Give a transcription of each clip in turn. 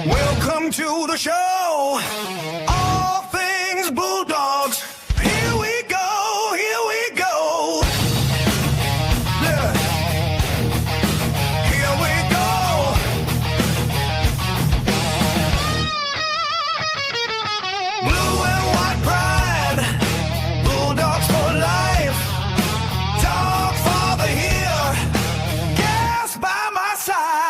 Welcome to the show. All things Bulldogs. Here we go, here we go. Yeah. Here we go. Blue and white pride. Bulldogs for life. Dog father here. Gas by my side.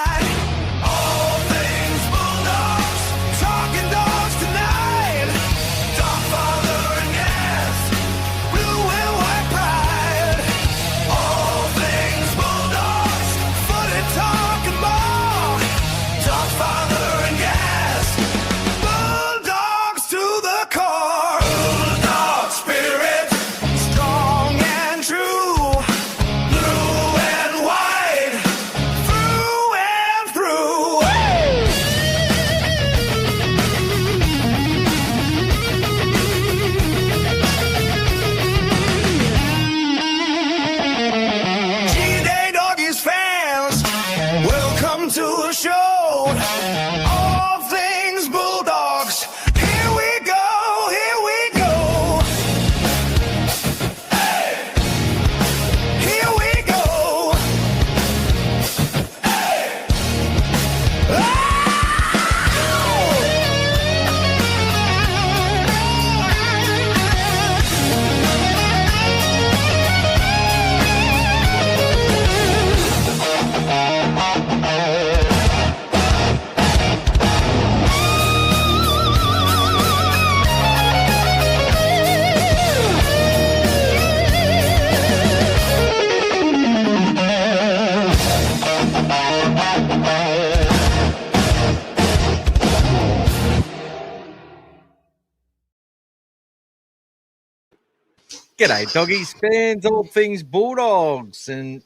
G'day, doggies, fans, all things Bulldogs. And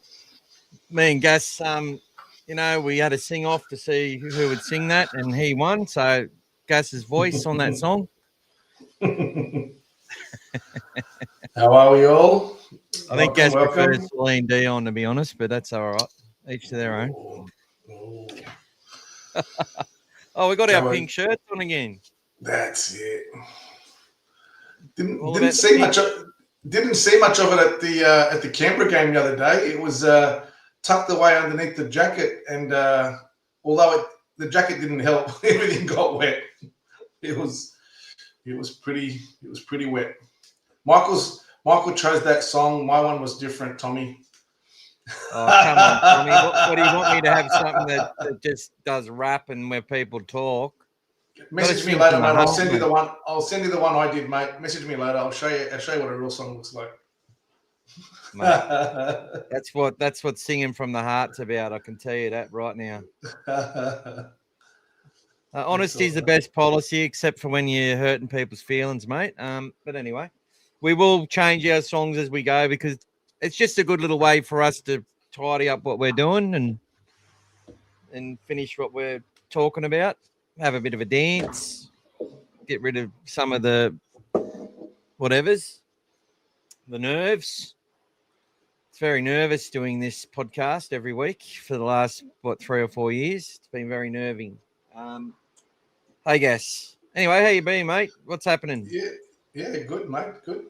me and Gus, we had a sing-off to see who would sing that, and he won. So Gus's voice on that song. How are we all? I think Gus prefers Celine Dion, to be honest, but that's all right. Each to their own. Oh, we got our pink shirts on again. That's it. Didn't see much of it at the Canberra game the other day. It was tucked away underneath the jacket, and although the jacket didn't help, everything got wet. It was pretty wet. Michael chose that song. My one was different, Tommy. Oh, come on, Tommy. What do you want me to have something that just does rap and where people talk? Message me later, mate. I'll send you the one. I'll send you the one I did, mate. Message me later. I'll show you what a real song looks like. Mate, that's what singing from the heart's about. I can tell you that right now. Honesty is the best policy, except for when you're hurting people's feelings, mate. But anyway, we will change our songs as we go because it's just a good little way for us to tidy up what we're doing and finish what we're talking about. Have a bit of a dance, get rid of some of the whatevers, the nerves. It's very nervous doing this podcast every week for the last, 3 or 4 years. It's been very nerving. Hey, Gus. Anyway, how you been, mate? What's happening? Yeah, good, mate. Good.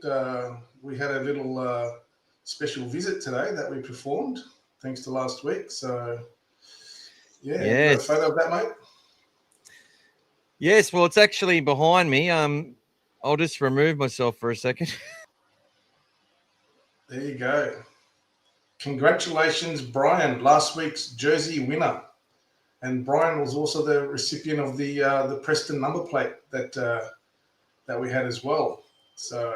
We had a little special visit today that we performed, thanks to last week. So, got a photo of that, mate. Yes, well, it's actually behind me. I'll just remove myself for a second. There you go. Congratulations, Brian, last week's jersey winner. And Brian was also the recipient of the Preston number plate that we had as well. So,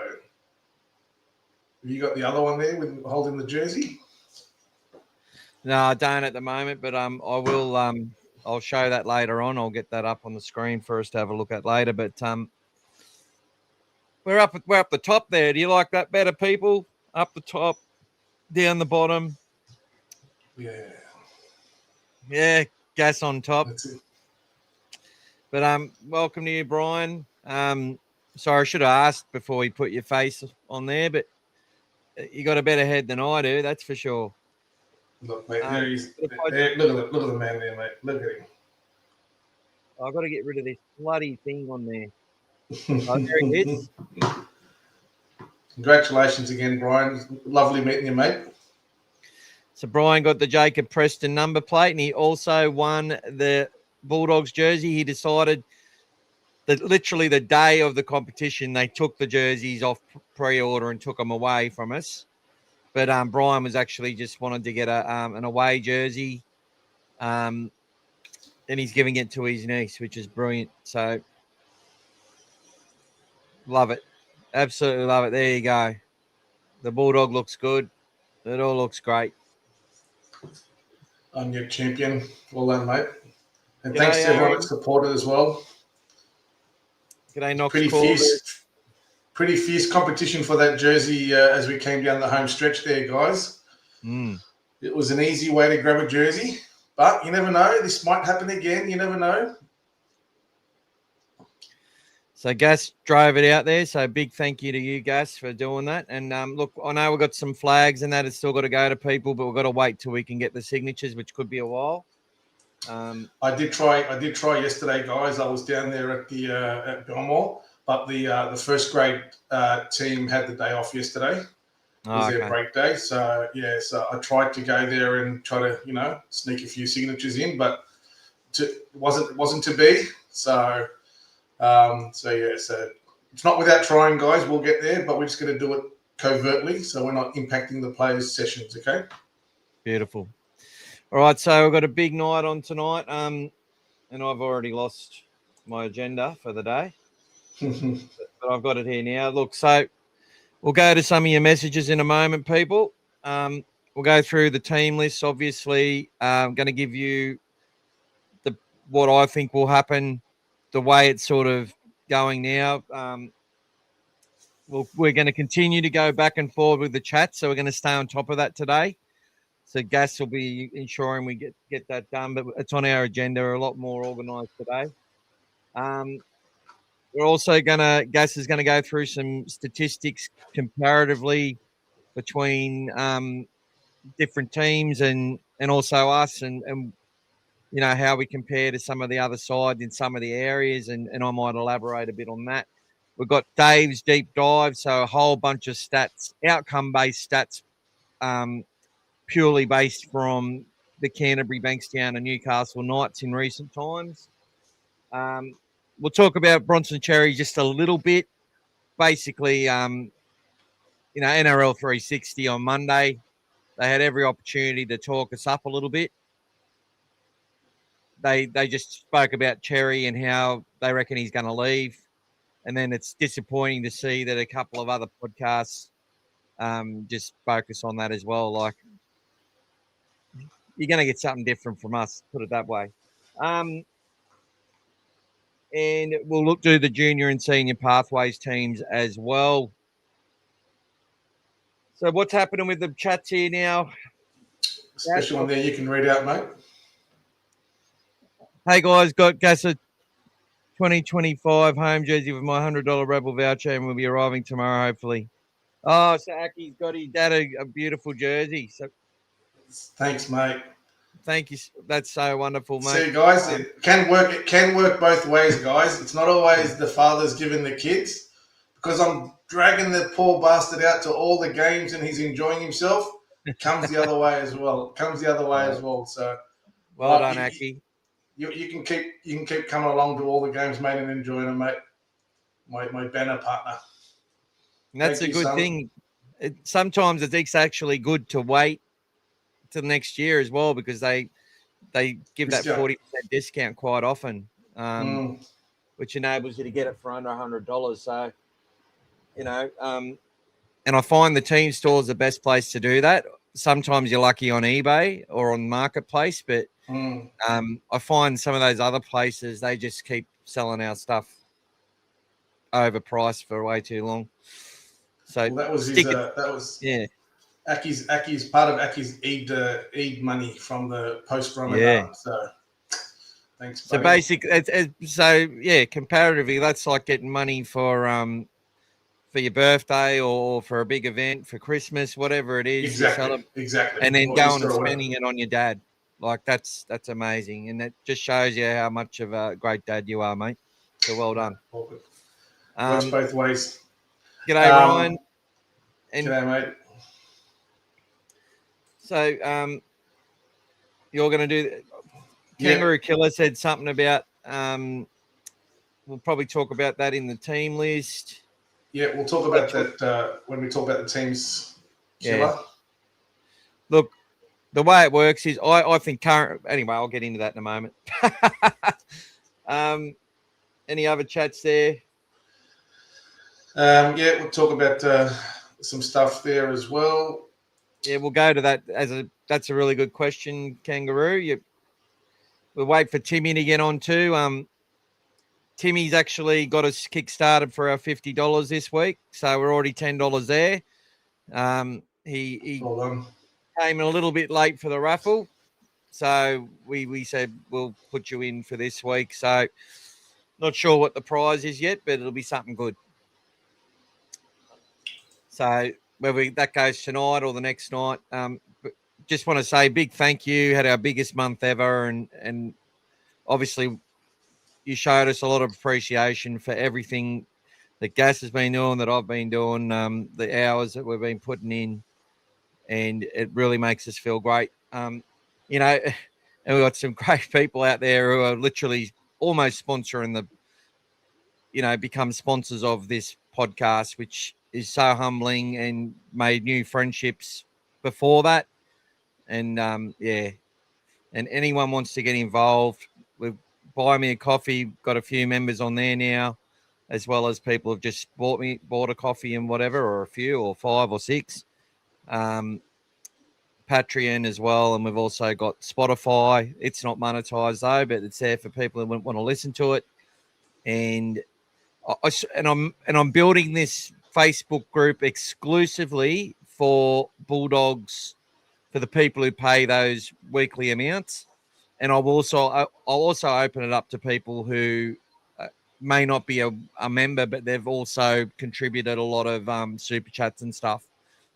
have you got the other one there with holding the jersey? No, I don't at the moment, but I will. I'll show that later on. I'll get that up on the screen for us to have a look at later. But we're up the top there. Do you like that better, people? up the top, down the bottom. Yeah, Yeah, gas on top. that's it. But welcome to you, Brian. Sorry, I should have asked before we put your face on there, but you got a better head than I do, that's for sure. Look, mate, there he is. Look at the man there, mate. Look at I've got to get rid of this bloody thing on there. Oh, there it him. is. Congratulations again, Brian. Lovely meeting you, mate. So Brian got the Jacob Preston number plate, and he also won the Bulldogs jersey. He decided that literally the day of the competition, they took the jerseys off pre-order and took them away from us. But Brian was actually just wanted to get an away jersey, and he's giving it to his niece, which is brilliant. So love it, absolutely love it. There you go. The Bulldog looks good. It all looks great. I'm your champion. Well done, mate. And G'day, thanks to everyone Aaron. that supported as well. G'day, Knox Pretty fierce competition for that jersey as we came down the home stretch there, guys. It was an easy way to grab a jersey, but you never know. This might happen again. You never know. So Gas drove it out there. So big thank you to you, Gas, for doing that. And look, I know we've got some flags and that has still got to go to people, but we've got to wait till we can get the signatures, which could be a while. I did try yesterday, guys. I was down there at the at Belmore, but the first grade team had the day off yesterday. It was their break day. So yeah, so I tried to go there and try to sneak a few signatures in, but it wasn't to be. So so it's not without trying, guys. We'll get there, but we're just going to do it covertly, so we're not impacting the players' sessions. Okay. Beautiful. All right, so we've got a big night on tonight, and I've already lost my agenda for the day, but I've got it here now. Look, so we'll go to some of your messages in a moment, people. We'll go through the team lists, obviously. I'm going to give you what I think will happen, the way it's sort of going now. We're going to continue to go back and forward with the chat, so we're going to stay on top of that today. So Gas will be ensuring we get that done, but it's on our agenda. We're a lot more organised today. We're also Gas is going to go through some statistics comparatively between different teams and also us and how we compare to some of the other sides in some of the areas, and I might elaborate a bit on that. We've got Dave's deep dive, so a whole bunch of stats, outcome-based stats, purely based from the Canterbury, Bankstown and Newcastle Knights in recent times. We'll talk about Bronson Xerri just a little bit. Basically, NRL 360 on Monday, they had every opportunity to talk us up a little bit. They just spoke about Xerri and how they reckon he's going to leave. And then it's disappointing to see that a couple of other podcasts just focus on that as well. Like, you're going to get something different from us, put it that way. And we'll do the junior and senior pathways teams as well. So what's happening with the chats here now? Special one there you can read out, mate. Hey, guys, got Gasser 2025 home jersey with my $100 Rebel voucher, and we'll be arriving tomorrow, hopefully. Oh, so Aki's got his dad a beautiful jersey. So thanks, mate. Thank you. That's so wonderful, mate. See, guys, it can work both ways, guys. It's not always the father's giving the kids, because I'm dragging the poor bastard out to all the games and he's enjoying himself. It comes the other way as well. So well done, Aki. You can keep coming along to all the games, mate, and enjoying them, mate. My banner partner. And that's a good thing. Sometimes it's actually good to wait till next year as well, because they give that 40% discount quite often, which enables you to get it for under $100. So, and I find the team store is the best place to do that. Sometimes you're lucky on eBay or on Marketplace, but I find some of those other places, they just keep selling our stuff overpriced for way too long. So Well, that was stick his. it. That was Yeah, Aki's part of Aki's Eid money from the post yeah. Ramadan. So thanks, So buddy. comparatively, that's like getting money for your birthday or for a big event for Christmas, whatever it is, you Exactly. and then Or going Easter and or whatever. spending it on your dad. Like that's amazing, and that just shows you how much of a great dad you are, mate. So well done. All good. Works Um, both ways. G'day, Ryan. And G'day, mate. so you're going to do. Yeah, Kangaroo Killer said something about. We'll probably talk about that in the team list. yeah. We'll talk about that when we talk about the team's Yeah. killer. Look, the way it works is I think current. Anyway, I'll get into that in a moment. Any other chats there? Yeah, we'll talk about some stuff there as well. Yeah, we'll go to that that's a really good question, Kangaroo. We'll wait for Timmy to get on too. Timmy's actually got us kick-started for our $50 this week, so we're already $10 there. He Well done. came a little bit late for the raffle, so we said we'll put you in for this week. So not sure what the prize is yet, but it'll be something good. So whether that goes tonight or the next night, but just want to say big thank you. Had our biggest month ever, and obviously you showed us a lot of appreciation for everything that Gas has been doing, that I've been doing, the hours that we've been putting in, and it really makes us feel great. And we've got some great people out there who are literally almost sponsoring become sponsors of this podcast, which is so humbling, and made new friendships before that. And and anyone wants to get involved with Buy Me a Coffee, got a few members on there now, as well as people have just bought a coffee and whatever, or a few, or 5 or 6. Patreon as well, and we've also got Spotify. It's not monetized though, but it's there for people who want to listen to it. And I'm building this Facebook group exclusively for Bulldogs, for the people who pay those weekly amounts. And I'll also open it up to people who may not be a member, but they've also contributed a lot of super chats and stuff,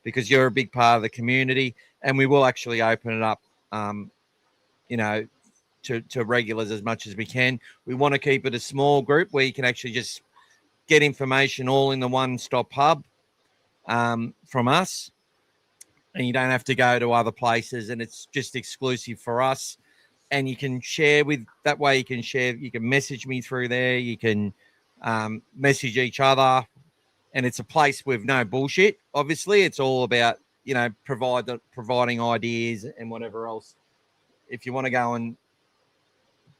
because you're a big part of the community. And we will actually open it up, to regulars as much as we can. We want to keep it a small group where you can actually just get information all in the one-stop hub from us, and you don't have to go to other places, and it's just exclusive for us. And you can share that way. You can message me through there. You can message each other, and it's a place with no bullshit. Obviously, it's all about providing ideas and whatever else. If you want to go and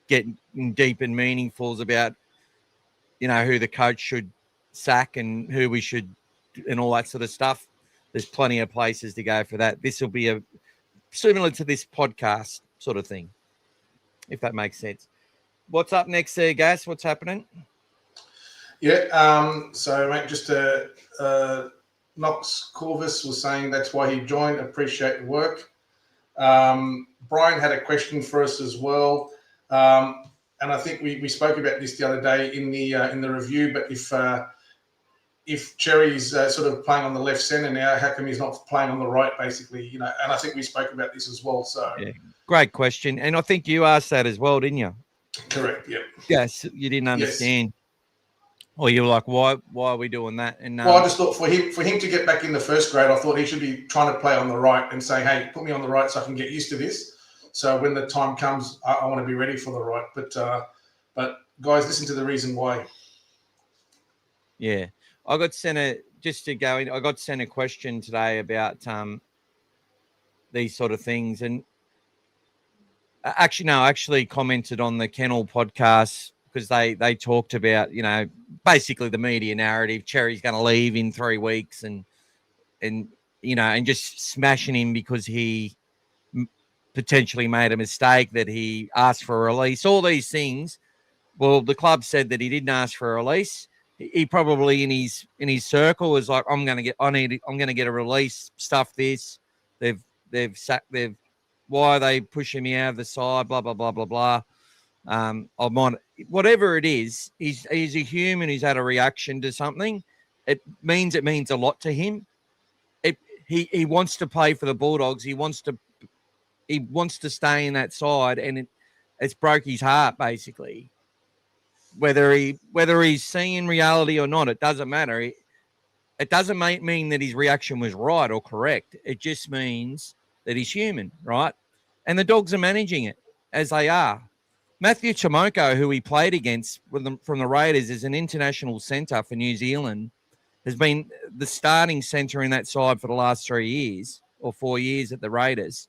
get deep and meaningfuls about who the coach should sack and who we should, and all that sort of stuff, there's plenty of places to go for that. This will be a similar to this podcast sort of thing, if that makes sense. What's up next there, Gas? What's happening? Yeah, so mate, just Knox Corvus was saying that's why he joined. Appreciate the work. Brian had a question for us as well, and I think we spoke about this the other day in the review. But if Cherry's sort of playing on the left centre now, how come he's not playing on the right, basically? And I think we spoke about this as well. So yeah, great question, and I think you asked that as well, didn't you? Correct. Yeah. Yes, you didn't understand. Yes. Or you were like, why are we doing that? And well, I just thought for him to get back in the first grade, I thought he should be trying to play on the right and saying, hey, put me on the right so I can get used to this. So when the time comes, I want to be ready for the right. But guys, listen to the reason why. Yeah. I got sent a question today about these sort of things. And actually commented on the Kennel podcast, because they talked about, basically the media narrative. Cherry's going to leave in 3 weeks and just smashing him because he potentially made a mistake, that he asked for a release, all these things. Well, the club said that he didn't ask for a release. he probably in his circle was like, I'm gonna get a release, stuff this. Why are they pushing me out of the side? Blah blah blah blah blah. I'm on whatever it is. He's a human who's had a reaction to something. It means a lot to him. He wants to play for the Bulldogs. He wants to stay in that side, and it's broke his heart basically. Whether he's seeing reality or not, it doesn't matter. It doesn't mean that his reaction was right or correct. It just means that he's human, right? And the Dogs are managing it as they are. Matthew Tomoko, who he played against from the Raiders, is an international centre for New Zealand, has been the starting centre in that side for the last 3 years or 4 years at the Raiders.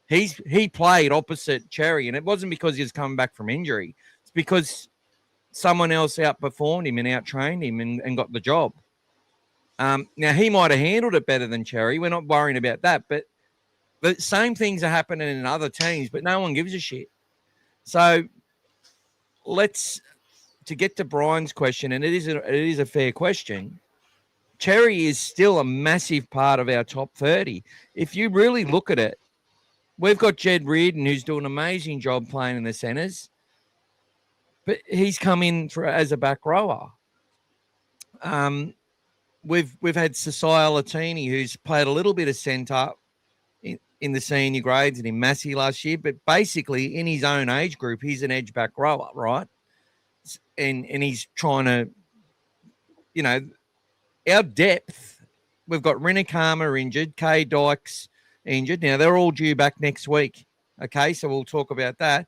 He played opposite Xerri, and it wasn't because he was coming back from injury. It's because someone else outperformed him and out-trained him and got the job. Now, he might have handled it better than Xerri. We're not worrying about that. But the same things are happening in other teams, but no one gives a shit. So to get to Brian's question, and it is a fair question, Xerri is still a massive part of our top 30. If you really look at it, we've got Jed Reardon, who's doing an amazing job playing in the centres, but he's come in as a back rower. We've had Sasai Latini, who's played a little bit of centre in the senior grades and in Massey last year, but basically in his own age group, he's an edge back rower, right? And he's trying to, our depth, we've got Rinakama injured, Kay Dykes injured. Now, they're all due back next week. Okay, so we'll talk about that.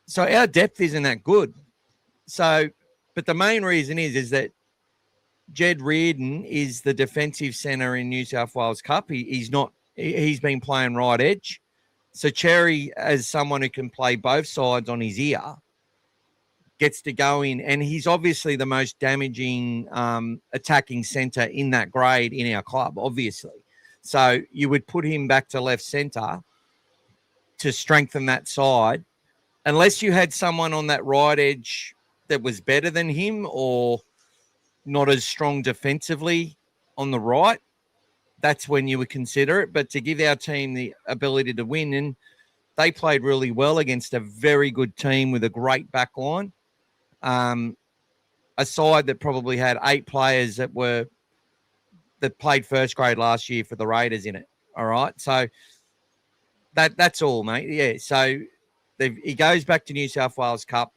So our depth isn't that good. So, but the main reason is that Jed Reardon is the defensive centre in New South Wales Cup. He's not. He's been playing right edge. So Xerri, as someone who can play both sides on his ear, gets to go in, and he's obviously the most damaging attacking centre in that grade in our club, obviously. So you would put him back to left centre to strengthen that side, unless you had someone on that right edge that was better than him or not as strong defensively on the right. That's when you would consider it. But to give our team the ability to win, and they played really well against a very good team with a great back line. A side that probably had 8 players that played first grade last year for the Raiders in it. All right. So that's all, mate. Yeah. So he goes back to New South Wales Cup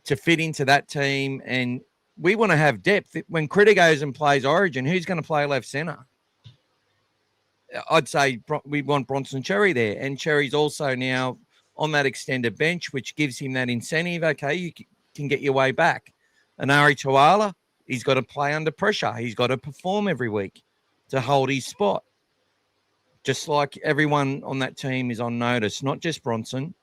to fit into that team. And we want to have depth. When Critter goes and plays Origin, who's going to play left centre? I'd say we want Bronson Xerri there. And Xerri's also now on that extended bench, which gives him that incentive. Okay, you can get your way back. And Ari Tuala, he's got to play under pressure. He's got to perform every week to hold his spot. Just like everyone on that team is on notice, not just Bronson.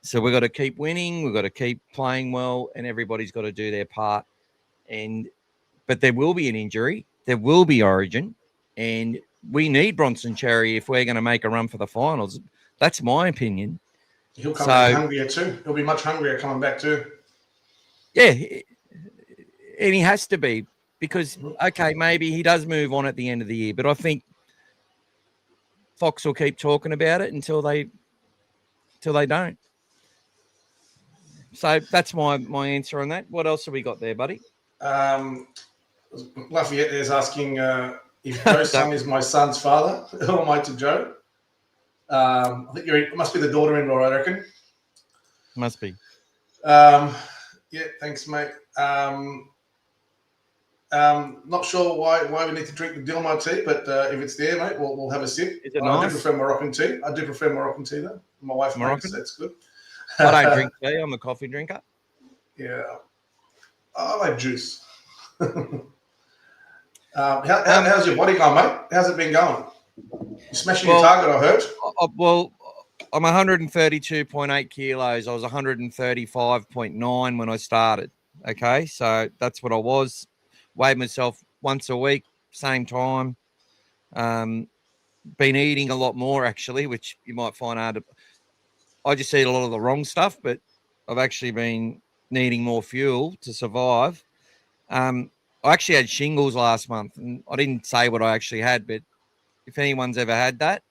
So we've got to keep winning. We've got to keep playing well, and everybody's got to do their part. But there will be an injury. There will be Origin, and we need Bronson Xerri if we're going to make a run for the finals. That's my opinion. He'll come back hungrier too. He'll be much hungrier coming back too. Yeah, and he has to be because, okay, maybe he does move on at the end of the year, but I think Fox will keep talking about it until they don't. So that's my answer on that. What else have we got there, buddy? Lafayette is asking if Joe's son is my son's father. Who am I to Joe? I think it must be the daughter-in-law, I reckon. Must be. Yeah, thanks, mate. Not sure why we need to drink the Dilmah tea, but if it's there, mate, we'll have a sip. Is it I nice? do prefer Moroccan tea. though. My wife makes it. That's good. I don't drink tea. I'm a coffee drinker. Yeah. I like juice. How's your body going, mate? How's it been going? You smashing your target, I heard. Well, I'm 132.8 kilos. I was 135.9 when I started. Okay, so that's what I was. Weighed myself once a week, same time. Been eating a lot more, actually, which you might find hard. I just eat a lot of the wrong stuff, but I've actually been needing more fuel to survive. I actually had shingles last month, and I didn't say what I actually had, but if anyone's ever had that,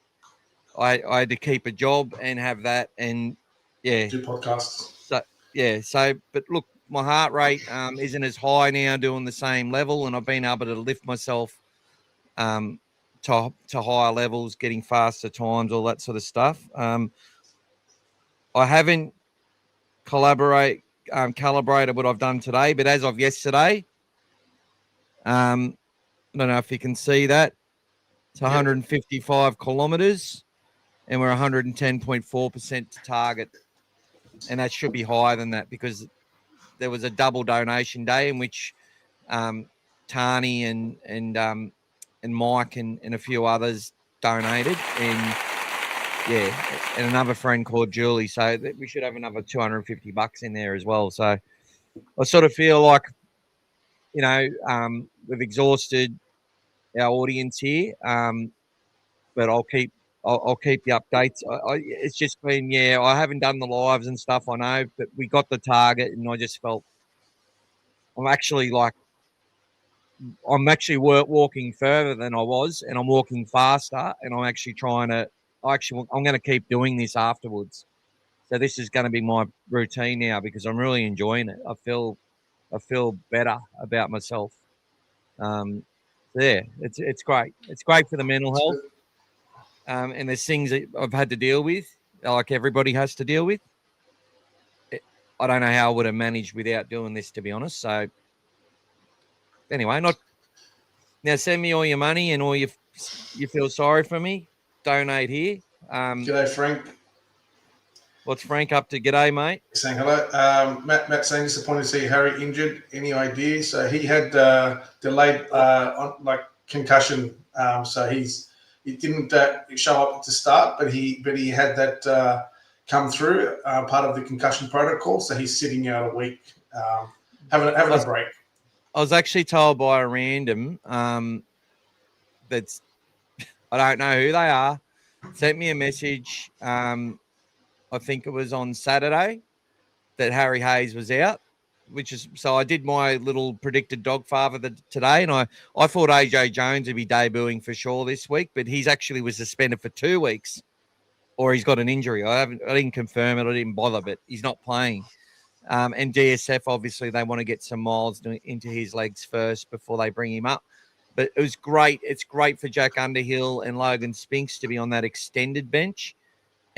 I had to keep a job and have that, and yeah, Do podcasts. so yeah, so but look, my heart rate isn't as high now, doing the same level, and I've been able to lift myself to higher levels, getting faster times, all that sort of stuff. I haven't calibrated what I've done today, but as of yesterday, I don't know if you can see that. It's 155 kilometers, and we're 110.4% to target. And that should be higher than that because there was a double donation day in which Tani and Mike and a few others donated, and yeah, and another friend called Julie. So we should have another $250 in there as well. So I sort of feel like, we've exhausted our audience here, but I'll keep the updates. It's just been, I haven't done the lives and stuff, I know, but we got the target, and I just felt I'm actually walking further than I was, and I'm walking faster, and I'm actually I'm going to keep doing this afterwards. So this is going to be my routine now because I'm really enjoying it. I feel better about myself. Yeah, it's great. It's great for the mental health. And there's things that I've had to deal with, like everybody has to deal with. I don't know how I would have managed without doing this, to be honest. So anyway, now send me all your money and all you feel sorry for me. Donate here. G'day, Frank. What's Frank up to? G'day, mate. Saying hello. Matt saying disappointed to see Harry injured. Any idea? So he had delayed concussion. So he didn't show up to start, but he had that come through part of the concussion protocol. So he's sitting out a week, having a break. I was actually told by a random that's I don't know who they are. Sent me a message. I think it was on Saturday that Harry Hayes was out, so I did my little predicted dog father today, and I thought AJ Jones would be debuting for sure this week, but he's actually was suspended for 2 weeks, or he's got an injury. I didn't confirm it. I didn't bother, but he's not playing. And DSF, obviously, they want to get some miles into his legs first before they bring him up. But it was great. It's great for Jack Underhill and Logan Spinks to be on that extended bench.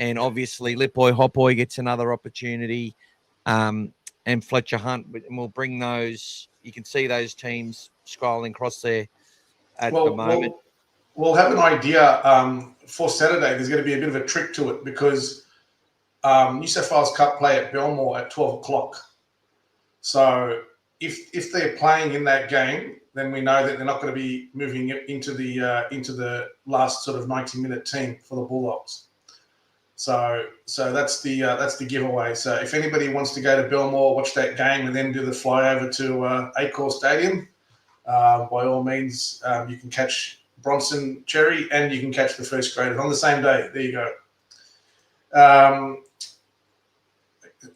And obviously, Lipboy Hopboy gets another opportunity, and Fletcher Hunt. And we'll bring those. You can see those teams scrolling across there at the moment. We'll have an idea for Saturday. There's going to be a bit of a trick to it because New South Wales Cup play at Belmore at 12 o'clock. So if they're playing in that game, then we know that they're not going to be moving into the last sort of 90-minute team for the Bulldogs. So that's the giveaway. So if anybody wants to go to Belmore, watch that game, and then do the flyover to Accor Stadium, by all means, you can catch Bronson Xerri and you can catch the first graders on the same day. There you go.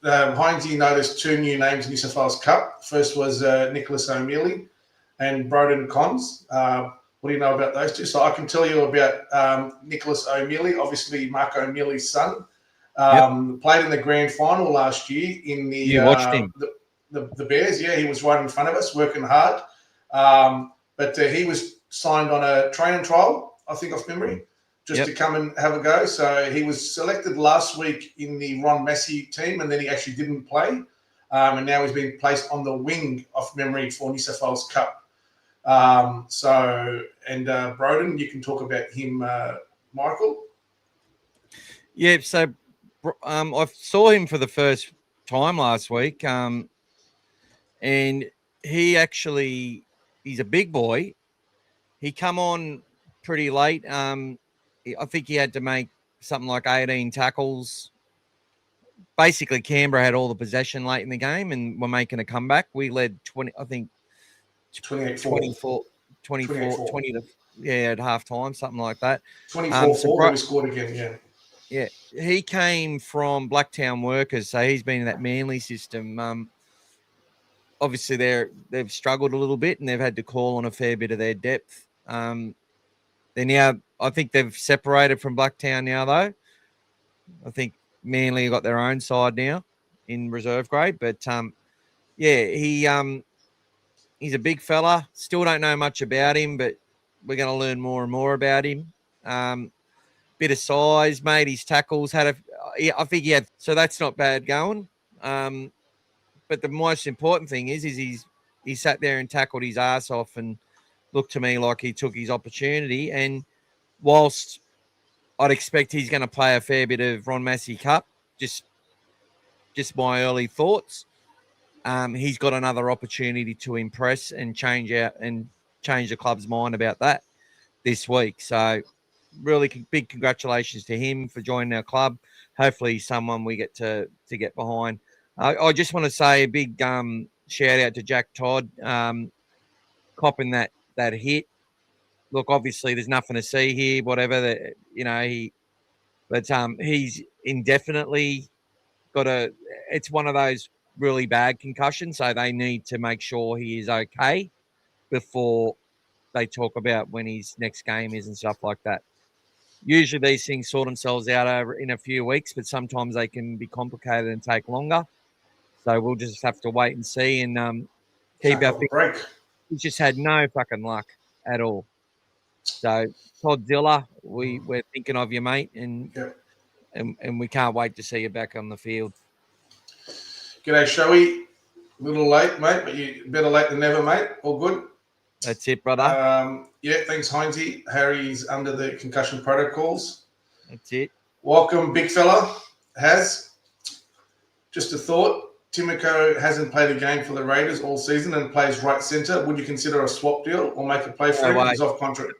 Heinzie noticed 2 new names in New South Wales Cup. First was Nicholas O'Mealy and Broden Cons. What do you know about those two? So I can tell you about Nicholas O'Mealy, obviously Mark O'Mealy's son. Played in the grand final last year in the you watched him. The Bears. Yeah, he was right in front of us, working hard. But he was signed on a training trial, I think, off memory, just to come and have a go. So he was selected last week in the Ron Massey team, and then he actually didn't play. And now he's been placed on the wing, off memory, for New South Wales Cup. Broden, you can talk about him, Michael. Yeah, so I saw him for the first time last week, and he's a big boy. He come on pretty late. I think he had to make something like 18 tackles. Basically, Canberra had all the possession late in the game and were making a comeback. We led 20 at half time, something like that. 24-4, we scored again, Yeah, he came from Blacktown Workers, so he's been in that Manly system. obviously they've struggled a little bit and they've had to call on a fair bit of their depth. They're now, I think they've separated from Blacktown now, though. I think Manly got their own side now in reserve grade, but yeah, he's a big fella. Still don't know much about him, but we're going to learn more and more about him. Bit of size, made his tackles. I think he had, so that's not bad going. But the most important thing is he sat there and tackled his ass off and looked to me like he took his opportunity. And whilst I'd expect he's going to play a fair bit of Ron Massey Cup, just my early thoughts, he's got another opportunity to impress and change the club's mind about that this week. So really big congratulations to him for joining our club. Hopefully he's someone we get to get behind. I just want to say a big shout out to Jack Todd, copping that hit. Look, obviously there's nothing to see here, whatever that, he's indefinitely got it's one of those really bad concussions. So they need to make sure he is okay before they talk about when his next game is and stuff like that. Usually these things sort themselves out over in a few weeks, but sometimes they can be complicated and take longer. So we'll just have to wait and see and keep our break. He's just had no fucking luck at all. So Toddzilla, we're thinking of you, mate, and we can't wait to see you back on the field. G'day, Shoey. A little late, mate, but you better late than never, mate. All good. That's it, brother. Yeah, thanks, Heinzie. Harry's under the concussion protocols. That's it. Welcome, big fella. Just a thought. Timoko hasn't played a game for the Raiders all season and plays right centre. Would you consider a swap deal or make a play for him? He's off contract.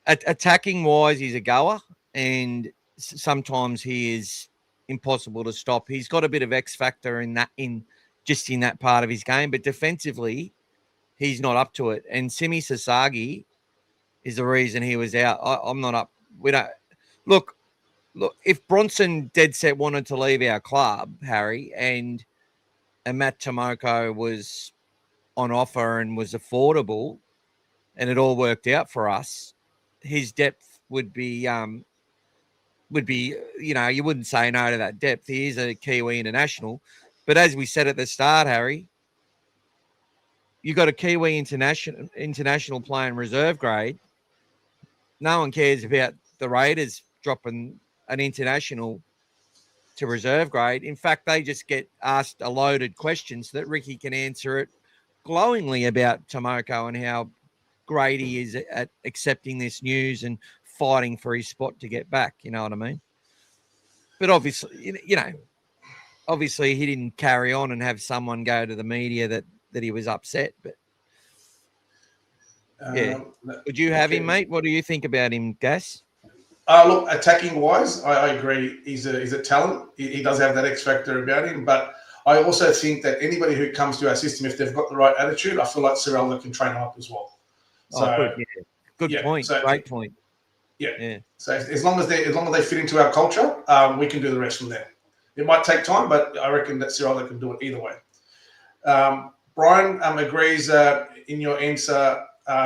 Attacking wise, he's a goer, and sometimes he is impossible to stop. He's got a bit of X factor in that part of his game, but defensively, he's not up to it. And Simi Sasagi is the reason he was out. I'm not up. We don't look. If Bronson dead set wanted to leave our club, Harry, and Matt Tomoko was on offer and was affordable, and it all worked out for us, his depth would be, you wouldn't say no to that depth. He is a Kiwi international. But as we said at the start, Harry, you got a Kiwi international playing reserve grade. No one cares about the Raiders dropping an international to reserve grade. In fact, they just get asked a loaded question so that Ricky can answer it glowingly about Tomoko and how great he is at accepting this news and fighting for his spot to get back. You know what I mean? But obviously, obviously he didn't carry on and have someone go to the media that he was upset. But yeah, would you have him, mate? What do you think about him, Gas? Look, attacking wise, I agree. He's a talent. He does have that X factor about him. But I also think that anybody who comes to our system, if they've got the right attitude, I feel like Cirelda can train them up as well. So, good point. So, great point. Yeah. So as long as they fit into our culture, we can do the rest from there. It might take time, but I reckon that Cirelda can do it either way. Brian agrees in your answer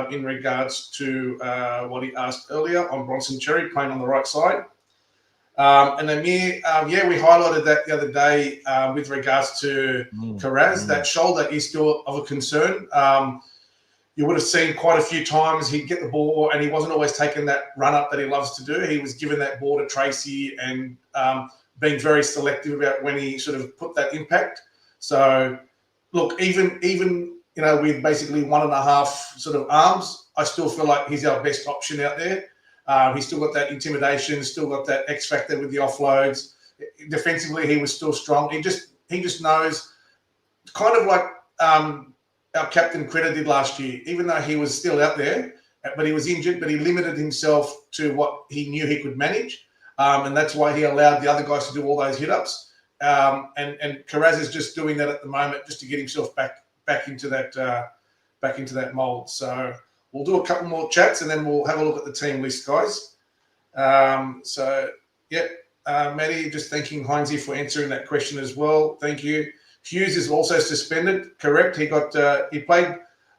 in regards to what he asked earlier on Bronson Xerri playing on the right side. And Amir, we highlighted that the other day with regards to Carraz. That shoulder is still of a concern. You would have seen quite a few times he'd get the ball and he wasn't always taking that run up that he loves to do. He was giving that ball to Tracy and being very selective about when he sort of put that impact. So, look, even with basically 1.5 sort of arms, I still feel like he's our best option out there. He's still got that intimidation, still got that X factor with the offloads. Defensively, he was still strong. He just knows, kind of like our captain Critter did last year. Even though he was still out there, but he was injured, but he limited himself to what he knew he could manage, and that's why he allowed the other guys to do all those hit-ups. And Carraz is just doing that at the moment, just to get himself back into that mold. So we'll do a couple more chats and then we'll have a look at the team list, guys. Maddie, just thanking Heinzie for answering that question as well. Thank you. Hughes is also suspended. Correct. He played.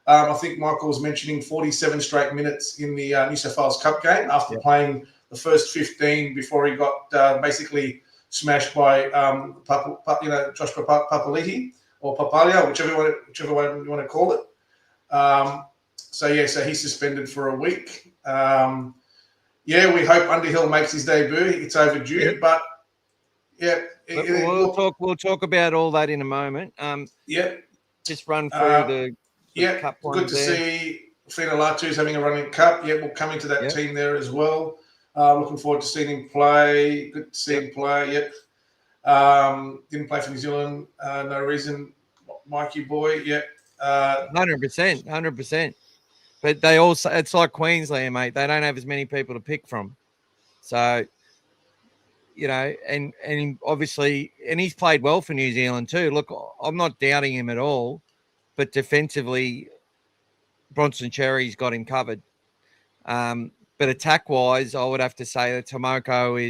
I think Michael was mentioning 47 straight minutes in the New South Wales Cup game after playing the first 15 before he got basically smashed by Josh Papali'i or Papalia, whichever one you want to call it. So he's suspended for a week. We hope Underhill makes his debut. It's overdue, but we'll talk about all that in a moment. Just run through the cup ones. Good to see Fina Latu's having a running cup. We'll come into that team there as well. Looking forward to seeing him play. Good to see him play. Didn't play for New Zealand. No reason. Mikey boy. 100%. But they also, it's like Queensland, mate. They don't have as many people to pick from. So, and obviously, and he's played well for New Zealand too. Look, I'm not doubting him at all, but defensively, Bronson Xerri's got him covered. But attack-wise, I would have to say that Tomoko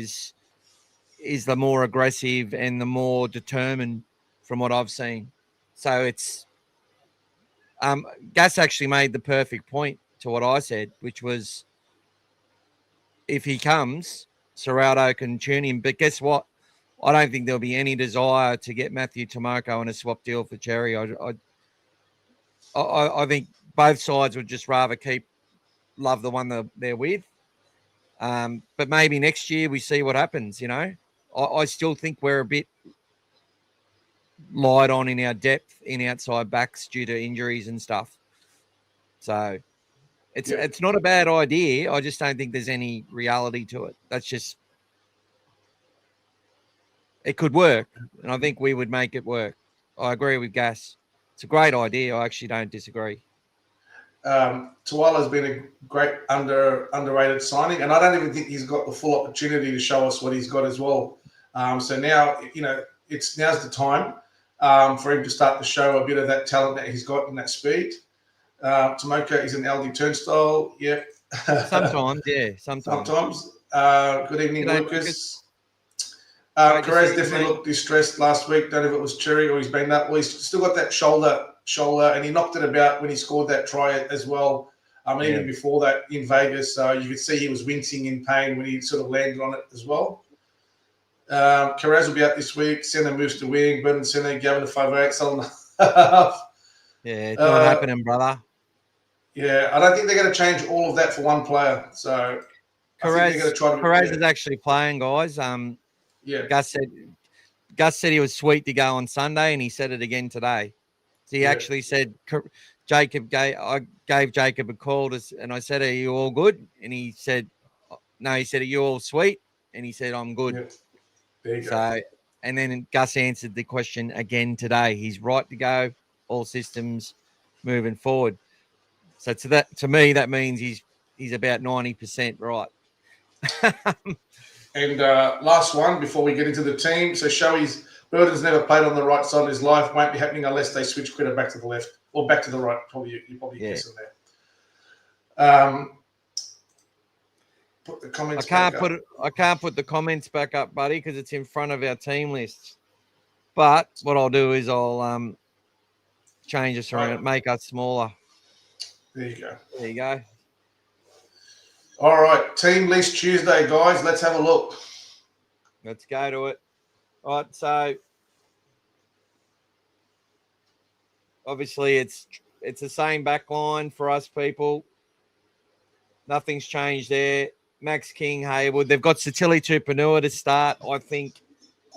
is the more aggressive and the more determined from what I've seen. So it's Gus actually made the perfect point to what I said, which was if he comes, Serrato can tune him. But guess what? I don't think there'll be any desire to get Matthew Tomoko in a swap deal for Xerri. I think both sides would just rather love the one they're with. But maybe next year we see what happens, I still think we're a bit light on in our depth in outside backs due to injuries and stuff. So it's not a bad idea. I just don't think there's any reality to it. That's just it could work, and I think we would make it work. I agree with Gas. It's a great idea. I actually don't disagree. Tuala's been a great underrated signing, and I don't even think he's got the full opportunity to show us what he's got as well. So now, now's the time for him to start to show a bit of that talent that he's got and that speed. Tomoko is an LD turnstile. Yep. Sometimes. Good evening, Lucas. Perez definitely looked distressed last week. Don't know if it was Cherry or he's banged up. Well, he's still got that shoulder, and he knocked it about when he scored that try as well. Even before that in Vegas, you could see he was wincing in pain when he sort of landed on it as well. Carraz will be out this week. Senna moves to wing. Brendan Senna, Gavin to 5'8", Sullivan half. It's not happening, brother. I don't think they're going to change all of that for one player. So Carraz is actually playing, guys. Gus said he was sweet to go on Sunday, and he said it again today. So he actually said, I gave Jacob a call, and I said, are you all good? And he said, no, he said, are you all sweet? And he said, I'm good. Yeah. There you go. And then Gus answered the question again today. He's right to go, all systems moving forward. So to me, that means he's about 90% right. And last one before we get into the team. So Shoei's Burden's never played on the right side of his life. Won't be happening unless they switch Critter back to the left or back to the right. Probably you guessing there. Put the comments. I can't put the comments back up, buddy, because it's in front of our team lists. But what I'll do is I'll change us around, make us smaller. There you go. There you go. All right, team list Tuesday, guys. Let's have a look. Let's go to it. All right, so obviously it's the same back line for us people. Nothing's changed there. Max King, Haywood. They've got Satili Tupanua to start.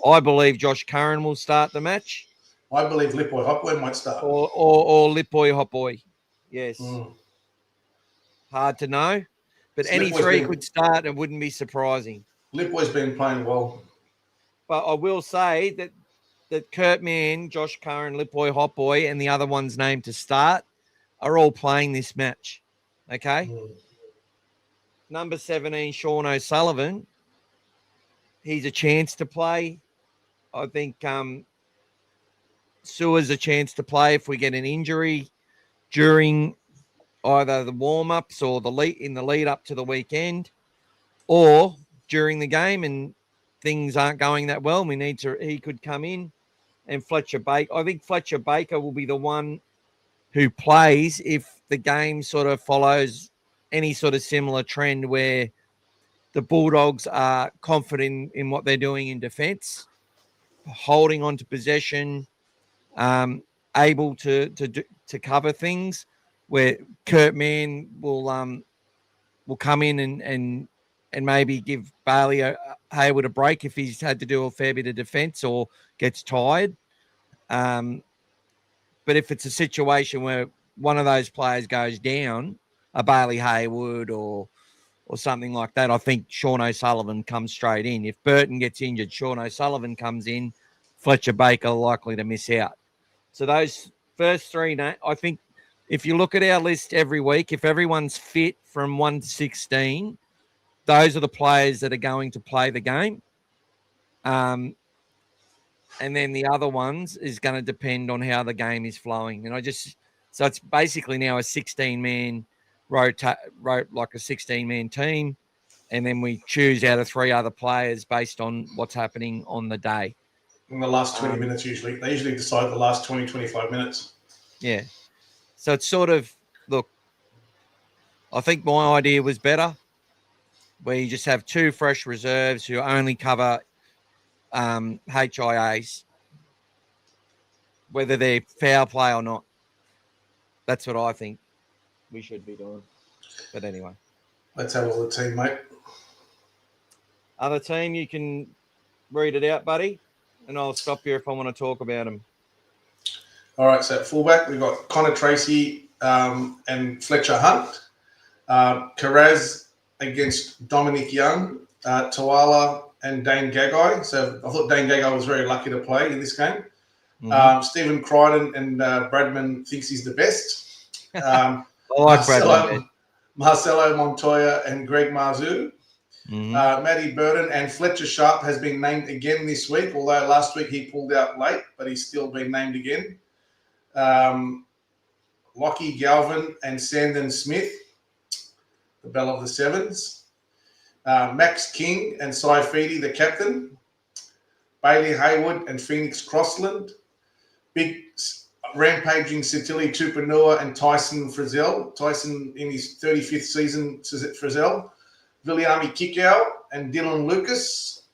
I believe Josh Curran will start the match. I believe Lipoi Hopwood might start. Or Lipoi Hopoi. Yes. Hard to know. But any three could start. It wouldn't be surprising. Lipoi's been playing well. But I will say that Kurt Mann, Josh Curran, Lipoi Hopoi, and the other ones named to start are all playing this match. Okay? Number 17, Sean O'Sullivan. He's a chance to play. I think Sewer's a chance to play if we get an injury during either the warm-ups or in the lead up to the weekend, or during the game and things aren't going that well. He could come in. and Fletcher Baker. I think Fletcher Baker will be the one who plays if the game sort of follows any sort of similar trend where the Bulldogs are confident in what they're doing in defence, holding on to possession, able to cover things. Where Kurt Mann will come in and maybe give Bailey Hayward a break if he's had to do a fair bit of defence or gets tired. But if it's a situation where one of those players goes down, a Bailey Hayward or something like that, I think Sean O'Sullivan comes straight in. If Burton gets injured, Sean O'Sullivan comes in, Fletcher Baker likely to miss out. So those first three, I think if you look at our list every week, if everyone's fit from 1 to 16, those are the players that are going to play the game. And then the other ones is going to depend on how the game is flowing. And so it's basically now a 16-man like a 16-man team. And then we choose out of 3 other players based on what's happening on the day. In the last 20 minutes, usually. They usually decide the last 20, 25 minutes. Yeah. So it's sort of, look, I think my idea was better, where you just have 2 fresh reserves who only cover HIAs, whether they're foul play or not. That's what I think we should be doing. But anyway. Let's have a look at the team, mate. Other team, you can read it out, buddy, and I'll stop you if I want to talk about them. All right, so at fullback, we've got Connor Tracy and Fletcher Hunt. Carraz against Dominic Young, Tawala and Dane Gagai. So I thought Dane Gagai was very lucky to play in this game. Mm-hmm. Stephen Crichton and Bradman thinks he's the best. I like Bradman. Marcelo Montoya and Greg Marzu. Mm-hmm. Matty Burton and Fletcher Sharp has been named again this week, although last week he pulled out late, but he's still been named again. Lockie Galvin and Sandon Smith, the bell of the sevens. Max King and Cy Feedy, the captain. Bailey Hayward and Phoenix Crossland. Big rampaging Satili Tupanua and Tyson Frizzell. Tyson in his 35th season, Frizzell. Viliami Kikau and Dylan Lucas.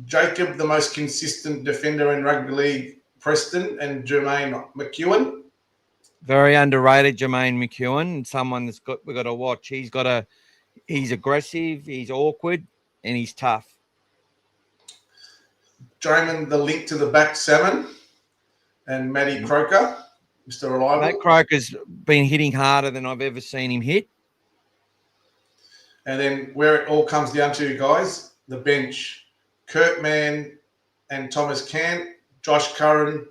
Jacob, the most consistent defender in rugby league, Preston and Jermaine McEwen. Very underrated, Jermaine McEwen. Someone we've got to watch. He's aggressive, he's awkward, and he's tough. Jamin, the link to the back salmon, and Matty Croker, Mr. Reliable. Matt Croker's been hitting harder than I've ever seen him hit. And then where it all comes down to, guys, the bench. Kurt Mann and Thomas Cant, Josh Curran,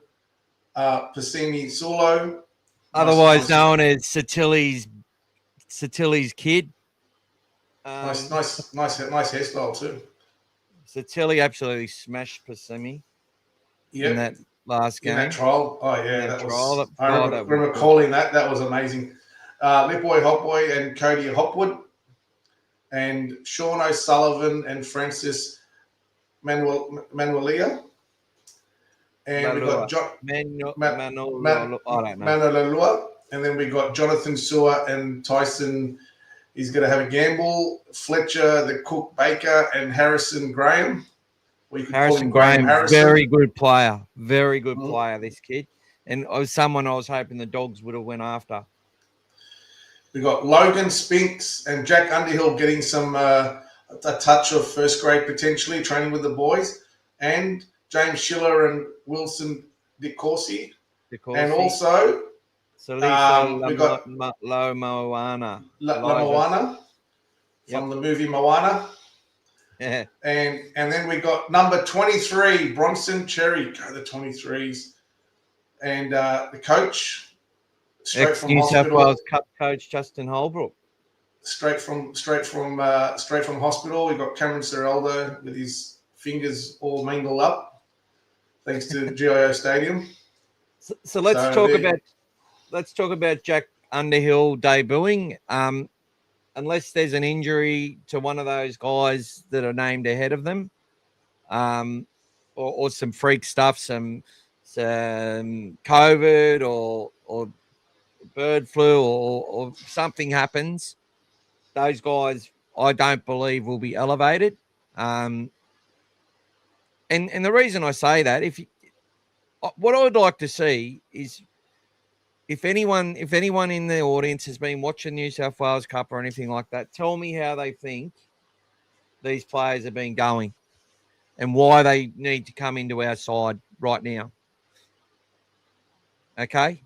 Pasini Sulo. Otherwise known as Satili's kid. Nice hairstyle too. Satili absolutely smashed Pasimi in that last game. In that trial. Oh, yeah. That trial. was, I remember calling that. That was amazing. Lipboy Hopboy and Cody Hopwood. And Sean O'Sullivan and Francis Manuelia. And we've got Manolua. And then we got Jonathan Sewer and Tyson. He's going to have a gamble. Fletcher, the Cook Baker, and Harrison Graham. Harrison Graham, very good player. Very good player, this kid. And someone I was hoping the Dogs would have went after. We've got Logan Spinks and Jack Underhill getting some a touch of first grade potentially, training with the boys. And James Schiller and Wilson DeCourcy. And also... So we got Moana. Moana from the movie Moana. Yeah. And then we got number 23, Bronson Xerri, the 23s. And the coach, straight from New hospital. South Wales Cup coach Justin Holbrook. Straight from hospital. We got Cameron Seraldo with his fingers all mingled up, thanks to GIO Stadium. So let's talk about Jack Underhill debuting. Unless there's an injury to one of those guys that are named ahead of them, or some freak stuff, some COVID or bird flu or something happens, those guys I don't believe will be elevated. And the reason I say that, what I would like to see is if anyone in the audience has been watching New South Wales Cup or anything like that, tell me how they think these players have been going and why they need to come into our side right now. Okay.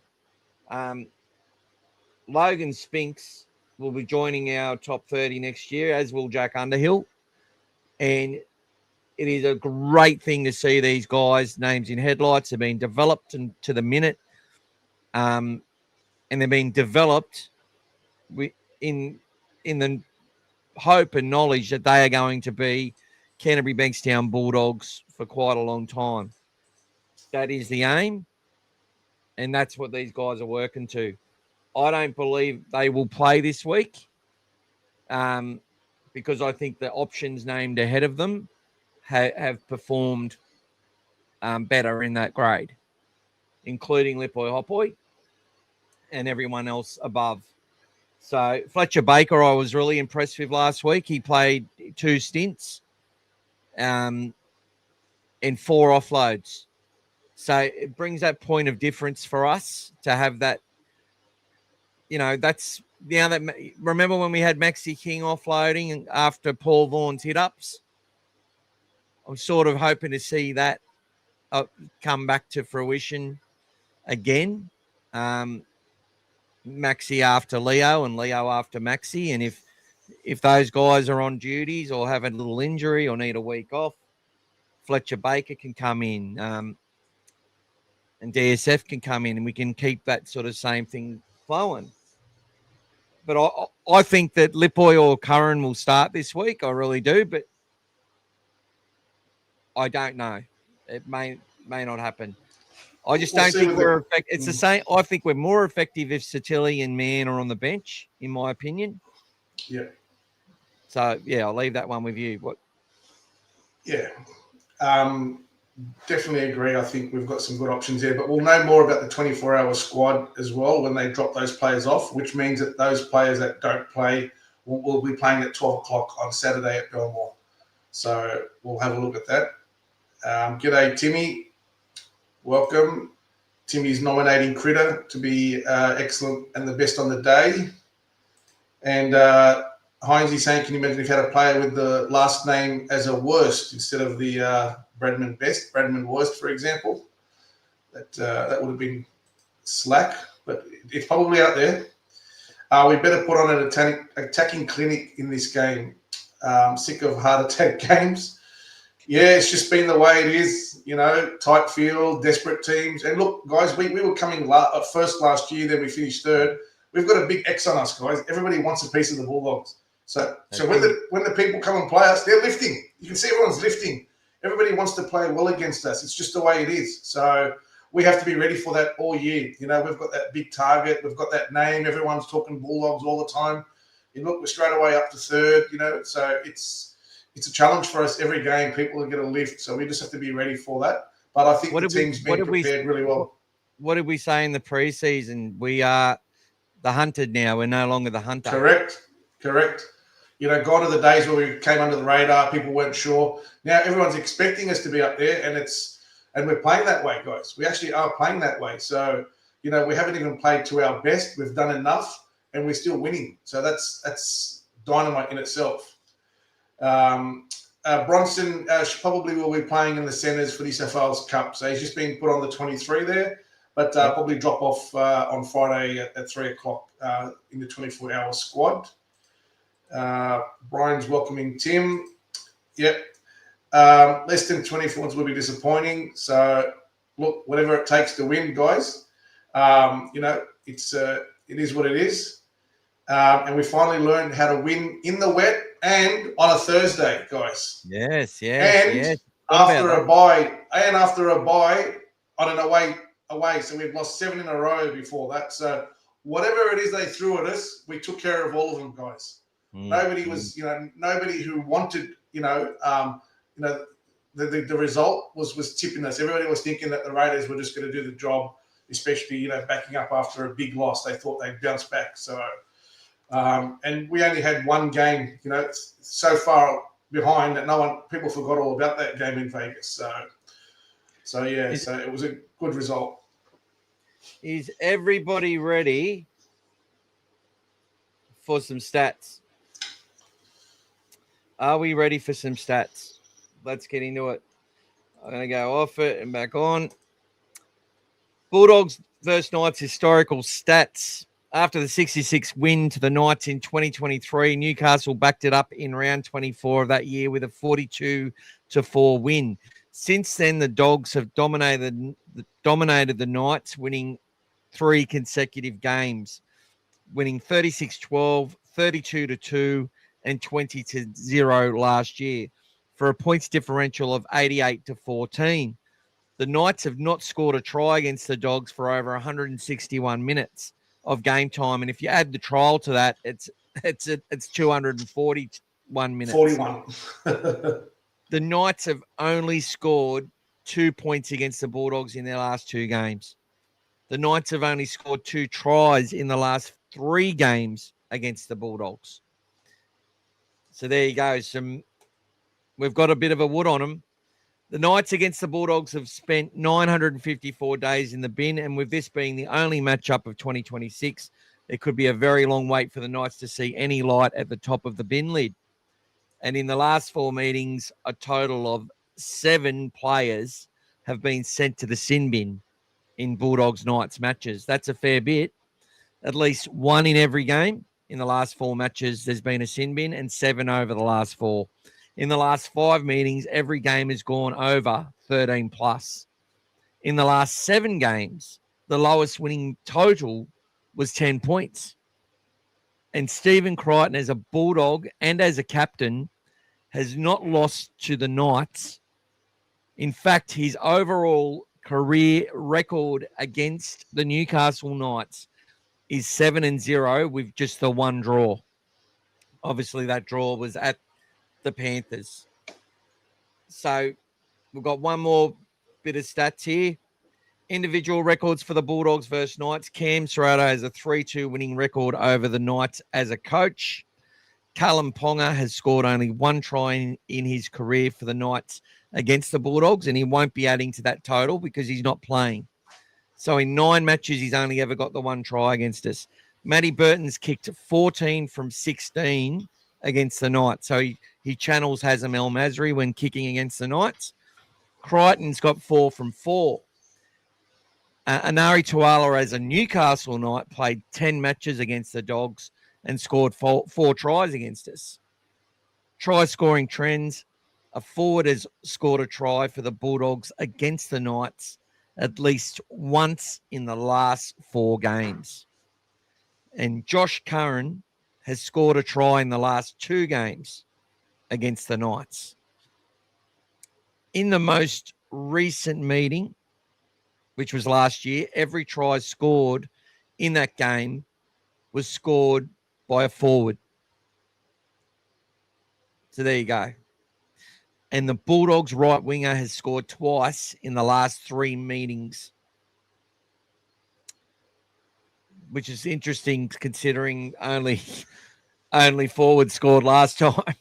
Logan Spinks will be joining our top 30 next year, as will Jack Underhill. And it is a great thing to see these guys' names in headlights. They're being developed to the minute. And they're being developed in the hope and knowledge that they are going to be Canterbury Bankstown Bulldogs for quite a long time. That is the aim, and that's what these guys are working to. I don't believe they will play this week because I think the options named ahead of them have performed better in that grade, including Lipoi Hopoi and everyone else above. So Fletcher Baker, I was really impressed with last week. He played 2 stints and 4 offloads. So it brings that point of difference for us to have that. That's now that remember when we had Maxi King offloading after Paul Vaughan's hit-ups? I'm sort of hoping to see that come back to fruition again. Maxi after Leo and Leo after Maxi. And if those guys are on duties or have a little injury or need a week off, Fletcher Baker can come in and DSF can come in and we can keep that sort of same thing flowing. But I think that Lipoi or Curran will start this week. I really do, but I don't know. It may not happen. I just don't think we're effective. It's the same. I think we're more effective if Satilli and Mann are on the bench, in my opinion. Yeah. So, I'll leave that one with you. What? Yeah. Definitely agree. I think we've got some good options there, but we'll know more about the 24-hour squad as well when they drop those players off, which means that those players that don't play will be playing at 12 o'clock on Saturday at Belmore. So we'll have a look at that. G'day, Timmy. Welcome. Timmy's nominating Critter to be excellent and the best on the day. And Heinzie saying, can you imagine if you had a player with the last name as a worst instead of the Bradman best, Bradman worst, for example? That would have been slack, but it's probably out there. We better put on an attacking clinic in this game. Sick of heart attack games. Yeah, it's just been the way it is, tight field, desperate teams. And look, guys, we were coming first last year, then we finished third. We've got a big X on us, guys. Everybody wants a piece of the Bulldogs. So when the people come and play us, they're lifting. You can see everyone's lifting. Everybody wants to play well against us. It's just the way it is. So we have to be ready for that all year. We've got that big target. We've got that name. Everyone's talking Bulldogs all the time. We're straight away up to third, So it's a challenge for us every game. People are going to lift. So we just have to be ready for that. But I think the team's been prepared really well. What did we say in the preseason? We are the hunted now. We're no longer the hunter. Correct. Gone are the days where we came under the radar. People weren't sure. Now everyone's expecting us to be up there, and we're playing that way, guys. We actually are playing that way. So, we haven't even played to our best. We've done enough, and we're still winning. So that's dynamite in itself. Bronson probably will be playing in the centres for the New South Wales Cup. So he's just been put on the 23 there, but probably drop off on Friday at 3 o'clock in the 24-hour squad. Brian's welcoming Tim. Yep. Less than 24s will be disappointing. So, look, whatever it takes to win, guys. It is what it is. And we finally learned how to win in the wet and on a Thursday, guys. Yes. After a bye on an away. So we've lost 7 in a row before that. So whatever it is they threw at us, we took care of all of them, guys. Nobody was, nobody who wanted, the the result was tipping us. Everybody was thinking that the Raiders were just going to do the job, especially backing up after a big loss. They thought they'd bounce back. So, and we only had one game. It's so far behind that people forgot all about that game in Vegas. So it was a good result. Is everybody ready for some stats? Are we ready for some stats? Let's get into it. I'm going to go off it and back on. Bulldogs versus Knights historical stats. After the 66 win to the Knights in 2023, Newcastle backed it up in round 24 of that year with a 42-4 win. Since then, the Dogs have dominated the Knights, winning 3 consecutive games, winning 36-12, 32-2, and 20-0 last year, for a points differential of 88-14. The Knights have not scored a try against the Dogs for over 161 minutes of game time, and if you add the trial to that, it's 241 minutes. 41. The Knights have only scored 2 points against the Bulldogs in their last 2 games. The Knights have only scored 2 tries in the last 3 games against the Bulldogs. So there you go. We've got a bit of a wood on them. The Knights against the Bulldogs have spent 954 days in the bin, and with this being the only matchup of 2026, it could be a very long wait for the Knights to see any light at the top of the bin lid. And in the last 4 meetings, a total of 7 players have been sent to the sin bin in Bulldogs-Knights matches. That's a fair bit. At least 1 in every game. In the last 4 matches, there's been a sin bin, and 7 over the last 4. In the last 5 meetings, every game has gone over 13 plus. In the last 7 games, the lowest winning total was 10 points. And Stephen Crichton, as a Bulldog and as a captain, has not lost to the Knights. In fact, his overall career record against the Newcastle Knights is 7-0 with just the 1 draw. Obviously, that draw was at the Panthers. So we've got one more bit of stats here. Individual records for the Bulldogs versus Knights. Cam Serrato has a 3-2 winning record over the Knights as a coach. Callum Ponga has scored only 1 try in his career for the Knights against the Bulldogs, and he won't be adding to that total because he's not playing. So in 9 matches, he's only ever got the 1 try against us. Matty Burton's kicked 14 from 16 against the Knights. So he channels Hazem El Masri when kicking against the Knights. Crichton's got 4 from 4. Anari Tuala, as a Newcastle Knight, played 10 matches against the Dogs and scored 4 tries against us. Try-scoring trends. A forward has scored a try for the Bulldogs against the Knights at least once in the last 4 games. And Josh Curran has scored a try in the last 2 games against the Knights. In the most recent meeting, which was last year, every try scored in that game was scored by a forward. So there you go. And the Bulldogs right winger has scored twice in the last 3 meetings, which is interesting considering only forward scored last time.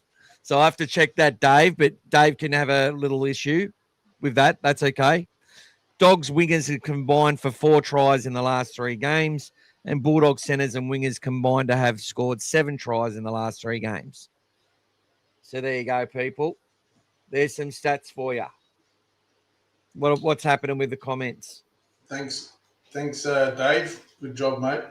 So I have to check that, Dave, but Dave can have a little issue with that. That's okay. Dogs wingers have combined for 4 tries in the last 3 games, and Bulldog centers and wingers combined to have scored 7 tries in the last 3 games. So there you go, people. There's some stats for you. What's happening with the comments? Thanks, Dave. Good job, mate.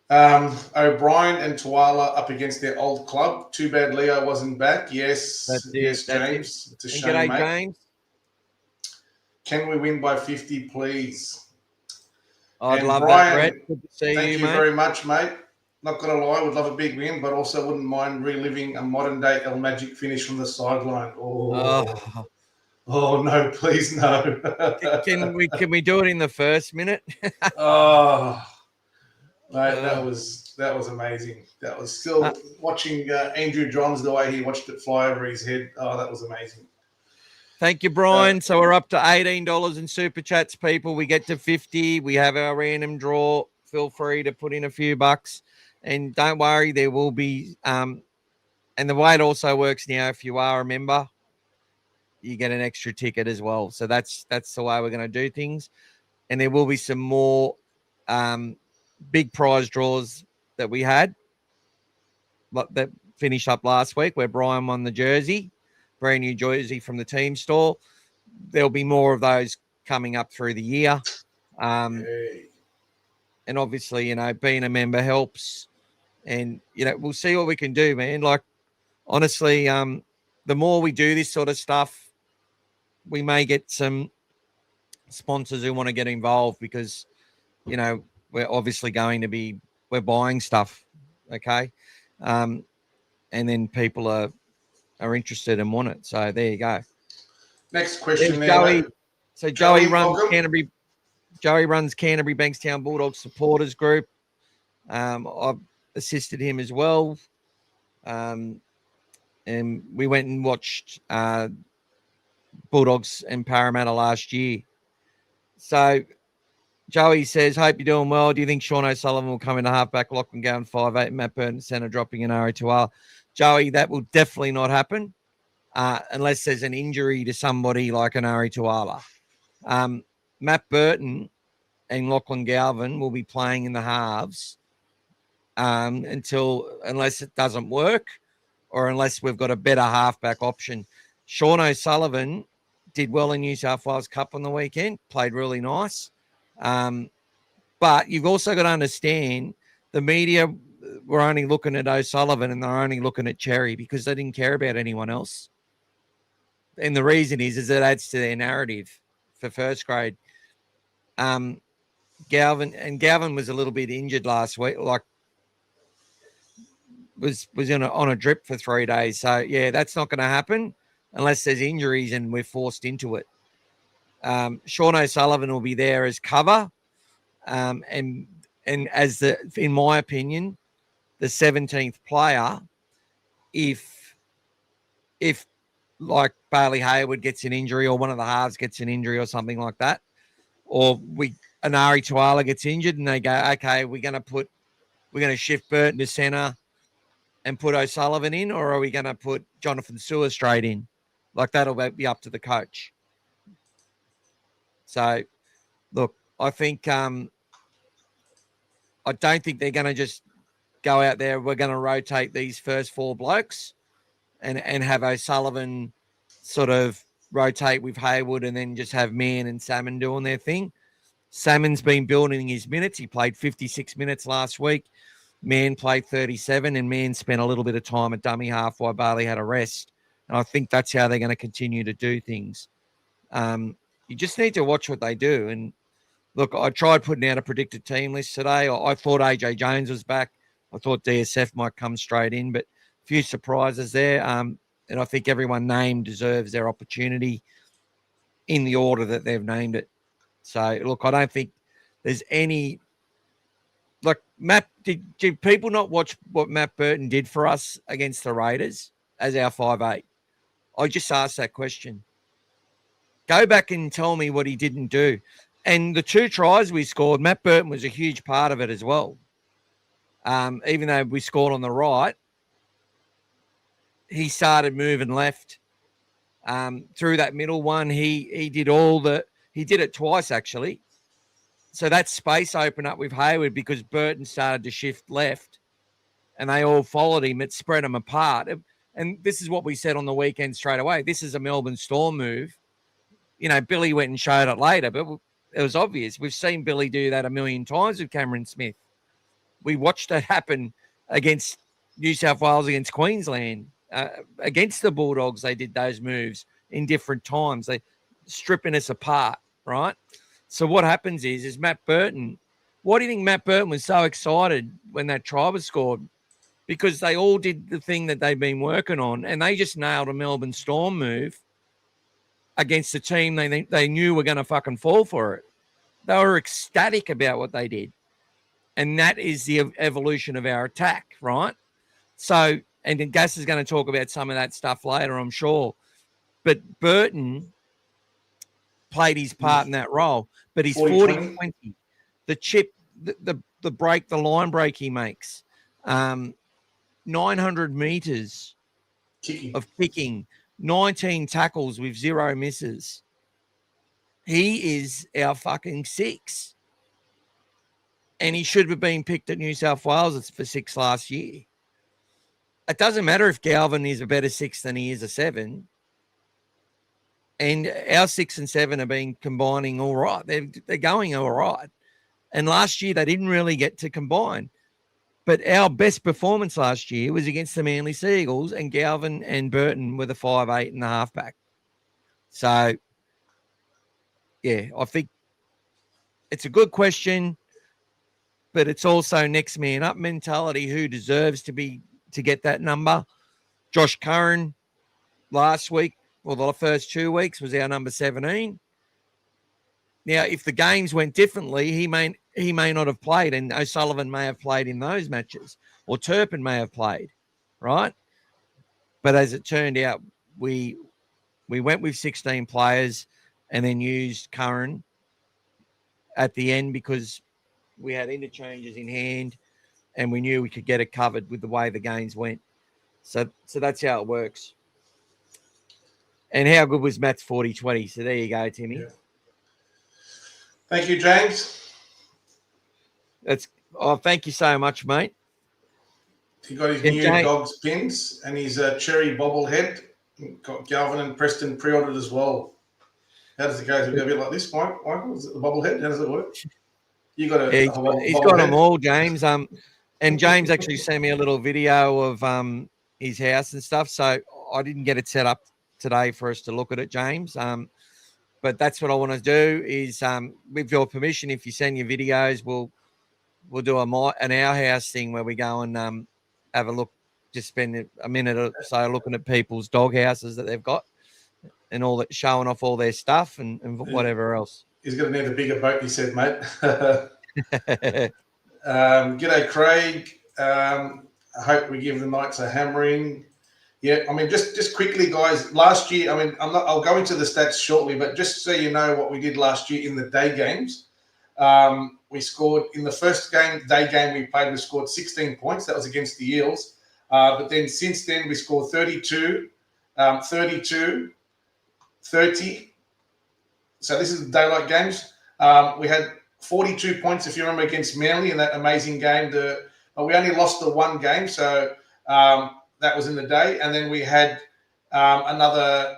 O'Brien and Tuala up against their old club. Too bad Leo wasn't back. Yes, James. It's a shame, mate. James. Can we win by 50, please? I'd and love Brian, that, Brett. Good to see thank you mate. very much, mate. Not going to lie, would love a big win, but also wouldn't mind reliving a modern-day El Magic finish from the sideline. Oh, no, please no. Can we do it in the first minute? Oh, mate, that was amazing. That was still watching Andrew Johns the way he watched it fly over his head. Oh, that was amazing. Thank you, Brian. So we're up to $18 in super chats, people. We get to 50. We have our random draw. Feel free to put in a few bucks. And don't worry, there will be and the way it also works now, if you are a member, you get an extra ticket as well. So that's the way we're going to do things. And there will be some more big prize draws that we had that finished up last week where Brian won the jersey, brand new jersey from the team store. There'll be more of those coming up through the year. And obviously, being a member helps. And, we'll see what we can do, man. Like, honestly, the more we do this sort of stuff, we may get some sponsors who want to get involved because, we're obviously we're buying stuff. Okay. And then people are interested and want it. So there you go. Next question there, Joey. mate. So Joey runs welcome. Canterbury. Joey runs Canterbury Bankstown Bulldogs supporters group. I've assisted him as well. And we went and watched Bulldogs and Parramatta last year. So Joey says, hope you're doing well. Do you think Sean O'Sullivan will come into halfback, Lachlan Gowan 5'8", Matt Burton centre, dropping an RA2R? Joey, that will definitely not happen unless there's an injury to somebody like an RA2R. Matt Burton and Lachlan Galvin will be playing in the halves unless it doesn't work or unless we've got a better halfback option. Sean O'Sullivan did well in New South Wales Cup on the weekend, played really nice. But you've also got to understand the media were only looking at O'Sullivan and they're only looking at Xerri because they didn't care about anyone else. And the reason is it adds to their narrative for first grade. Galvin was a little bit injured last week, like was on a drip for 3 days. So yeah, that's not going to happen unless there's injuries and we're forced into it. Sean O'Sullivan will be there as cover, and as in my opinion, the 17th player. If like Bailey Hayward gets an injury or one of the halves gets an injury or something like that, or Anari Tuala gets injured and they go, okay, we're going to shift Burton to centre and put O'Sullivan in, or are we going to put Jonathan Sewer straight in? Like that'll be up to the coach. So, look, I think I don't think they're going to just go out there. We're going to rotate these first four blokes and have O'Sullivan sort of rotate with Hayward and then just have Mann and Salmon doing their thing. Salmon's been building his minutes. He played 56 minutes last week. Mann played 37, and Mann spent a little bit of time at dummy half while Bailey had a rest. And I think that's how they're going to continue to do things. You just need to watch what they do. And look, I tried putting out a predicted team list today. I thought AJ Jones was back. I thought DSF might come straight in, but a few surprises there. And I think everyone named deserves their opportunity in the order that they've named it. So, look, I don't think there's any – like, Matt, did people not watch what Matt Burton did for us against the Raiders as our 5'8"? I just asked that question. Go back and tell me what he didn't do. And the 2 tries we scored, Matt Burton was a huge part of it as well. Even though we scored on the right, he started moving left through that middle one. He did he did it twice actually. So that space opened up with Hayward because Burton started to shift left and they all followed him. It spread them apart. And this is what we said on the weekend straight away. This is a Melbourne Storm move. You know, Billy went and showed it later, but it was obvious. We've seen Billy do that a million times with Cameron Smith. We watched it happen against New South Wales, against Queensland, against the Bulldogs. They did those moves in different times. They stripping us apart, right? So what happens is Matt Burton. Why do you think Matt Burton was so excited when that try was scored? Because they all did the thing that they've been working on, and they just nailed a Melbourne Storm move against a team they knew were going to fucking fall for it. They were ecstatic about what they did. And that is the evolution of our attack, right? So, and then Gas is going to talk about some of that stuff later, I'm sure. But Burton played his part in that role. But he's 40-20. 40-20. The chip, the break, the line break he makes, 900 meters of kicking, 19 tackles with 0 misses. He is our fucking 6. And he should have been picked at New South Wales for 6 last year. It doesn't matter if Galvin is a better 6 than he is a 7. And our 6 and 7 have been combining all right. They're going all right. And last year they didn't really get to combine. But our best performance last year was against the Manly Seagulls, and Galvin and Burton were the 5'8" and the halfback. So, yeah, I think it's a good question, but it's also next man up mentality. Who deserves to get that number? Josh Curran last week, well, the first 2 weeks was our number 17. Now, if the games went differently, he may not have played, and O'Sullivan may have played in those matches, or Turpin may have played, right? But as it turned out, we went with 16 players and then used Curran at the end because we had interchanges in hand and we knew we could get it covered with the way the games went. So that's how it works. And how good was Matt's 40-20? So there you go, Timmy. Yeah. Thank you, James. Thank you so much, mate. He got his new Dogs pins and his cherry bobblehead. Got Galvin and Preston pre-ordered as well. How does it go? Is it a bit like this, Michael? Is it the bobblehead? How does it work? You got a he's got them all, James. And James actually sent me a little video of his house and stuff. So I didn't get it set up today for us to look at it, James. But that's what I want to do is, with your permission, if you send your videos, we'll do an our house thing where we go and have a look, just spend a minute or so looking at people's dog houses that they've got and all that, showing off all their stuff and whatever else. He's going to need a bigger boat, he said, mate. G'day, Craig. I hope we give the Knights a hammering. Yeah, I mean, just quickly, guys. Last year, I mean, I'll go into the stats shortly, but just so you know what we did last year in the day games, we scored in the first day game we played. We scored 16 points. That was against the Eels. But then since then, we scored 32, 32, 30. So this is the daylight games. We had 42 points, if you remember, against Manly in that amazing game. We only lost the one game, so. That was in the day, and then we had another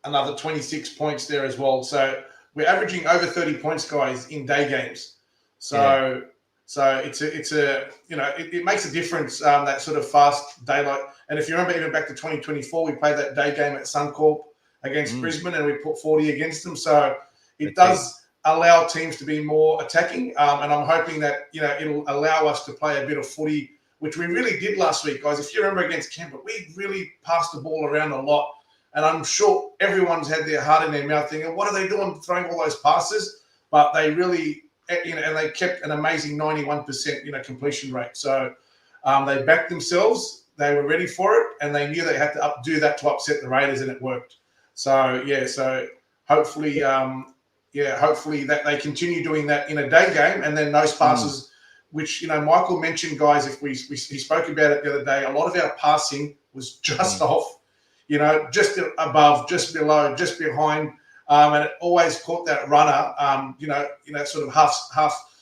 26 points there as well. So we're averaging over 30 points, guys, in day games. So it's a it makes a difference, that sort of fast daylight. And if you remember, even back to 2024, we played that day game at Suncorp against Brisbane, and we put 40 against them. So it does allow teams to be more attacking, and I'm hoping that it'll allow us to play a bit of footy, which we really did last week, guys. If you remember against Canberra, we really passed the ball around a lot. And I'm sure everyone's had their heart in their mouth thinking, what are they doing throwing all those passes? But they really, and they kept an amazing 91%, completion rate. So they backed themselves. They were ready for it. And they knew they had to do that to upset the Raiders, and it worked. So, so hopefully, hopefully that they continue doing that in a day game, and then those passes, which, Michael mentioned, guys, he spoke about it the other day, a lot of our passing was just off, just above, just below, just behind, and it always caught that runner, sort of half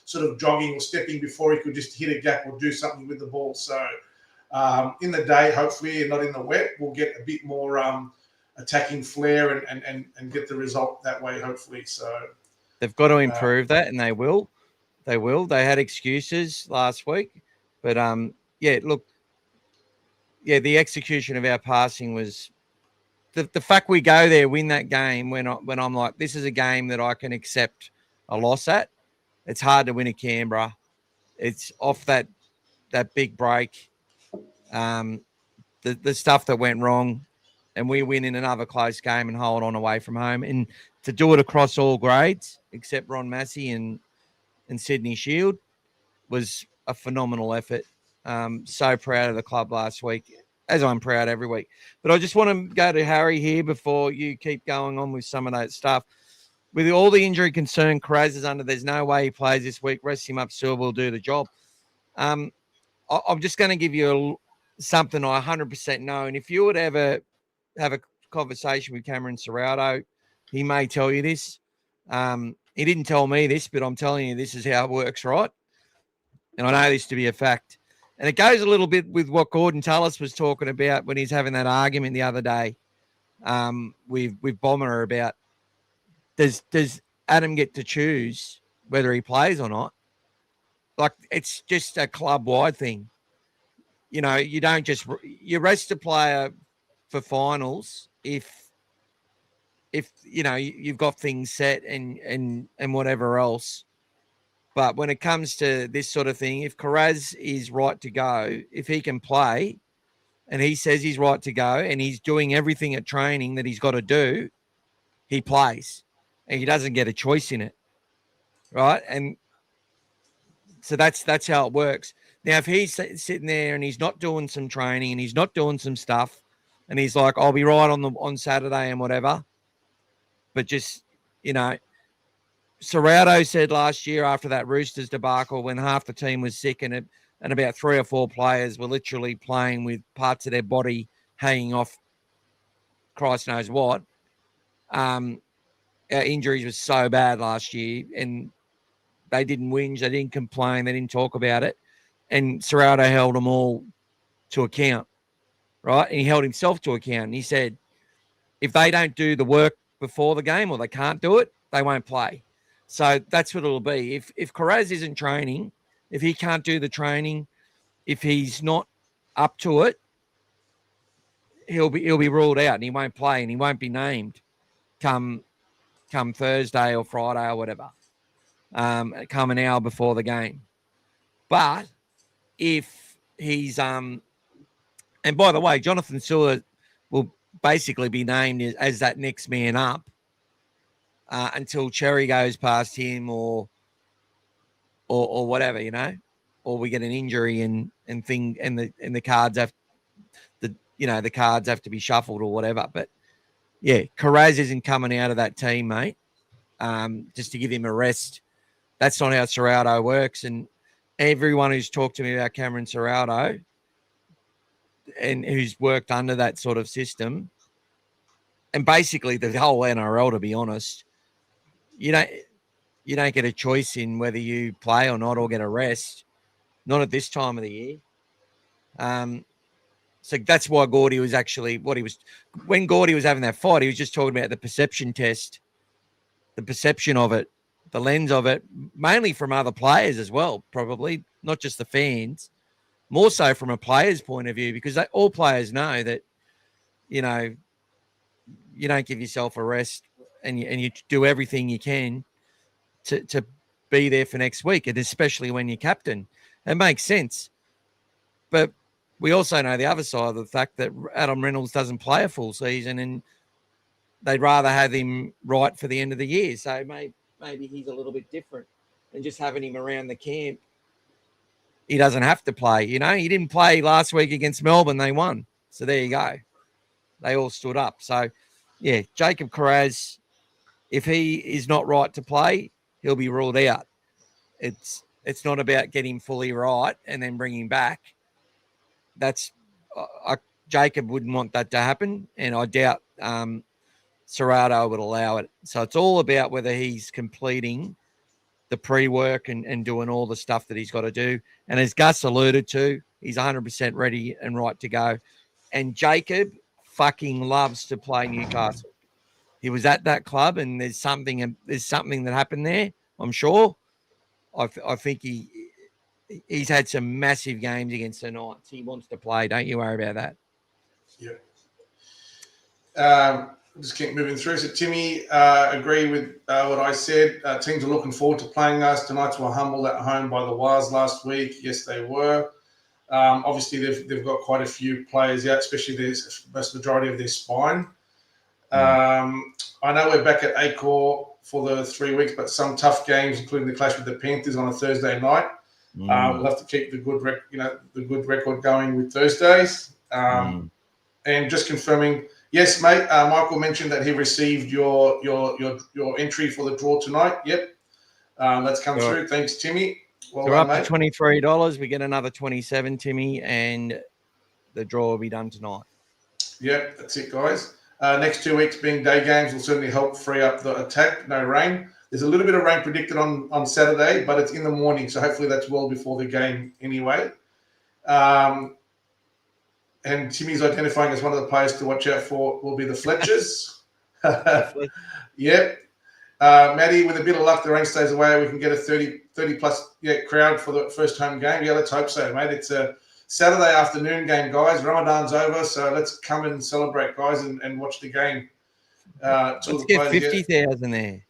sort of jogging or stepping before he could just hit a gap or do something with the ball. So in the day, hopefully, and not in the wet, we'll get a bit more attacking flair and get the result that way, hopefully. So they've got to improve that, and they will. They will. They had excuses last week, but the execution of our passing was the fact we go there, win that game when I'm like, this is a game that I can accept a loss at. It's hard to win at Canberra. It's off that big break, the stuff that went wrong, and we win in another close game and hold on away from home, and to do it across all grades except Ron Massey and Sydney Shield was a phenomenal effort. So proud of the club last week. as I'm proud every week. But I just want to go to Harry here before you keep going on with some of that stuff. With all the injury concern Karaz is under, there's no way he plays this week. Rest him up, still will do the job. I'm just going to give you something I 100% know. And if you would ever have a conversation with Cameron Serrato, he may tell you this. He didn't tell me this, but I'm telling you this is how it works, right? And I know this to be a fact. And it goes a little bit with what Gordon Tallis was talking about when he's having that argument the other day with Bomber about does Adam get to choose whether he plays or not? Like, it's just a club-wide thing. You know, you don't just you rest a player for finals if you know you've got things set and whatever else. But when it comes to this sort of thing, if Karaz is right to go, if he can play and he says he's right to go and he's doing everything at training that he's got to do, he plays and he doesn't get a choice in it. Right. And so that's how it works. Now, if he's sitting there and he's not doing some training and he's not doing some stuff and he's like, I'll be right on Saturday and whatever, but just, you know, Serrato said last year after that Roosters debacle when half the team was sick and about 3 or 4 players were literally playing with parts of their body hanging off Christ knows what, our injuries were so bad last year and they didn't whinge, they didn't complain, they didn't talk about it. And Serrato held them all to account, right? And he held himself to account. And he said, if they don't do the work before the game or they can't do it, they won't play. So that's what it'll be. If Karaz isn't training, if he can't do the training, if he's not up to it, he'll be ruled out and he won't play and he won't be named come Thursday or Friday or whatever. Come an hour before the game. But if he's and by the way, Jonathan Sewer will basically be named as that next man up until Cherry goes past him or whatever, you know, or we get an injury and the cards have the cards have to be shuffled or whatever. But yeah, Karaz isn't coming out of that team, mate. Just to give him a rest. That's not how Serrato works. And everyone who's talked to me about Cameron Serrato and who's worked under that sort of system, and basically the whole NRL, to be honest, you don't get a choice in whether you play or not or get a rest. Not at this time of the year. So that's why Gordy was actually when Gordy was having that fight, he was just talking about the perception test, the perception of it, the lens of it, mainly from other players as well, probably, not just the fans, more so from a player's point of view, because all players know that, you know, you don't give yourself a rest and you do everything you can to be there for next week, and especially when you're captain. It makes sense. But we also know the other side of the fact that Adam Reynolds doesn't play a full season and they'd rather have him right for the end of the year. So maybe he's a little bit different than just having him around the camp. He doesn't have to play. You know, he didn't play last week against Melbourne. They won. So there you go. They all stood up. So, yeah, Jacob Karaz, if he is not right to play, he'll be ruled out. It's not about getting fully right and then bringing back. That's Jacob wouldn't want that to happen, and I doubt Serrato would allow it. So it's all about whether he's completing the pre-work and doing all the stuff that he's got to do. And as Gus alluded to, he's 100% ready and right to go. And Jacob fucking loves to play Newcastle. He was at that club, and there's something that happened there, I'm sure. I think he's had some massive games against the Knights. He wants to play. Don't you worry about that. Yeah. Just keep moving through. So Timmy, agree with what I said. Teams are looking forward to playing us. Tonight's were humbled at home by the Wars last week. Yes, they were. Obviously, they've got quite a few players out, especially the vast majority of their spine. I know we're back at Acor for the 3 weeks, but some tough games, including the clash with the Panthers on a Thursday night. We'll have to keep the good record going with Thursdays. And just confirming, yes, mate. Michael mentioned that he received your entry for the draw tonight. Yep, that's come through. Thanks, Timmy. Well So we're done, up mate. to $23. We get another 27, Timmy, and the draw will be done tonight. Yep, that's it, guys. Next 2 weeks being day games will certainly help free up the attack. No rain. There's a little bit of rain predicted on Saturday, but it's in the morning, so hopefully that's well before the game anyway. And Timmy's identifying as one of the players to watch out for will be the Fletchers. Yep. Maddie, with a bit of luck, the rain stays away. We can get a 30 plus crowd for the first home game. Yeah, let's hope so, mate. It's a Saturday afternoon game, guys. Ramadan's over, so let's come and celebrate, guys, and watch the game. Let's get 50,000 there.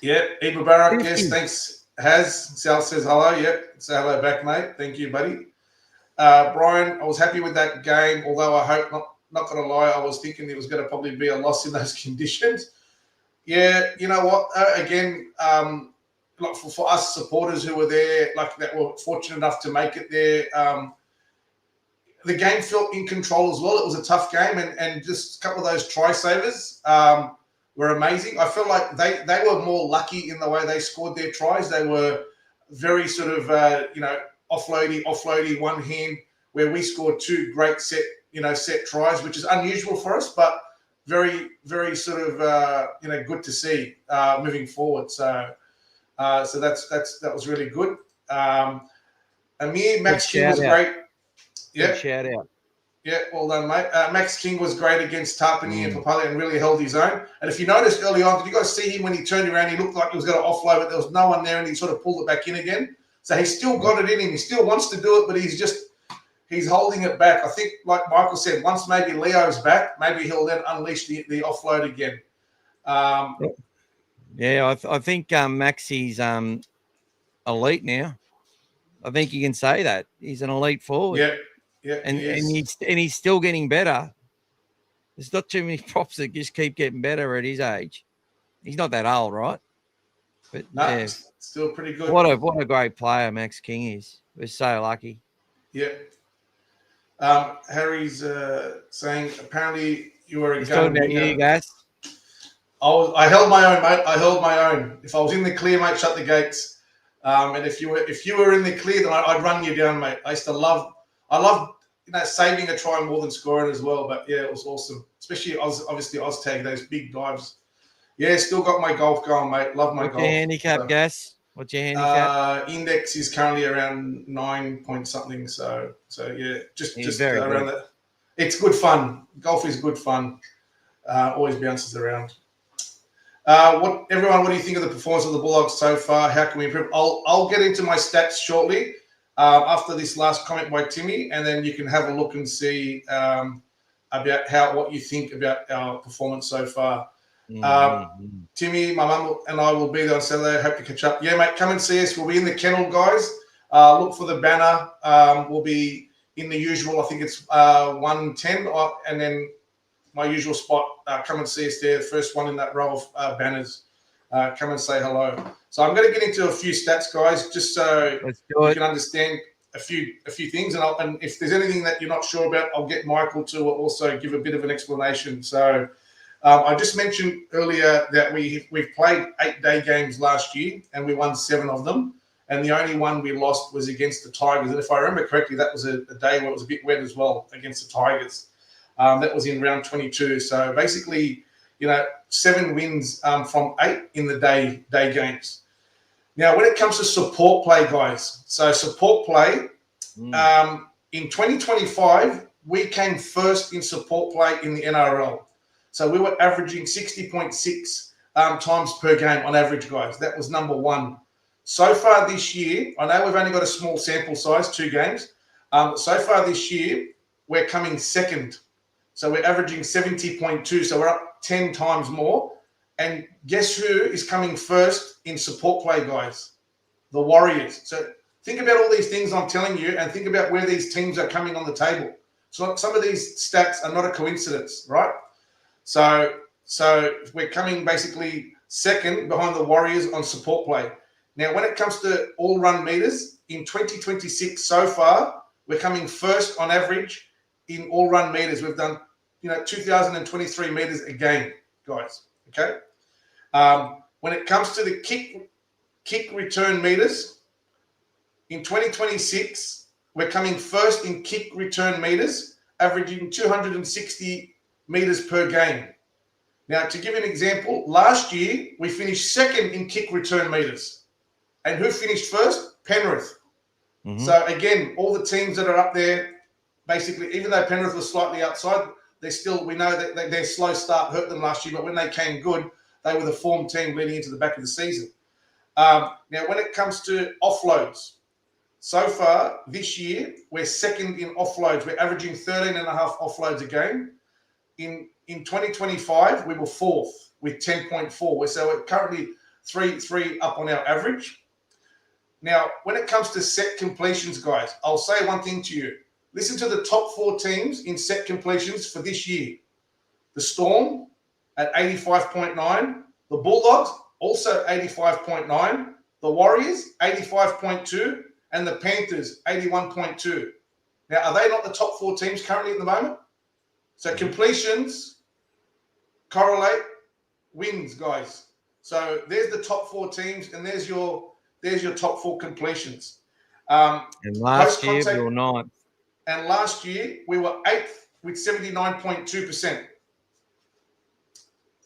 Yeah, Eid Mubarak, yes, thanks. Sal says hello. Yep, say hello back, mate. Thank you, buddy. Brian, I was happy with that game, although I hope not going to lie, I was thinking it was going to probably be a loss in those conditions. Yeah, you know what? Again, like for us supporters who were there, like that were fortunate enough to make it there, the game felt in control as well. It was a tough game, and just a couple of those try savers were amazing. I feel like they were more lucky in the way they scored their tries. They were very sort of offloady one hand, where we scored two great set tries, which is unusual for us, but very, very sort of good to see moving forward. So that was really good. Amir, Max King was great. Yeah, shout out. Yeah, well done, mate. Max King was great against Tarpany and Papali and really held his own. And if you noticed early on, did you guys see him when he turned around? He looked like he was going to offload it. There was no one there, and he sort of pulled it back in again. So he's still got it in him. He still wants to do it, but he's holding it back. I think, like Michael said, once maybe Leo's back, maybe he'll then unleash the offload again. Yeah, I think Maxi's elite now. I think you can say that he's an elite forward. Yeah, and he's still getting better. There's not too many props that just keep getting better at his age. He's not that old, right? But no, still pretty good. What a great player Max King is. We're so lucky. Yeah. Harry's saying apparently you were a He's talking about you guys. I held my own, mate. I held my own. If I was in the clear, mate, shut the gates. And if you were in the clear, then I'd run you down, mate. I love saving a try more than scoring as well. But yeah, it was awesome, especially obviously Oztag, those big dives. Yeah, still got my golf going, mate. Love my golf. What's your handicap, Gas? What's your handicap? Index is currently around 9 point something. So yeah, just around that. It's good fun. Golf is good fun. Always bounces around. What do you think of the performance of the Bulldogs so far? How can we improve? I'll get into my stats shortly after this last comment by Timmy, and then you can have a look and see about what you think about our performance so far. Timmy, my mum and I will be there on Saturday. Hope to catch up. Yeah, mate, come and see us. We'll be in the kennel, guys. Look for the banner. We'll be in the usual, I think it's 110, and then my usual spot. Come and see us there. The first one in that row of banners. Come and say hello. So I'm going to get into a few stats, guys, just so you can understand a few things. And if there's anything that you're not sure about, I'll get Michael to also give a bit of an explanation. So I just mentioned earlier that we've played 8-day games last year, and we won 7 of them. And the only one we lost was against the Tigers. And if I remember correctly, that was a day where it was a bit wet as well against the Tigers. That was in round 22. So basically, 7 wins from 8 in the day games. Now, when it comes to support play, guys, so support play, in 2025, we came first in support play in the NRL. So we were averaging 60.6 times per game on average, guys. That was number 1. So far this year, I know we've only got a small sample size, 2 games. So far this year, we're coming second. So we're averaging 70.2. So we're up 10 times more. And guess who is coming first in support play, guys? The Warriors. So think about all these things I'm telling you, and think about where these teams are coming on the table. So some of these stats are not a coincidence, right? So we're coming basically second behind the Warriors on support play. Now, when it comes to all run meters, in 2026 so far, we're coming first on average in all run meters. We've done, 2,023 meters a game, guys. Okay. When it comes to the kick return meters, in 2026, we're coming first in kick return meters, averaging 260 meters per game. Now, to give you an example, last year we finished second in kick return meters. And who finished first? Penrith. Mhm. So again, all the teams that are up there, basically, even though Penrith was slightly outside, we know that their slow start hurt them last year, but when they came good, they were the form team leading into the back of the season. Now, when it comes to offloads, so far this year, we're second in offloads. We're averaging 13.5 offloads a game. In 2025, we were fourth with 10.4. So we're currently 3 up on our average. Now, when it comes to set completions, guys, I'll say one thing to you. Listen to the top 4 teams in set completions for this year. The Storm at 85.9. The Bulldogs also 85.9. The Warriors 85.2. And the Panthers 81.2. Now, are they not the top 4 teams currently at the moment? So completions correlate wins, guys. So there's the top 4 teams, and there's your top 4 completions. And last year we were 9th. And last year we were 8th with 79.2%.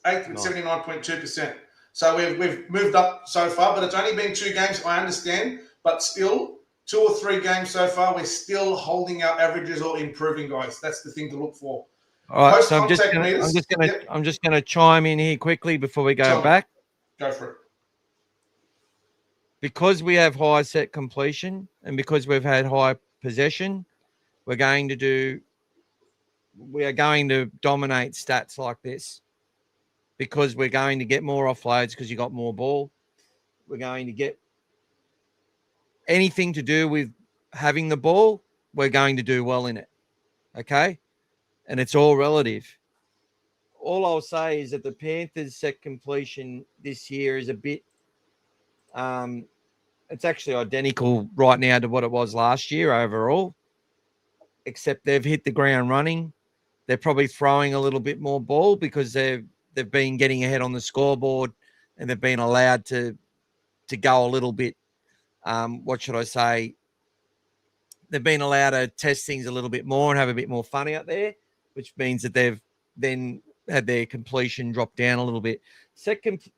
8th with 79.2%. So we've moved up so far, but it's only been 2 games, I understand. But still, 2 or 3 games so far, we're still holding our averages or improving, guys. That's the thing to look for. All right, so I'm just gonna chime in here quickly before we go back. Go for it. Because we have high set completion and because we've had high possession, we are going to dominate stats like this because we're going to get more offloads because you got more ball. We're going to get anything to do with having the ball, we're going to do well in it. Okay? And it's all relative. All I'll say is that the Panthers' set completion this year is a bit it's actually identical right now to what it was last year overall, except they've hit the ground running. They're probably throwing a little bit more ball because they've been getting ahead on the scoreboard and they've been allowed to go a little bit, what should I say? They've been allowed to test things a little bit more and have a bit more fun out there, which means that they've then had their completion drop down a little bit. Second,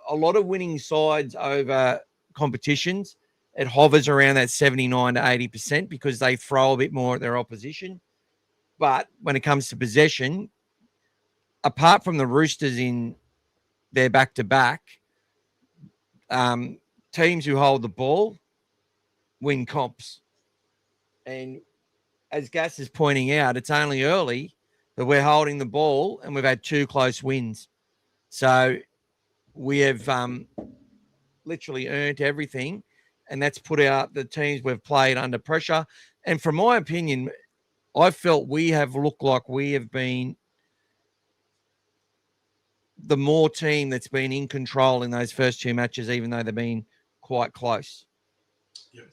a lot of winning sides over competitions, it hovers around that 79 to 80% because they throw a bit more at their opposition. But when it comes to possession, apart from the Roosters in their back-to-back, teams who hold the ball win comps. And as Gas is pointing out, it's only early, but we're holding the ball and we've had 2 close wins. So we have literally earned everything, and that's put out the teams we've played under pressure. And from my opinion, I felt we have looked like we have been the more team that's been in control in those first 2 matches, even though they've been quite close. Yep.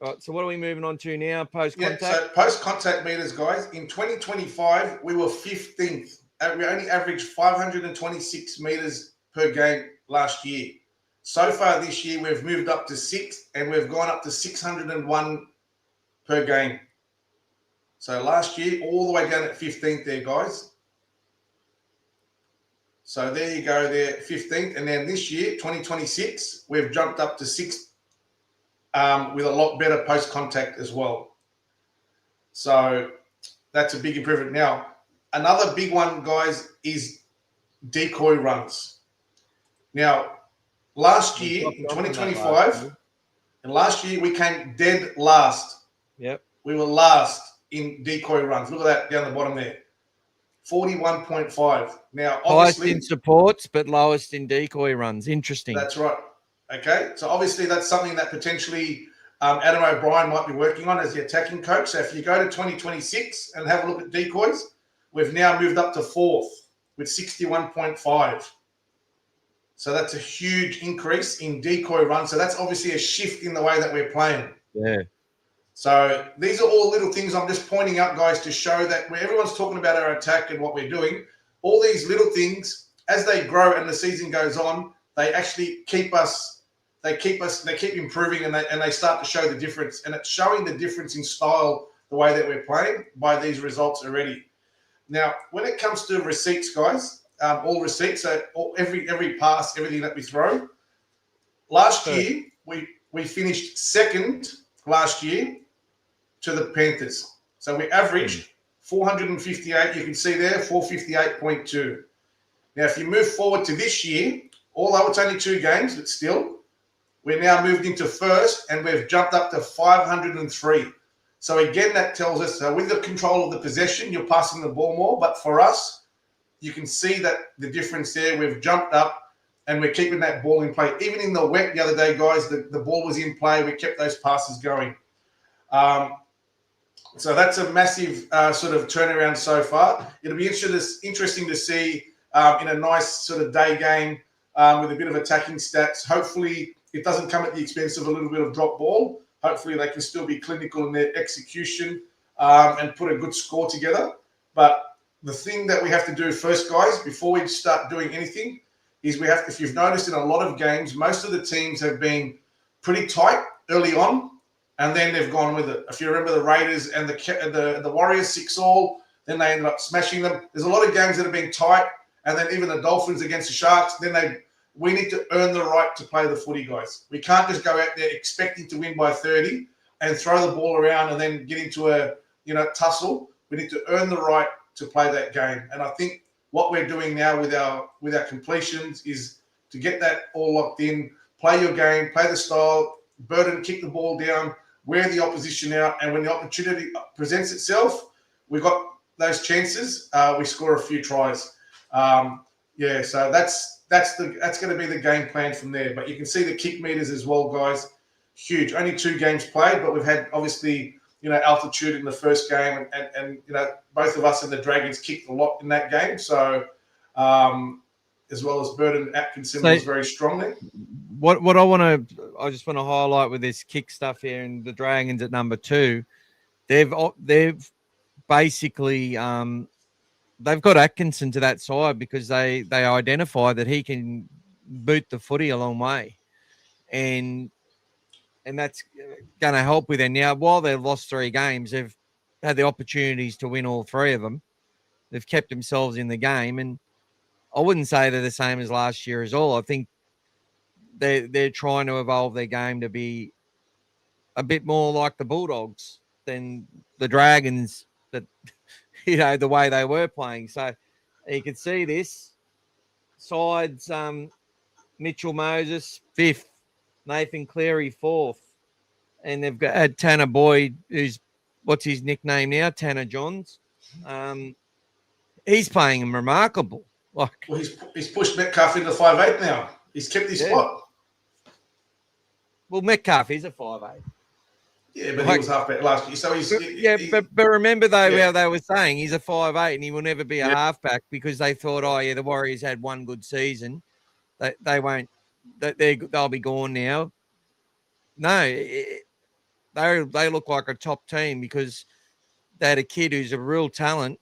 All right, so what are we moving on to now? Post-contact? Yeah, so post-contact meters, guys. In 2025, we were 15th. We only averaged 526 meters per game last year. So far this year, we've moved up to 6th, and we've gone up to 601 per game. So last year, all the way down at 15th there, guys. So there you go there, 15th. And then this year, 2026, we've jumped up to 6th with a lot better post-contact as well. So that's a big improvement. Now, another big one, guys, is decoy runs. Now, last year, in 2025, and last year we came dead last. Yep. We were last in decoy runs. Look at that down the bottom there. 41.5. Now, highest obviously, in supports, but lowest in decoy runs. Interesting. That's right. Okay. So obviously that's something that potentially Adam O'Brien might be working on as the attacking coach. So if you go to 2026 and have a look at decoys, we've now moved up to 4th with 61.5. So that's a huge increase in decoy runs. So that's obviously a shift in the way that we're playing. Yeah. So these are all little things I'm just pointing out, guys, to show that where everyone's talking about our attack and what we're doing, all these little things, as they grow and the season goes on, they actually keep us, they keep improving, and they start to show the difference. And it's showing the difference in style, the way that we're playing, by these results already. Now, when it comes to receipts, guys, all receipts, so every pass, everything that we throw, last year, we finished second last year to the Panthers. So we averaged 458. You can see there, 458.2. Now, if you move forward to this year, although it's only 2 games, but still, we're now moved into first, and we've jumped up to 503. So again, that tells us, with the control of the possession, you're passing the ball more. But for us, you can see that the difference there. We've jumped up, and we're keeping that ball in play. Even in the wet the other day, guys, the ball was in play. We kept those passes going. So that's a massive sort of turnaround so far. It'll be interesting to see in a nice sort of day game with a bit of attacking stats. Hopefully, it doesn't come at the expense of a little bit of drop ball. Hopefully, they can still be clinical in their execution and put a good score together. But the thing that we have to do first, guys, before we start doing anything, is we have, if you've noticed in a lot of games, most of the teams have been pretty tight early on, and then they've gone with it. If you remember the Raiders and the Warriors 6-all, then they ended up smashing them. There's a lot of games that have been tight, and then even the Dolphins against the Sharks, we need to earn the right to play the footy, guys. We can't just go out there expecting to win by 30 and throw the ball around and then get into a tussle. We need to earn the right to play that game. And I think what we're doing now with our completions is to get that all locked in, play your game, play the style, burden, kick the ball down, wear the opposition out, and when the opportunity presents itself, we've got those chances, we score a few tries. So that's going to be the game plan from there. But you can see the kick meters as well, guys. Huge. Only 2 games played, but we've had obviously altitude in the first game, and both of us and the Dragons kicked a lot in that game. So as well as Burton Atkinson was very strong there. What I just want to highlight with this kick stuff here, and the Dragons at number 2, they've basically they've got Atkinson to that side because they identify that he can boot the footy a long way, and that's going to help with them. Now, while they've lost 3 games, they've had the opportunities to win all 3 of them. They've kept themselves in the game, and I wouldn't say they're the same as last year as all. I think they're trying to evolve their game to be a bit more like the Bulldogs than the Dragons, that the way they were playing. So you can see this sides. Mitchell Moses 5th, Nathan Cleary 4th, and they've got Tanner Boyd, what's his nickname now, Tanner Johns. He's playing him remarkable. Well, he's pushed Metcalf into 5'8" now. He's kept his spot. Well, Metcalf is a 5'8". Yeah, but he was halfback last year. So but remember though how they were saying he's a 5'8" and he will never be a halfback because they thought, the Warriors had one good season. They won't. They'll be gone now. No, they look like a top team because they had a kid who's a real talent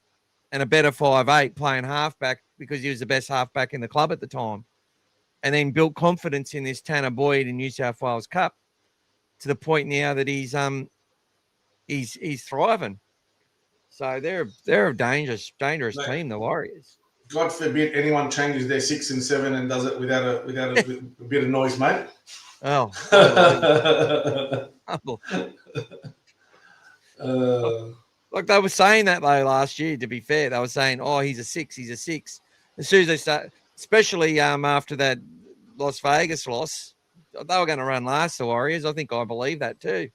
and a better 5'8" playing halfback because he was the best halfback in the club at the time, and then built confidence in this Tanner Boyd in New South Wales Cup to the point now that he's thriving. So they're a dangerous team, the Warriors. God forbid anyone changes their 6 and 7 and does it without a bit of noise, mate. Oh, like they were saying that though last year. To be fair, they were saying, he's a 6, he's a 6. As soon as they start, especially after that Las Vegas loss, they were going to run last, the Warriors. I believe that too.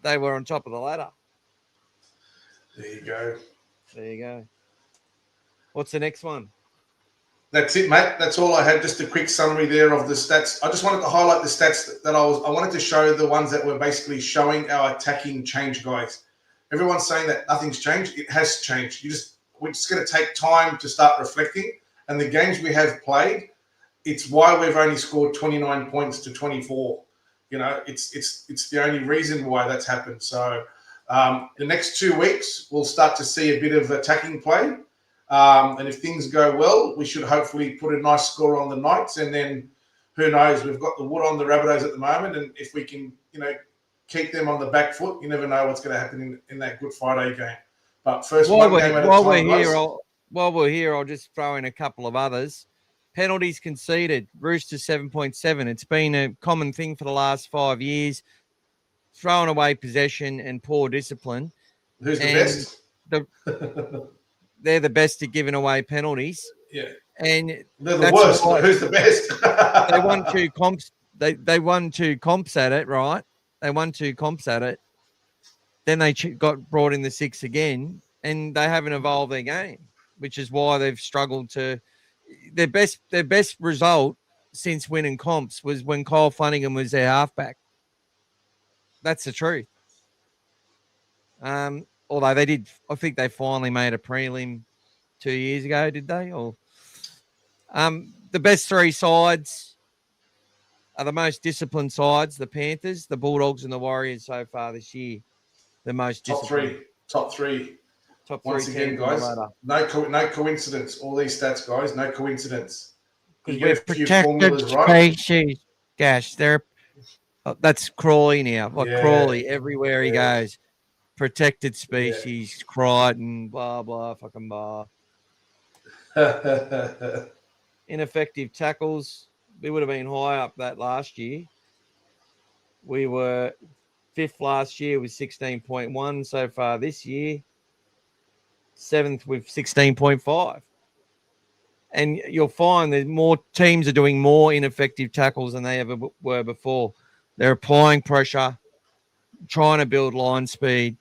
They were on top of the ladder. There you go. What's the next one? That's it, mate. That's all I had. Just a quick summary there of the stats. I just wanted to highlight the stats that I wanted to show, the ones that were basically showing our attacking change, guys. Everyone's saying that nothing's changed. It has changed. We're just going to take time to start reflecting. And the games we have played, it's why we've only scored 29 points to 24. it's the only reason why that's happened. So the next 2 weeks, we'll start to see a bit of attacking play. And if things go well, we should hopefully put a nice score on the Knights. And then who knows? We've got the wood on the Rabbitohs at the moment. And if we can, keep them on the back foot, you never know what's going to happen in that Good Friday game. But first one game at a time, guys. While we're here, I'll just throw in a couple of others. Penalties conceded. Roosters 7.7. It's been a common thing for the last 5 years. Throwing away possession and poor discipline. Who's the best? They're the best at giving away penalties. Yeah. And they're the worst, but who's the best? They won 2 comps. They won 2 comps at it, right? They won 2 comps at it. Then they got brought in the 6 again, and they haven't evolved their game, which is why they've struggled to. Their best result since winning comps was when Kyle Flanagan was their halfback. That's the truth. Although they did, I think they finally made a prelim 2 years ago, did they? Or the best 3 sides are the most disciplined sides: the Panthers, the Bulldogs, and the Warriors so far this year. The most disciplined. Top three. Once Once again, guys, no coincidence. All these stats, guys, no coincidence. Because we're protected species. Gosh, that's Crawley now. Crawley, everywhere he goes. Protected species, Crichton, blah, blah, fucking blah. Ineffective tackles. We would have been high up that last year. We were 5th last year with 16.1 so far this year. 7th with 16.5. And you'll find that more teams are doing more ineffective tackles than they ever were before. They're applying pressure, trying to build line speed,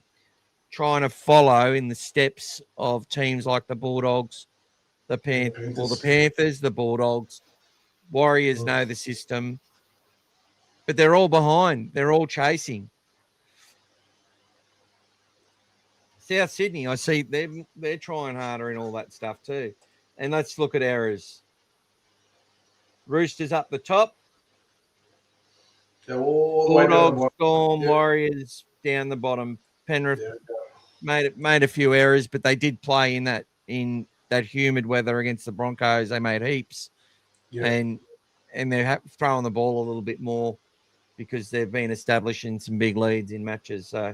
trying to follow in the steps of teams like the Bulldogs, the Panthers, the Bulldogs. Warriors know the system, but they're all behind. They're all chasing. South Sydney, I see they're trying harder in all that stuff too. And let's look at errors. Roosters up the top. Bulldogs, Storm, Warriors down the bottom. Penrith made a few errors, but they did play in that humid weather against the Broncos. They made heaps, and they're throwing the ball a little bit more because they've been establishing some big leads in matches. So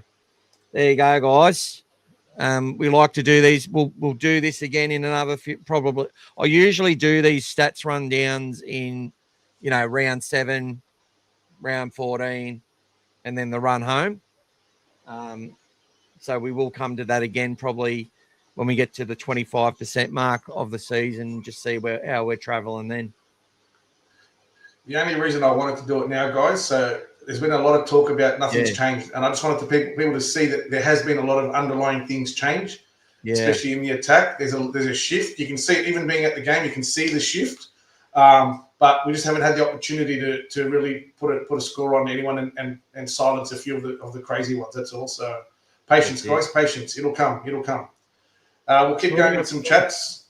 there you go, guys. We like to do these. We'll do this again in another few, probably. I usually do these stats rundowns in, round 7, round 14, and then the run home. So we will come to that again probably when we get to the 25% mark of the season. Just see how we're traveling then. The only reason I wanted to do it now, guys, so there's been a lot of talk about nothing's changed, and I just wanted people to see that there has been a lot of underlying things change, especially in the attack. There's a shift. You can see it even being at the game. You can see the shift, but we just haven't had the opportunity to really put a score on anyone and silence a few of the crazy ones. That's all. So patience, guys, patience. It'll come. We'll keep going with some chats.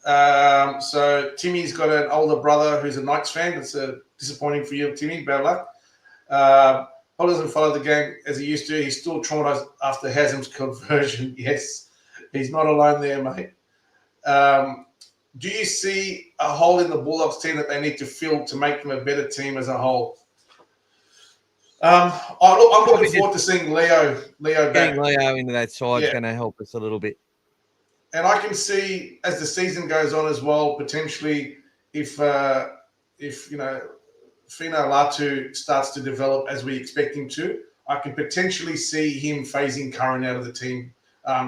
So Timmy's got an older brother who's a Knights fan. It's disappointing for you, Timmy. Bad luck. Paul doesn't follow the game as he used to. He's still traumatized after Haslam's conversion. Yes, he's not alone there, mate. Do you see a hole in the Bulldogs team that they need to fill to make them a better team as a whole? I'm looking forward to seeing Leo back. Getting Leo into that side is going to help us a little bit. And I can see as the season goes on as well, potentially if Fino Latu starts to develop as we expect him to, I can potentially see him phasing Curran out of the team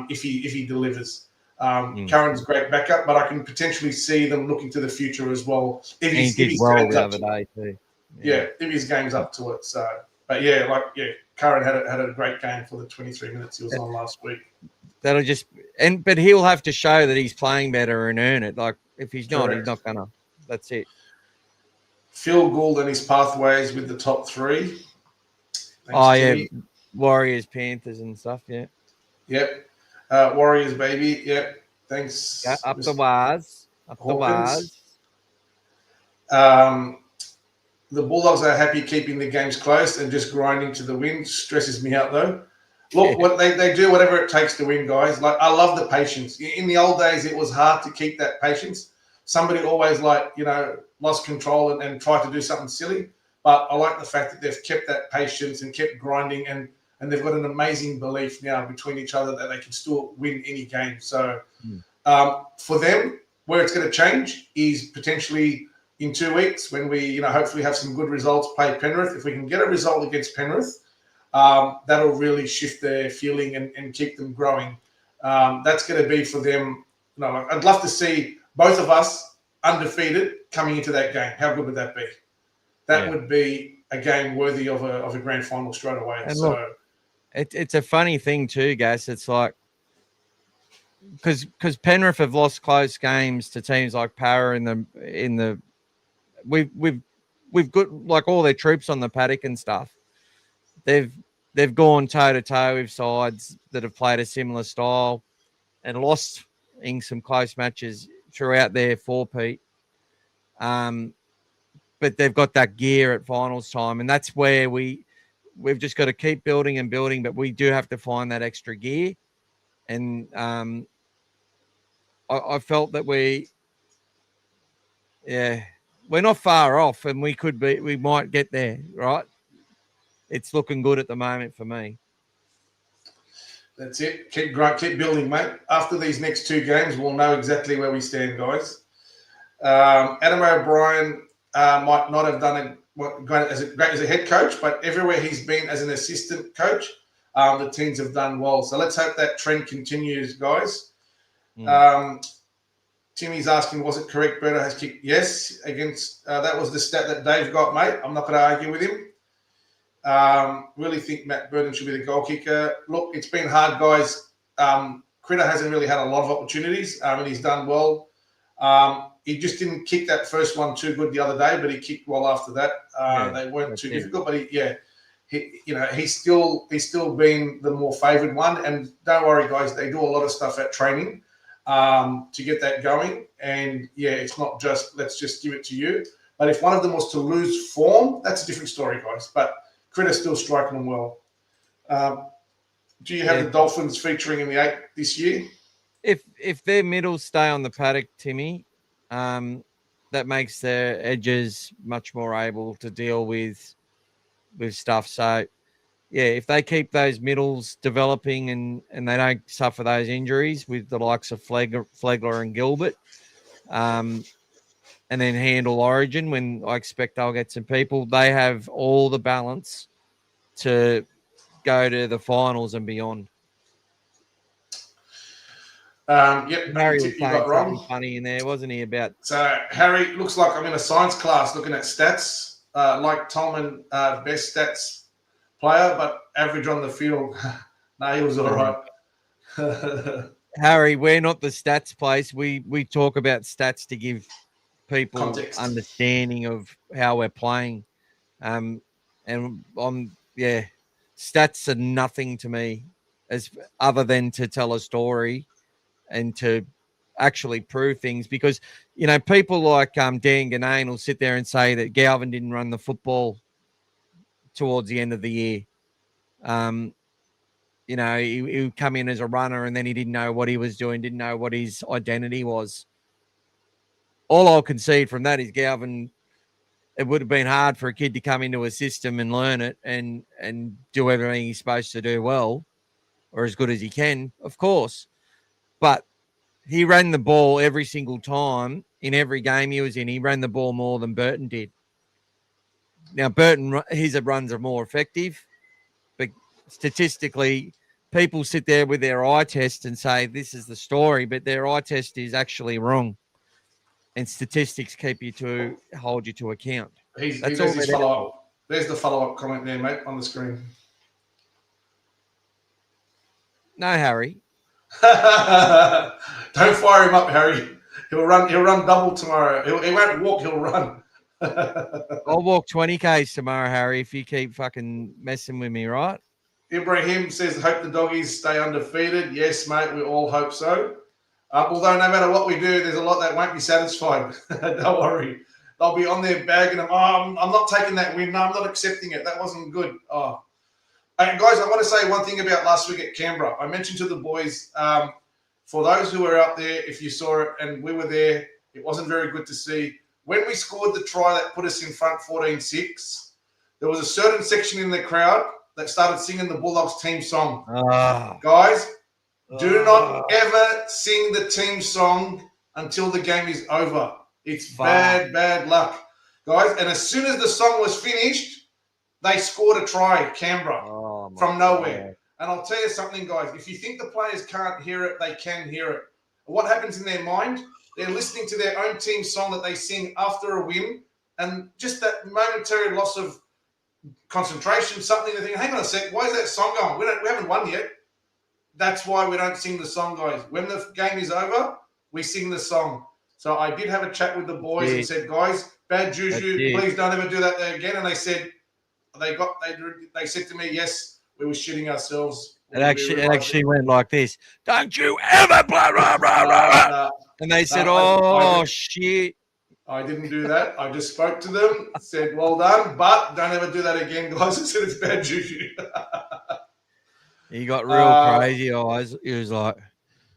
if he delivers. Curran's a great backup, but I can potentially see them looking to the future as well. If he did well the other day too. Yeah, if his game's up to it. So, but Curran had a great game for the 23 minutes he was on last week. That'll just but he'll have to show that he's playing better and earn it. Like if he's not, he's not gonna. That's it. Phil Gould and his pathways with the top 3. Thanks, Warriors, Panthers, and stuff. Yeah. Yep. Warriors, baby. Yep. Thanks. Yeah, up the Waz. The Bulldogs are happy keeping the games close and just grinding to the win. Stresses me out though. Look, what they do whatever it takes to win, guys. Like, I love the patience. In the old days, it was hard to keep that patience. Somebody always lost control and tried to do something silly. But I like the fact that they've kept that patience and kept grinding, and they've got an amazing belief now between each other that they can still win any game. So for them, where it's going to change is potentially in 2 weeks when we, hopefully have some good results, play Penrith. If we can get a result against Penrith, that'll really shift their feeling and keep them growing. That's going to be for them. I'd love to see both of us undefeated coming into that game. How good would that be? That would be a game worthy of a grand final straight away. And so look, it's a funny thing too, Gas. It's like because Penrith have lost close games to teams like Para we've got like all their troops on the paddock and stuff. They've gone toe to toe with sides that have played a similar style and lost in some close matches throughout their four-peat. But they've got that gear at finals time, and that's where we've just got to keep building and building, but we do have to find that extra gear. And I felt that we're not far off, and we might get there, right? It's looking good at the moment for me. That's it. Keep building, mate. After these next 2 games, we'll know exactly where we stand, guys. Adam O'Brien might not have done great as a head coach, but everywhere he's been as an assistant coach, the teams have done well. So let's hope that trend continues, guys. Timmy's asking, was it correct Berto has kicked? Yes, against that was the stat that Dave got, mate. I'm not going to argue with him. Really think Matt Burton should be the goal kicker. Look, it's been hard, guys. Critter hasn't really had a lot of opportunities, and he's done well. He just didn't kick that first one too good the other day, but he kicked well after that. They weren't too difficult, but he's still been the more favoured one. And don't worry, guys, they do a lot of stuff at training to get that going. And it's not just let's just give it to you. But if one of them was to lose form, that's a different story, guys. But Critter's still striking them well. Do you have the Dolphins featuring in the 8 this year? If their middles stay on the paddock, Timmy, that makes their edges much more able to deal with stuff. So, if they keep those middles developing and they don't suffer those injuries with the likes of Flegler and Gilbert, and then handle Origin when I expect they'll get some people, they have all the balance to go to the finals and beyond. Harry was saying something funny in there, wasn't he? About Harry looks like I'm in a science class looking at stats. Like Tolman, best stats player, but average on the field. No, he was all right. Harry, we're not the stats place. We talk about stats to give people context, understanding of how we're playing. Stats are nothing to me as other than to tell a story and to actually prove things, because people like Dan Ganane will sit there and say that Galvin didn't run the football towards the end of the year. He would come in as a runner and then he didn't know what he was doing, didn't know what his identity was. All I'll concede from that is Galvin, it would have been hard for a kid to come into a system and learn it and do everything he's supposed to do well, or as good as he can, of course. But he ran the ball every single time in every game he was in. He ran the ball more than Burton did. Now, Burton, his runs are more effective, but statistically, people sit there with their eye test and say this is the story, but their eye test is actually wrong. And statistics hold you to account. There's his follow-up. There's the follow-up comment there, mate, on the screen. No, Harry. Don't fire him up, Harry. He'll run double tomorrow. He won't walk, he'll run. I'll walk 20Ks tomorrow, Harry, if you keep fucking messing with me, right? Ibrahim says, hope the doggies stay undefeated. Yes, mate, we all hope so. Although no matter what we do, there's a lot that won't be satisfied. Don't worry. they'll be on there bagging them. Oh, I'm not taking that win. No, I'm not accepting it. That wasn't good. Oh. And guys, I want to say one thing about last week at Canberra. I mentioned to the boys, for those who were out there, if you saw it and we were there, it wasn't very good to see. When we scored the try that put us in front 14-6, there was a certain section in the crowd that started singing the Bulldogs team song. Guys, do not ever sing the team song until the game is over. It's bad luck. Guys, and as soon as the song was finished, they scored a try, Canberra, from nowhere. God. And I'll tell you something, guys. If you think the players can't hear it, they can hear it. What happens in their mind? They're listening to their own team song that they sing after a win, and just that momentary loss of concentration, something they think, hang on a sec, why is that song going? We haven't won yet. That's why we don't sing the song, guys. When the game is over, we sing the song. So I did have a chat with the boys and said, guys, bad juju, please don't ever do that again. And they said, they said to me, yes, we were shitting ourselves. It actually went like this. Don't you ever blah, blah, blah, blah. And they said, shit. I didn't do that. I just spoke to them, said, well done, but don't ever do that again, guys. I said it's bad juju. He got real crazy eyes. He was like,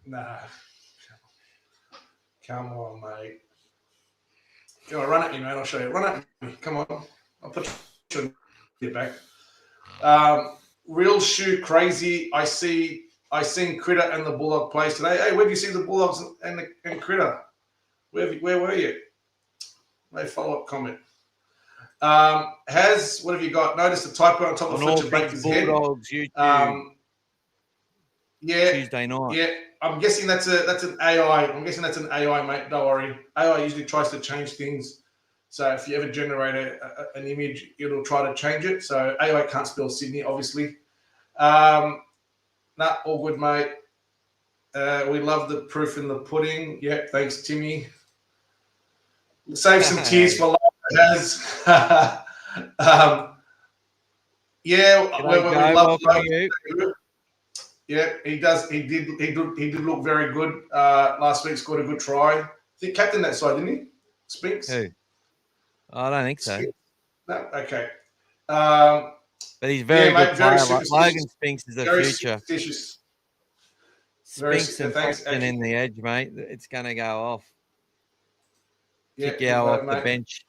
nah. Come on, mate. Go on, run at me, mate. I'll show you. Run at me. Come on. I'll put you on your back. Real shoe crazy. I seen Critter and the Bulldog plays today. Hey, where do you see the Bulldogs and Critter? Where were you? No follow-up comment. What have you got? Notice the typo on top of Fletcher Baker's head. Bulldogs, YouTube. Tuesday night. Yeah, I'm guessing that's an AI. I'm guessing that's an AI, mate. Don't worry. AI usually tries to change things. So if you ever generate an image, it'll try to change it. So AI can't spell Sydney, obviously. All good, mate. We love the proof in the pudding. Yep, thanks, Timmy. Save some tears for Has. We love you. Yeah, he does. He did look very good last week. Scored a good try. I think captain that side, didn't he? Spinks. Who? I don't think so. No, okay. But he's very good player. Like Logan Spinks is the very future. Spinks and Foxton in the edge, mate. It's going to go off. Kick out off the bench.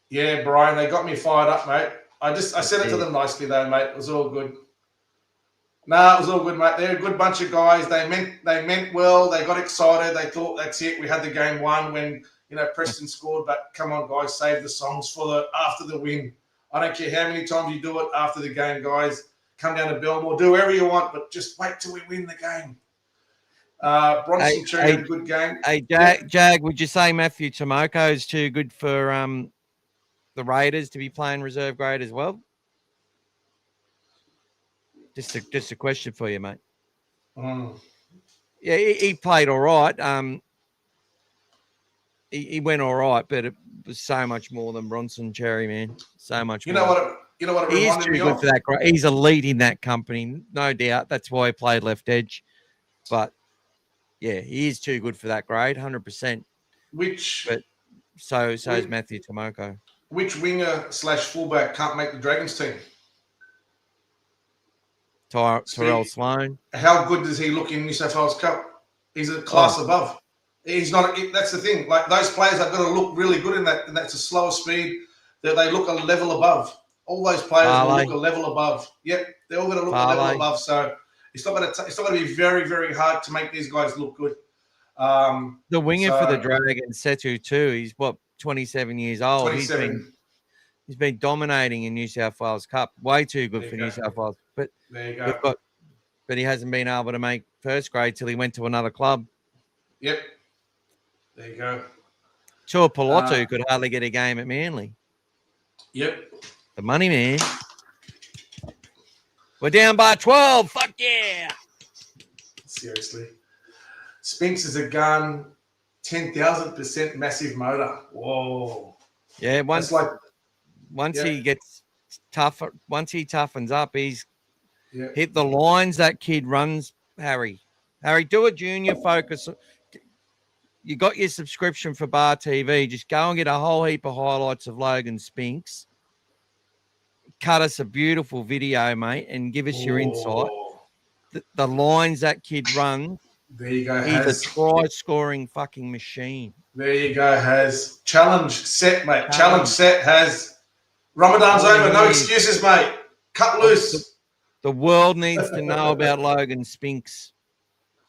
Yeah, Brian, they got me fired up, mate. I said it to them nicely, though, mate. It was all good. It was all good, mate. They're a good bunch of guys. They meant well. They got excited. They thought that's it. We had the game won when Preston scored. But come on, guys, save the songs for after the win. I don't care how many times you do it after the game, guys. Come down to Belmore, do whatever you want, but just wait till we win the game. Bronson Xerri had a good game. Hey, Jag, would you say Matthew Tomoko is too good for the Raiders to be playing reserve grade as well? Just a question for you, mate. Yeah, he played all right. He went all right, but it was so much more than Bronson Xerri, man. So much more. You know what it he is reminded too me good of? for that. He's a lead in that company, no doubt. That's why he played left edge. But yeah, he is too good for that grade, 100%. So is Matthew Tomoko. Which winger / fullback can't make the Dragons team? Terrell Sloan. How good does he look in New South Wales Cup? He's a class above. He's not. That's the thing. Like those players are going to look really good in that, and that's a slower speed. That they look a level above. All those players will look a level above. Yep, they're all going to look a level above. So it's not going to be very, very hard to make these guys look good. The winger for the Dragons, Setu too. He's 27 years old. 27. He's been dominating in New South Wales Cup. Way too good for New South Wales. But there you go. But he hasn't been able to make first grade till he went to another club. Yep. There you go. Tua Pilotu could hardly get a game at Manly. Yep. The money man. We're down by 12. Fuck yeah. Seriously. Spinks is a gun. 10,000% massive motor. Whoa. Yeah, once he gets tougher, once he toughens up, he's hit the lines that kid runs, Harry. Harry, do a junior focus. you got your subscription for Bar TV. Just go and get a whole heap of highlights of Logan Spinks. Cut us a beautiful video, mate, and give us your insight. The lines that kid runs. There you go, He's Has. a try-scoring fucking machine. There you go, Has. Challenge set, mate. Challenge set, Has. Ramadan's over. No excuses, mate. Cut loose. The world needs to know about Logan Spinks.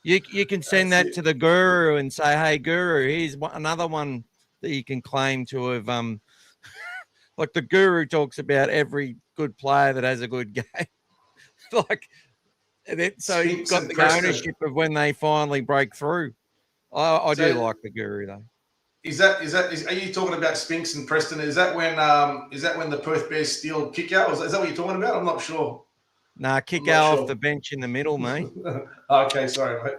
You can send that to the guru and say, hey, guru, here's another one that you can claim to have. Like the guru talks about every good player that has a good game. Like, so you've got the ownership of when they finally break through. I do like the guru though. Are you talking about Spinks and Preston? Is that when the Perth Bears steal Kickout? Is that what you're talking about? I'm not sure. Nah, Kickout off the bench in the middle, mate. Okay, sorry, mate.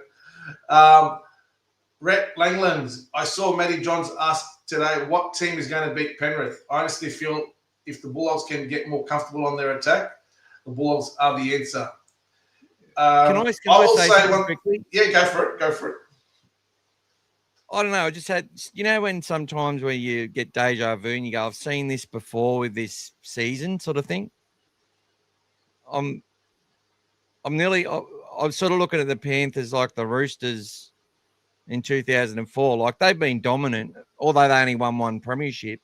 Rhett Langland, I saw Matty Johns ask today what team is going to beat Penrith. I honestly feel if the Bulldogs can get more comfortable on their attack, the Bulldogs are the answer. Can I say something quickly? Yeah, go for it. I don't know. I just had, when sometimes where you get deja vu and you go, I've seen this before with this season sort of thing. I'm sort of looking at the Panthers like the Roosters in 2004. Like they've been dominant, although they only won one premiership.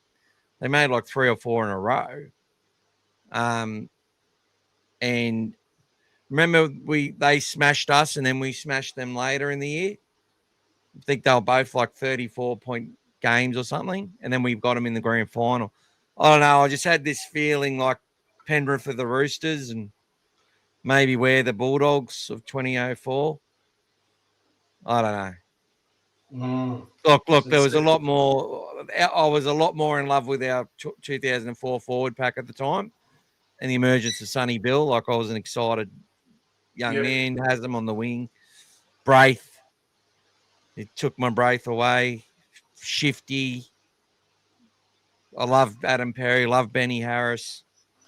They made like 3 or 4 in a row. And remember they smashed us and then we smashed them later in the year. I think they were both like 34-point games or something. And then we've got them in the grand final. I don't know. I just had this feeling like Penrith of the Roosters and maybe we're the Bulldogs of 2004. I don't know. Look, there was a lot more. I was a lot more in love with our 2004 forward pack at the time and the emergence of Sonny Bill. Like I was an excited young man, has them on the wing. Braith. It took my Braith away. Shifty. I love Adam Perry. Love Benny Harris.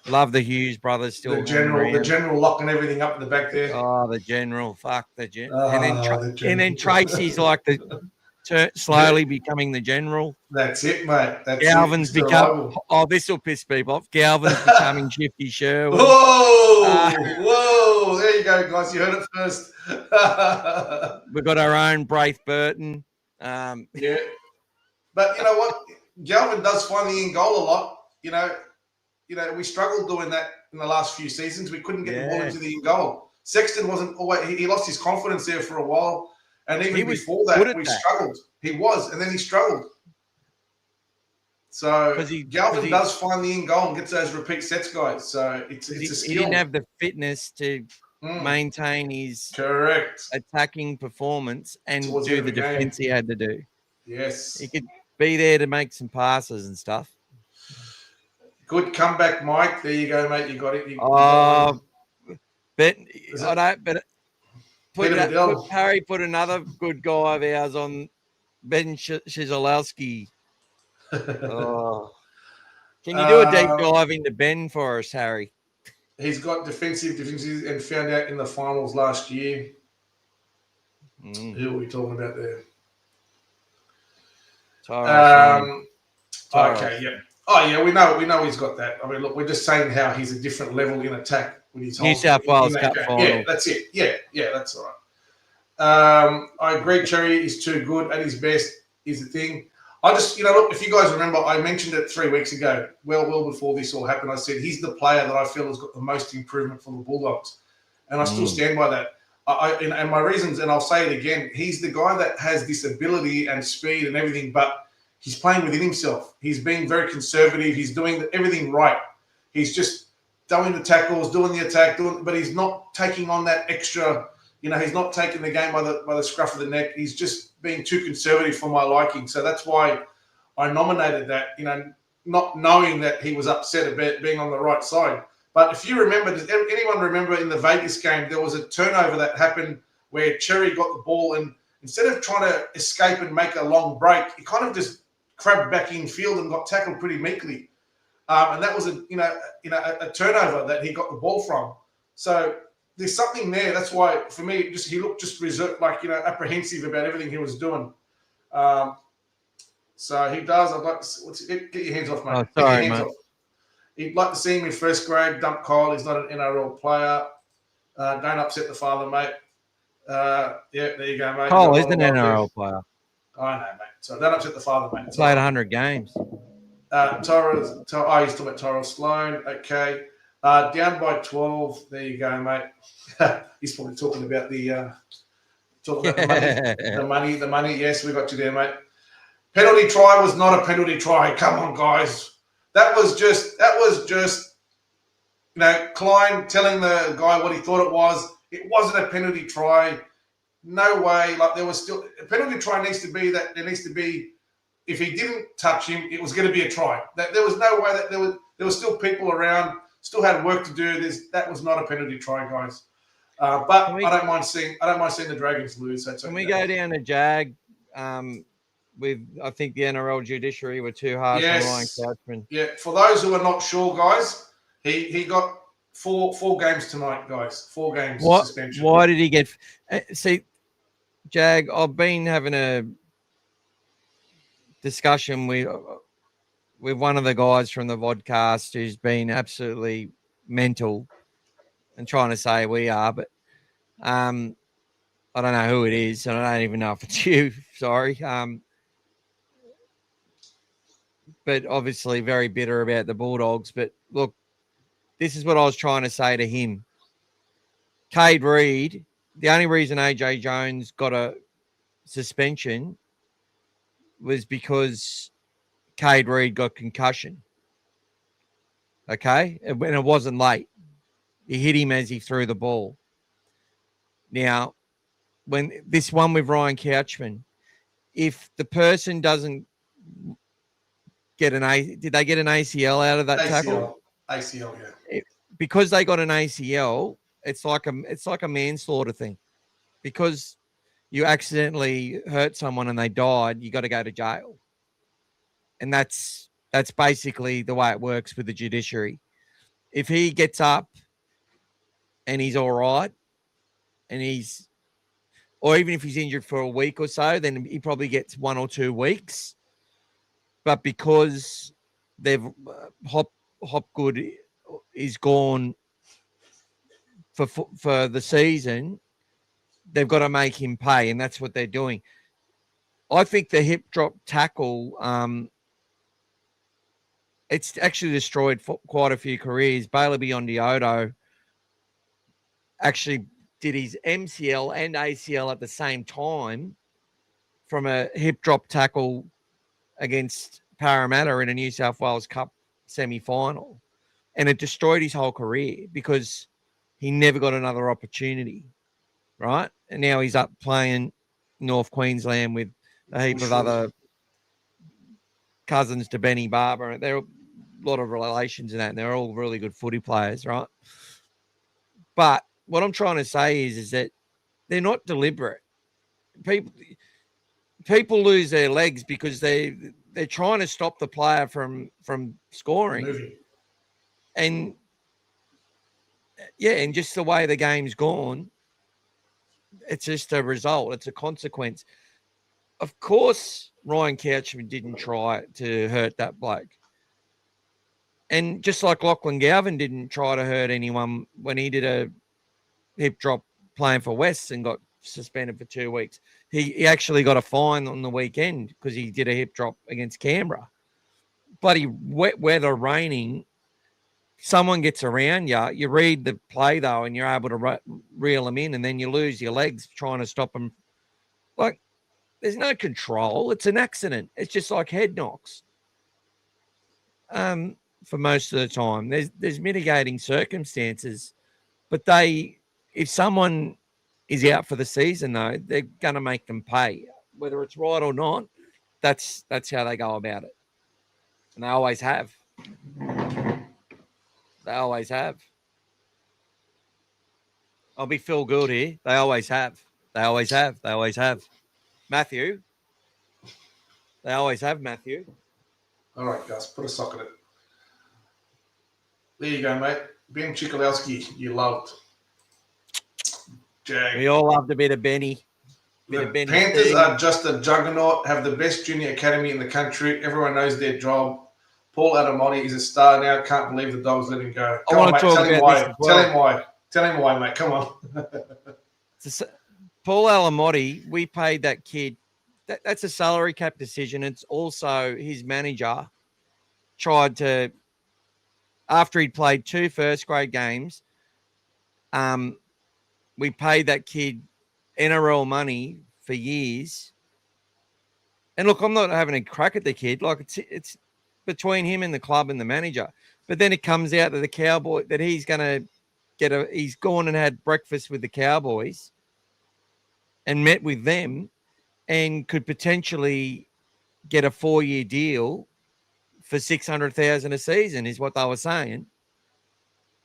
Love the Hughes brothers still. The general locking everything up in the back there. Oh, the general. Fuck the general. And then Tracy's like slowly becoming the general. That's it, mate. Galvin's become. Oh, this will piss people off. Galvin's becoming Shifty Sherwood. Whoa! There you go, guys. You heard it first. We've got our own Braith Burton. Yeah, but you know what? Galvin does find the end goal a lot. You know, we struggled doing that in the last few seasons. We couldn't get the ball into the end goal. Sexton wasn't always. He lost his confidence there for a while, and even before that, we struggled. He was, and then he struggled. So Galvin does find the end goal and gets those repeat sets, guys. So it's a skill. He didn't have the fitness to maintain his attacking performance and do the defense he had to do. Yes, he could be there to make some passes and stuff. Good comeback, Mike. There you go, mate. You got it. Harry put another good guy of ours on Ben Shizolowski. Can you do a deep dive into Ben for us, Harry? He's got defensive, and found out in the finals last year. Who are we talking about there? Okay, yeah. Oh, yeah, we know he's got that. I mean, look, we're just saying how he's a different level in attack with his New South Wales Cup final. Yeah, that's it. Yeah, that's all right. I agree, Cherry is too good at his best is the thing. I just, look, if you guys remember, I mentioned it 3 weeks ago, well before this all happened. I said he's the player that I feel has got the most improvement for the Bulldogs. And I still stand by that. And my reasons, and I'll say it again, he's the guy that has this ability and speed and everything, but he's playing within himself. He's being very conservative. He's doing everything right. He's just doing the tackles, doing the attack, but he's not taking on that extra. He's not taking the game by the scruff of the neck. He's just being too conservative for my liking. So that's why I nominated that. Not knowing that he was upset about being on the right side. But if you remember, does anyone remember in the Vegas game there was a turnover that happened where Xerri got the ball and instead of trying to escape and make a long break, he kind of just crabbed back in field and got tackled pretty meekly. And that was a turnover that he got the ball from. So there's something there. That's why for me, he looked just reserved, apprehensive about everything he was doing. So he does. I'd like to get your hands off, mate. Oh, Get your sorry, hands mate. off. He'd like to see him in first grade. Dump Kyle. He's not an NRL player. Don't upset the father, mate. Yeah, there you go, mate. Cole is an NRL player. I know, mate. So don't upset the father, mate. Played 100 games. He's talking about Tyrell Sloan. Okay. Down by 12. There you go, mate. He's probably talking about the money. The money. Yes, we got you there, mate. Penalty try was not a penalty try. Come on, guys. That was just Klein telling the guy what he thought it was. It wasn't a penalty try. No way. Like, there was still a penalty try needs to be that there needs to be, if he didn't touch him, it was going to be a try. That there was no way that there was still people around, still had work to do. That was not a penalty try, guys. But I don't mind seeing the Dragons lose. Can we go down to Jag? I think the NRL judiciary were too harsh on Ryan Couchman. Yeah, for those who are not sure, guys, he got four games tonight, guys. 4 games suspension. Why did he get? See, Jag, I've been having a discussion with one of the guys from the vodcast who's been absolutely mental and trying to say we are, but I don't know who it is, and I don't even know if it's you. Sorry. But obviously very bitter about the Bulldogs. But look, this is what I was trying to say to him. Cade Reid, the only reason AJ Jones got a suspension was because Cade Reid got concussion. Okay? And it wasn't late. He hit him as he threw the ball. Now, when this one with Ryan Couchman, if the person doesn't get did they get an ACL out of that tackle? ACL, yeah. Because they got an ACL, it's like a manslaughter thing. Because you accidentally hurt someone and they died, you got to go to jail. And that's basically the way it works with the judiciary. If he gets up and he's all right, or even if he's injured for a week or so, then he probably gets 1 or 2 weeks. But because they've Hopgood is gone for the season, they've got to make him pay, and that's what they're doing. I think the hip drop tackle, it's actually destroyed quite a few careers. Bailey Biondi-Odo actually did his MCL and ACL at the same time from a hip drop tackle against Parramatta in a New South Wales Cup semi-final. And it destroyed his whole career because he never got another opportunity, right? And now he's up playing North Queensland with a heap of other cousins to Benny Barber. There are a lot of relations in that, and they're all really good footy players, right? But what I'm trying to say is that they're not deliberate. People lose their legs because they're trying to stop the player from scoring. And just the way the game's gone, it's just a result. It's a consequence. Of course, Ryan Couchman didn't try to hurt that bloke. And just like Lachlan Galvin didn't try to hurt anyone when he did a hip drop playing for Wests and got suspended for 2 weeks. He actually got a fine on the weekend because he did a hip drop against Canberra. Bloody wet weather, raining, someone gets around you, you read the play, though, and you're able to reel them in, and then you lose your legs trying to stop them. Like, there's no control. It's an accident. It's just like head knocks. For most of the time, there's mitigating circumstances, but if someone is out for the season, though, they're going to make them pay, whether it's right or not. That's how they go about it, and they always have. They always have. I'll be Phil Gould here. They always have. They always have. They always have. Matthew. They always have, Matthew. All right, Gus, put a sock in it. There you go, mate. Ben Chikolowski, you loved. Jag. We all loved a bit of Benny. bit The of Benny Panthers C. are just a juggernaut, have the best junior academy in the country. Everyone knows their job. Paul Adamotti is a star now. Can't believe the Dogs let him go. I Come on, want mate. to talk Tell him about this why. as well. Tell him why. Tell him why, mate. Come on. Paul Alamotti, we paid that kid. That's a salary cap decision. It's also his manager tried to, after he'd played 2 first-grade games, we paid that kid NRL money for years. And look, I'm not having a crack at the kid. Like it's between him and the club and the manager. But then it comes out that the Cowboy that he's going to he's gone and had breakfast with the Cowboys and met with them and could potentially get a 4-year deal for $600,000 a season is what they were saying.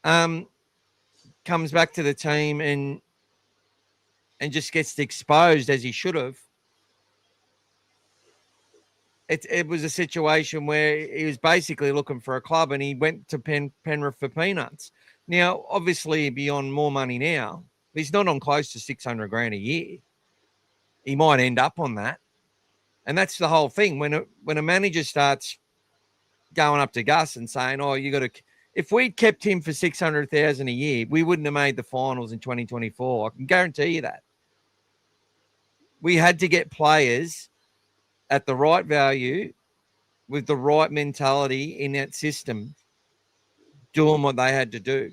Comes back to the team and just gets exposed as he should have. It was a situation where he was basically looking for a club and he went to Penrith for peanuts. Now, obviously, he'd be on more money now. He's not on close to $600,000 a year. He might end up on that. And that's the whole thing. When a manager starts going up to Gus and saying, oh, you got to, if we'd kept him for $600,000 a year, we wouldn't have made the finals in 2024. I can guarantee you that. We had to get players at the right value with the right mentality in that system doing what they had to do.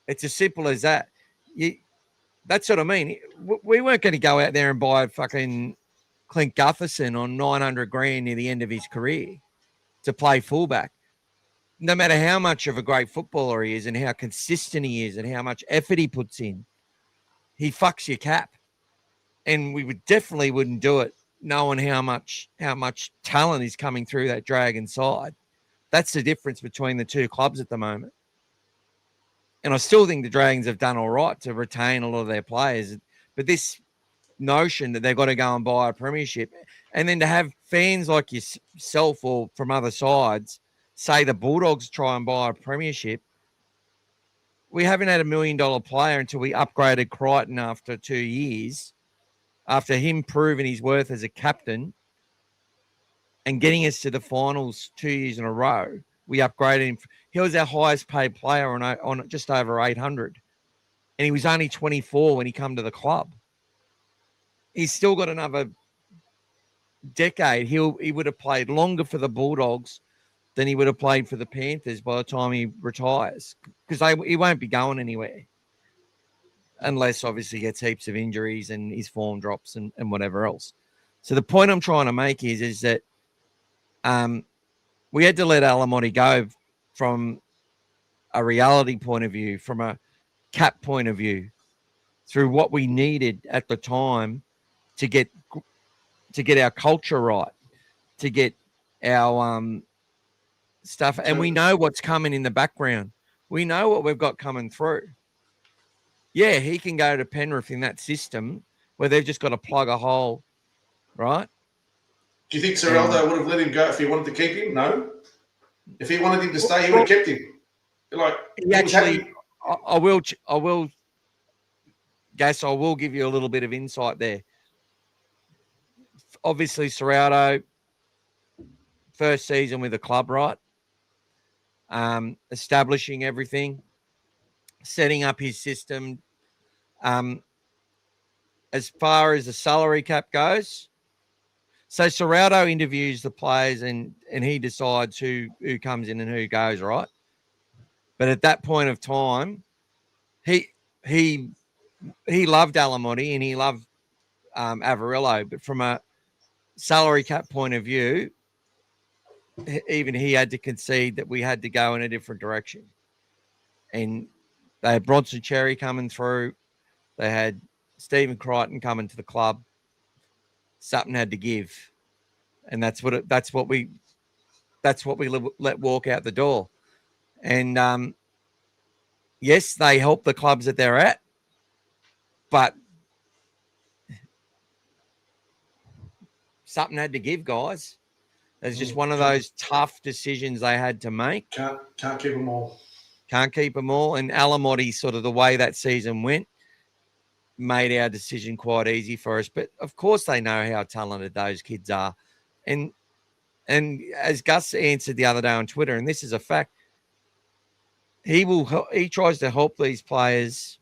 It's as simple as that. That's what I mean. We weren't going to go out there and buy fucking Clint Gutherson on $900,000 near the end of his career to play fullback. No matter how much of a great footballer he is and how consistent he is and how much effort he puts in, he fucks your cap. And we definitely wouldn't do it knowing how much talent is coming through that Dragon side. That's the difference between the two clubs at the moment. And I still think the Dragons have done all right to retain a lot of their players. But this notion that they've got to go and buy a premiership and then to have fans like yourself or from other sides say the Bulldogs try and buy a premiership. We haven't had $1 million player until we upgraded Crichton after 2 years, after him proving his worth as a captain and getting us to the finals 2 years in a row. We upgraded him. He was our highest paid player on just over 800. And he was only 24 when he come to the club. He's still got another decade. He would have played longer for the Bulldogs than he would have played for the Panthers by the time he retires, because he won't be going anywhere unless obviously he gets heaps of injuries and his form drops and whatever else. So the point I'm trying to make is that we had to let Alamotti go from a reality point of view, from a cap point of view, through what we needed at the time to get our culture right, to get our stuff. And we know what's coming in the background. We know what we've got coming through. Yeah, he can go to Penrith in that system where they've just got to plug a hole, right? Do you think Serraldo would have let him go if he wanted to keep him? No. If he wanted him to stay, he would have kept him. Like he actually, I will give you a little bit of insight there. Obviously, Serraldo, first season with the club, right? Establishing everything, setting up his system. As far as the salary cap goes, so Serraldo interviews the players and he decides who comes in and who goes, right? But at that point of time, he loved Alamotti and he loved Averillo, but from a salary cap point of view, even he had to concede that we had to go in a different direction. And they had Bronson Xerri coming through. They had Stephen Crichton coming to the club. Something had to give. And that's what we let walk out the door. And yes, they help the clubs that they're at, but something had to give, guys. It's just one of those tough decisions they had to make. Can't keep them all. Can't keep them all. And Alamotti, sort of the way that season went, made our decision quite easy for us. But of course, they know how talented those kids are, and as Gus answered the other day on Twitter, and this is a fact, he tries to help these players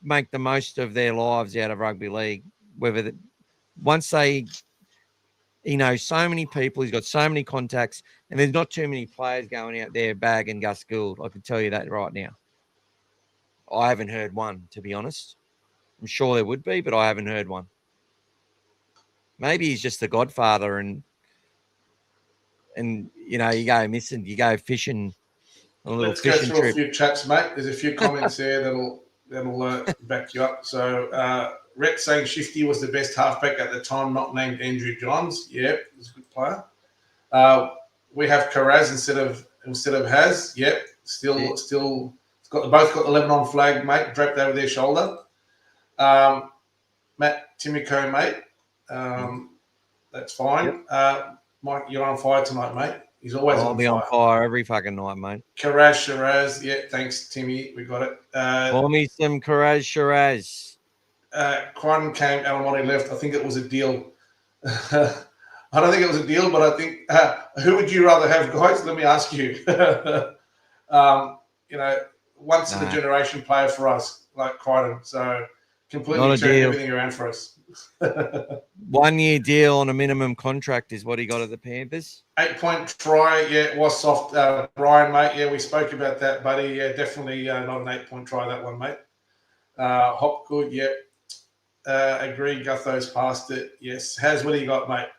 make the most of their lives out of rugby league. He knows so many people, he's got so many contacts, and there's not too many players going out there bagging Gus Gould. I can tell you that right now. I haven't heard one, to be honest. I'm sure there would be, but I haven't heard one. Maybe he's just the godfather, and you go missing, you go fishing on a little Let's go fishing through trip. a few chats, mate. There's a few comments there that'll back you up. So, Rhett saying Shifty was the best halfback at the time, not named Andrew Johns. Yep, he's a good player. We have Karaz instead of Haz. Yep, still both got the Lebanon flag, mate, draped over their shoulder. Matt Timiko, mate. That's fine. Yep. Mike, you're on fire tonight, mate. He's always I'll be on fire every fucking night, mate. Karaz Shiraz. Yeah, thanks, Timmy. We got it. Pour me some Karaz Shiraz. Quan came, Alamotti left. I think it was a deal. I don't think it was a deal, but I think who would you rather have, guys? Let me ask you. Once in a generation player for us, like Crichton. So completely turned everything around for us. 1 year deal on a minimum contract is what he got at the Panthers. 8-point try, yeah, it was soft. Brian, mate, yeah, we spoke about that, buddy. Yeah, definitely not an 8-point try, that one, mate. Hopgood, yep. Agree, Gutho's passed it. Yes. Haz, what do you got, mate?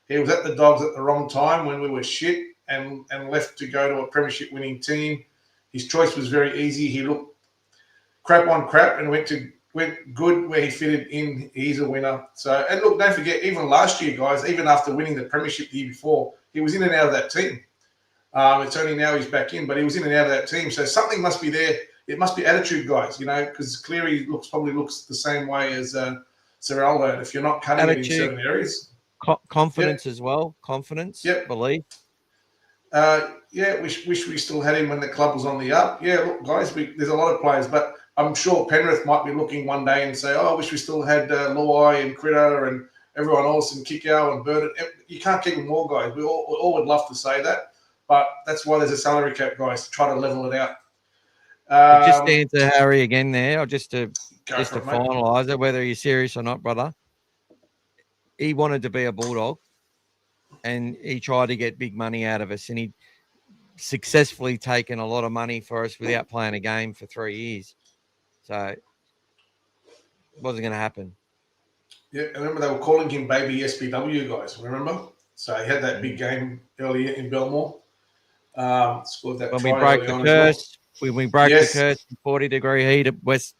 He was at the Dogs at the wrong time when we were shit and left to go to a premiership winning team. His choice was very easy. He looked crap on crap and went good where he fitted in. He's a winner. So, and look, don't forget, even last year, guys, even after winning the premiership the year before, he was in and out of that team. It's only now he's back in, but he was in and out of that team. So something must be there. It must be attitude, guys, because Cleary probably looks the same way as Serraldo. And if you're not cutting it in certain areas. Confidence as well. Confidence, belief. Wish we still had him when the club was on the up. Yeah, look, guys, there's a lot of players, but I'm sure Penrith might be looking one day and say, I wish we still had Luai and Critter and everyone else and Kikau and Burden. You can't keep them all, guys. We all would love to say that, but that's why there's a salary cap, guys, to try to level it out. Just to answer Harry again there, or just to finalise it, whether you're serious or not, brother. He wanted to be a Bulldog, and he tried to get big money out of us, and he successfully taken a lot of money for us without playing a game for 3 years. So it wasn't going to happen. Yeah, I remember they were calling him Baby SBW, guys. Remember? So he had that big game earlier in Belmore. Scored that when try we broke the curse. Well. When we broke the curse in 40-degree heat at West.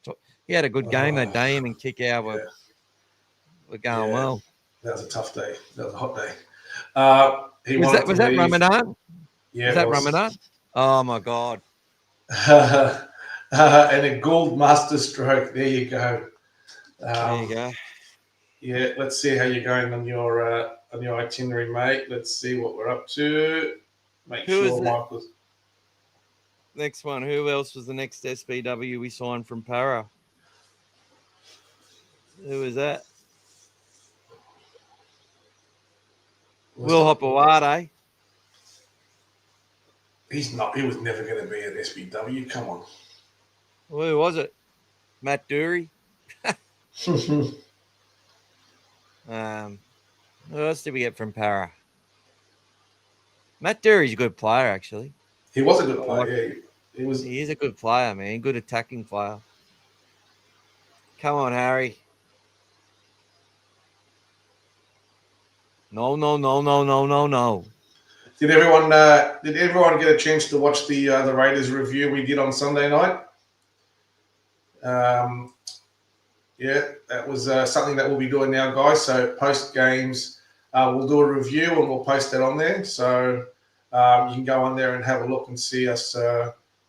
He had a good game that day. Him and Kikau were going well. That was a tough day. That was a hot day. Was that Ramadan? Yeah, was that Ramadan? Oh, my God. And a Gould master stroke. There you go. There you go. Yeah, let's see how you're going on your itinerary, mate. Let's see what we're up to. Michael's. Next one. Who else was the next SBW we signed from Para? Who was that? Will Hopewade. He's not. He was never going to be at SBW. Come on. Well, who was it? Matt Dury. Who else did we get from Para? Matt Dury's a good player, actually. He was a good player. Yeah, he is a good player, man. Good attacking player. Come on, Harry. No. Did everyone get a chance to watch the Raiders review we did on Sunday night? That was something that we'll be doing now, guys. So post games, we'll do a review and we'll post that on there. So you can go on there and have a look and see us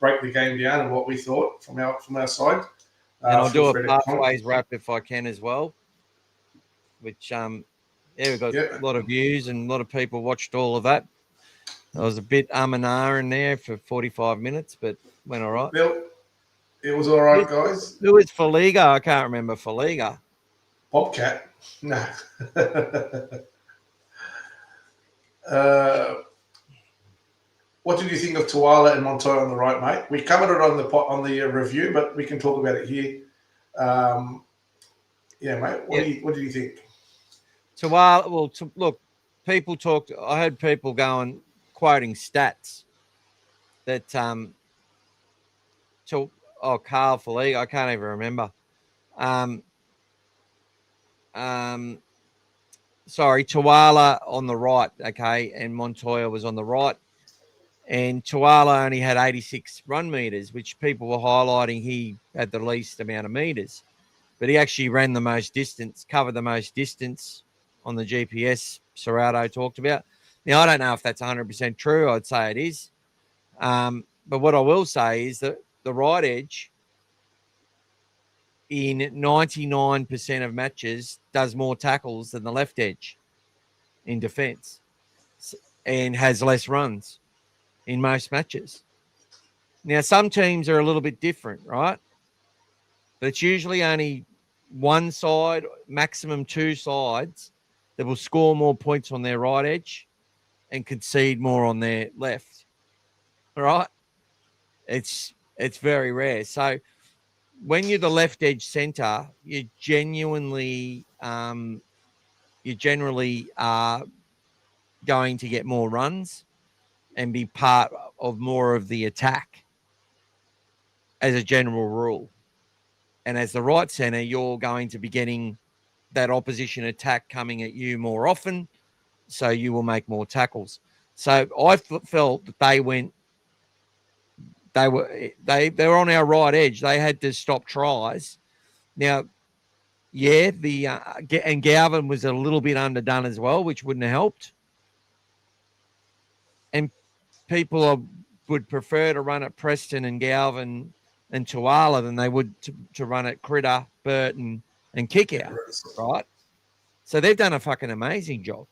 break the game down and what we thought from our side. And I'll do a pathways wrap if I can as well. Which we've got a lot of views and a lot of people watched all of that. I was a bit and ah in there for 45 minutes, but went all right. Bill, It was all right, guys. Who is Faliga? I can't remember Faliga. Bobcat. No. What did you think of Tuala and Montoya on the right, mate? We covered it on the review, but we can talk about it here. Yeah, mate. What do you think? Look, people talked. I heard people quoting stats that Carl Faliga, I can't even remember. Sorry, Tuala on the right, okay, and Montoya was on the right. And Tuala only had 86 run meters, which people were highlighting he had the least amount of meters. But he actually ran the most distance, covered the most distance on the GPS Serrato talked about. Now, I don't know if that's 100% true. I'd say it is. But what I will say is that the right edge in 99% of matches does more tackles than the left edge in defense and has less runs in most matches. Now, some teams are a little bit different, right? But it's usually only one side, maximum two sides, that will score more points on their right edge and concede more on their left. All right? It's very rare. So when you're the left edge center, you generally are going to get more runs and be part of more of the attack as a general rule. And as the right center, you're going to be getting that opposition attack coming at you more often, so you will make more tackles. So I felt that they were on our right edge. They had to stop tries. Now, yeah, and Galvin was a little bit underdone as well, which wouldn't have helped. And people would prefer to run at Preston and Galvin and Tuala than they would to run at Critter, Burton, and Kickout, right? So they've done a fucking amazing job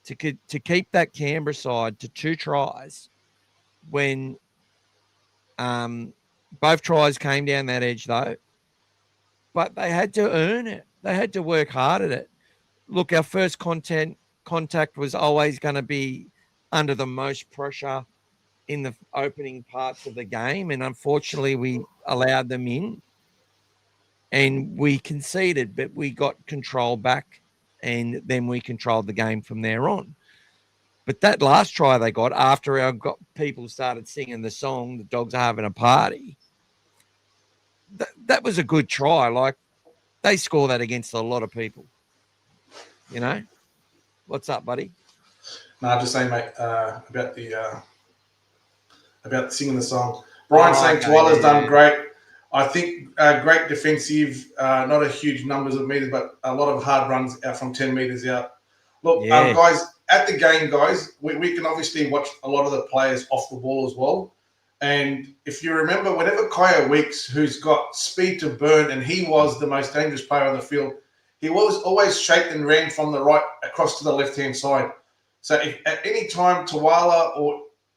to keep that Canberra side to 2 tries when both tries came down that edge, though. But they had to earn it. They had to work hard at it. Look, our first contact was always going to be under the most pressure in the opening parts of the game, and unfortunately we allowed them in and we conceded, but we got control back and then we controlled the game from there on. But that last try they got after people started singing the song, The Dogs Are Having a Party, that was a good try. Like, they score that against a lot of people, you know? What's up, buddy? No, I'm just saying, mate, about singing the song. Brian saying Tuala's done great. I think great defensive, not a huge numbers of meters, but a lot of hard runs out from 10 meters out. Look, guys, at the game, guys, we can obviously watch a lot of the players off the ball as well. And if you remember, whenever Kaya Weeks, who's got speed to burn, and he was the most dangerous player on the field, he was always shaped and ran from the right across to the left-hand side. So if at any time Tuala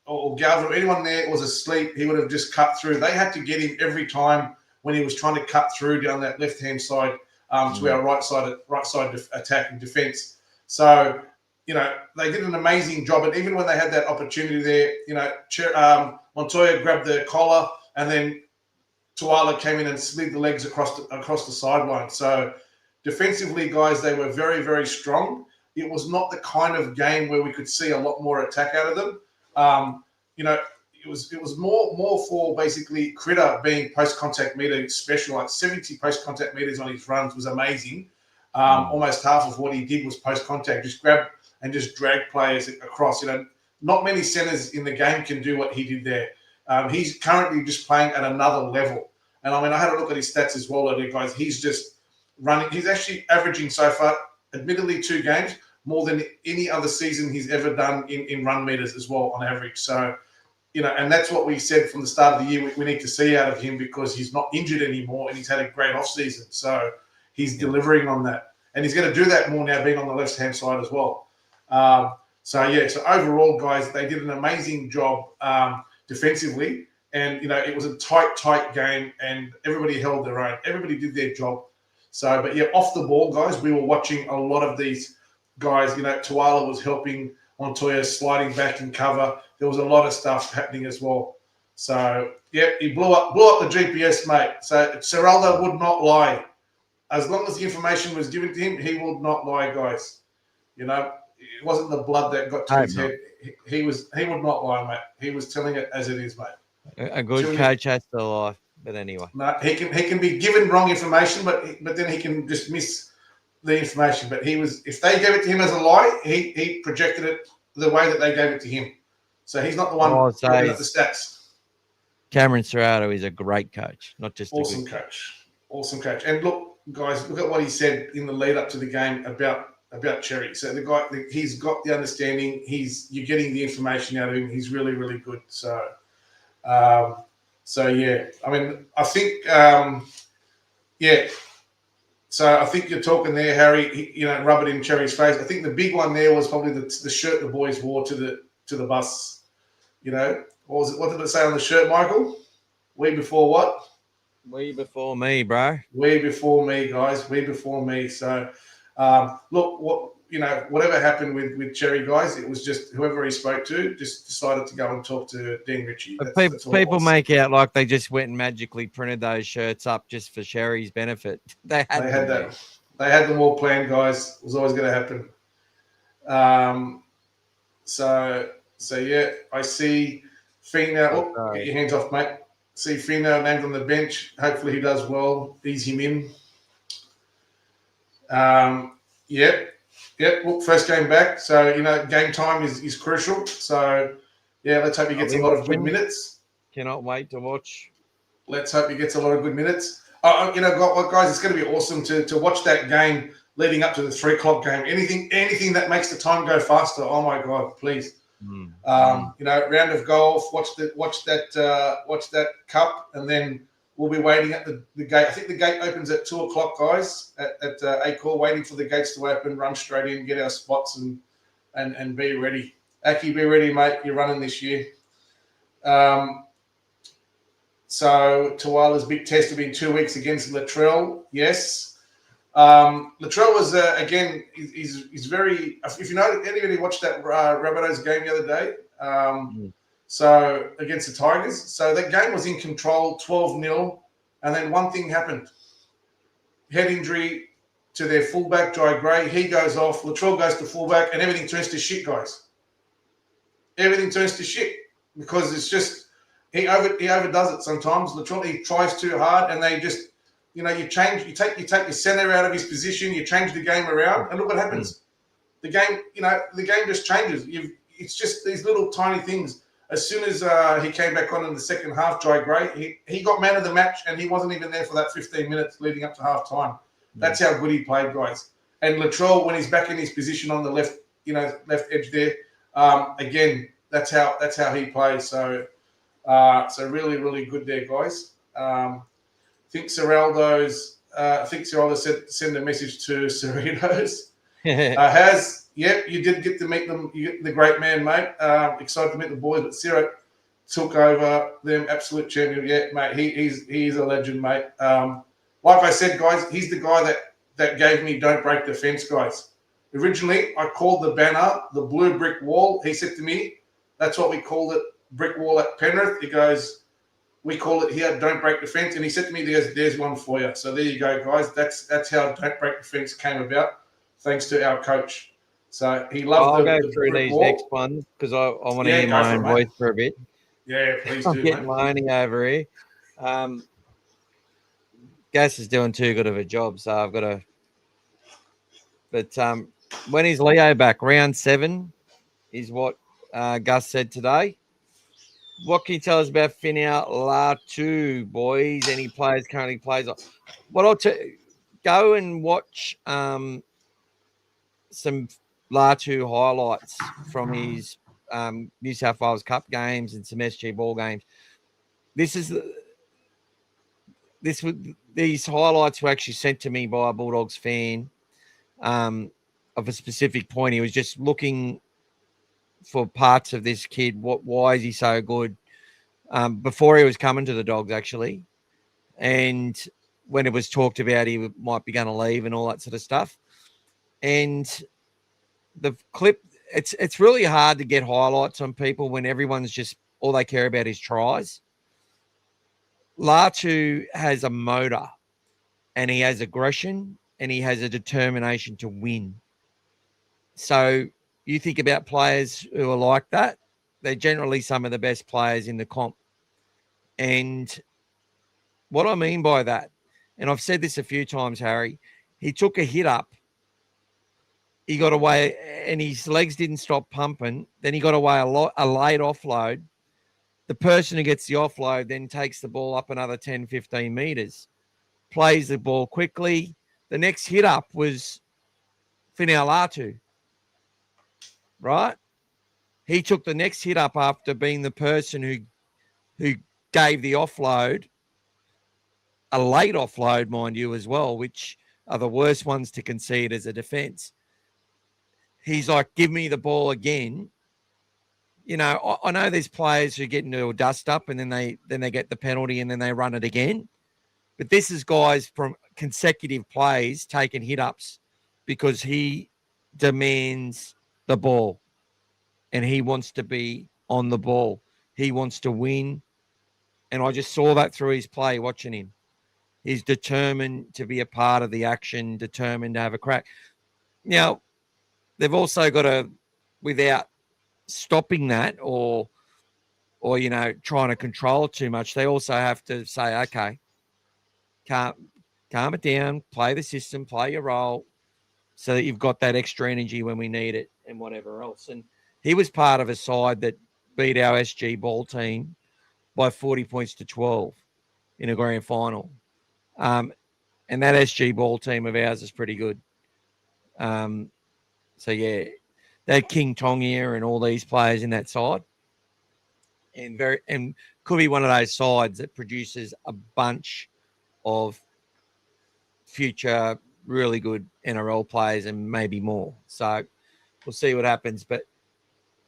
or Galvin or anyone there was asleep, he would have just cut through. They had to get him every time when he was trying to cut through down that left-hand side to our right side attack and defence. So, you know, they did an amazing job. And even when they had that opportunity there, you know, Montoya grabbed the collar and then Tuala came in and slid the legs across the sideline. So defensively, guys, they were very, very strong. It was not the kind of game where we could see a lot more attack out of them. You know, it was more for basically Critter being post-contact meter special, like 70 post-contact meters on his runs was amazing. Almost half of what he did was post-contact, just grab and just drag players across. You know, not many centers in the game can do what he did there. He's currently just playing at another level. And I mean, I had a look at his stats as well, guys. He's just running. He's actually averaging so far, admittedly 2 games, more than any other season he's ever done in run meters as well on average. So, you know, and that's what we said from the start of the year we need to see out of him because he's not injured anymore and he's had a great off-season. So he's delivering on that. And he's going to do that more now being on the left-hand side as well. So overall, guys, they did an amazing job defensively. And, it was a tight game, and everybody held their own. Everybody did their job. So, but yeah, off the ball, guys, we were watching a lot of these guys. Tuala was helping Montoya sliding back in cover. There was a lot of stuff happening as well. So, yeah, he blew up the GPS, mate. So, Serraldo would not lie. As long as the information was given to him, he would not lie, guys. It wasn't the blood that got to his head. He would not lie, mate. He was telling it as it is, mate. A good coach has to lie, but anyway. No, he can be given wrong information, but then he can just miss the information. But if they gave it to him as a lie, he projected it the way that they gave it to him. So he's not the one looking at the stats. Cameron Serrato is a great coach, not just awesome coach. And look, guys, look at what he said in the lead up to the game about Xerri. So the guy, he's got the understanding. You're getting the information out of him. He's really, really good. So yeah, I mean, I think, So I think you're talking there, Harry. Rub it in Cherry's face. I think the big one there was probably the shirt the boys wore to the bus. What did it say on the shirt, Michael? We before what? We before me, bro. We before me, guys. We before me. So, look, whatever happened with Cherry, guys, it was just whoever he spoke to just decided to go and talk to Dean Ritchie. People make out like they just went and magically printed those shirts up just for Cherry's benefit. They had them all planned, guys. It was always going to happen. So yeah, I see Fina. Oh, get your hands off, mate. See Fina named on the bench. Hopefully he does well. Ease him in. Yep. Look, first game back. So, game time is crucial. So, yeah, let's hope he gets a lot of good minutes. Cannot wait to watch. Let's hope he gets a lot of good minutes. Guys, it's going to be awesome to watch that game leading up to the 3 o'clock game. Anything that makes the time go faster. Oh my God, please. Round of golf. Watch that cup, and then we'll be waiting at the gate. I think the gate opens at 2 o'clock, guys. At Acor, waiting for the gates to open. Run straight in, get our spots, and be ready. Aki, be ready, mate. You're running this year. So Tuala's big test will be in 2 weeks against Latrell. Yes. Latrell was again. He's very. If anybody watched that Rabbitohs game the other day. So against the Tigers. So that game was in control, 12-0, and then one thing happened. Head injury to their fullback, Jai Gray. He goes off. Latrell goes to fullback, and everything turns to shit, guys. Everything turns to shit because it's just he overdoes it sometimes. Latrell, he tries too hard, and they just you take your center out of his position, you change the game around, and look what happens. The game just changes. It's just these little tiny things. As soon as he came back on in the second half, Jai Gray, he got man of the match, and he wasn't even there for that 15 minutes leading up to half time. That's how good he played, guys. And Latrell, when he's back in his position on the left edge there, again, that's how he plays. So really, really good there, guys. I think Serraldo said send a message to Cerritos. You did get to meet them. You get the great man, mate. Excited to meet the boys, but Ciro took over them, absolute champion. Yeah, mate, he's a legend, mate. Like I said, guys, he's the guy that gave me "Don't Break the Fence," guys. Originally, I called the banner the blue brick wall. He said to me, "That's what we called it, brick wall at Penrith." He goes, "We call it here, don't break the fence." And he said to me, "There's one for you." So there you go, guys. That's how "Don't Break the Fence" came about, thanks to our coach. So he loved I'll go through these next ones because I want to hear my own voice for a bit. Yeah, please do. I'm getting moaning over here. Gas is doing too good of a job, so I've got to. But when is Leo back? Round 7 is what Gus said today. What can you tell us about Finau Latu, boys? Any players currently plays? What I'll go and watch some Latu highlights from his New South Wales Cup games and some SG ball games. These highlights were actually sent to me by a Bulldogs fan of a specific point. He was just looking for parts of this kid. Why is he so good? before he was coming to the Dogs, actually. And when it was talked about he might be going to leave and all that sort of stuff. And the clip, it's really hard to get highlights on people when everyone's just, all they care about is tries. Latu has a motor and he has aggression and he has a determination to win. So you think about players who are like that, they're generally some of the best players in the comp. And what I mean by that, and I've said this a few times, Harry, he took a hit up, he got away, and his legs didn't stop pumping. Then he got away a late offload. The person who gets the offload then takes the ball up another 10, 15 meters, plays the ball quickly. The next hit up was Finau, right? He took the next hit up after being the person who gave the offload, a late offload, mind you, as well, which are the worst ones to concede as a defense. He's like, give me the ball again. You know, I know there's players who get into a dust up and then they get the penalty and then they run it again. But this is guys from consecutive plays taking hit ups because he demands the ball and he wants to be on the ball. He wants to win. And I just saw that through his play watching him. He's determined to be a part of the action, determined to have a crack. Now, they've also got to, without stopping that or you know, trying to control it too much, they also have to say, okay, calm it down, play the system, play your role so that you've got that extra energy when we need it and whatever else. And he was part of a side that beat our SG ball team by 40 points to 12 in a grand final. And that SG ball team of ours is pretty good. So, yeah, they had King Tongia and all these players in that side. And could be one of those sides that produces a bunch of future really good NRL players and maybe more. So we'll see what happens. But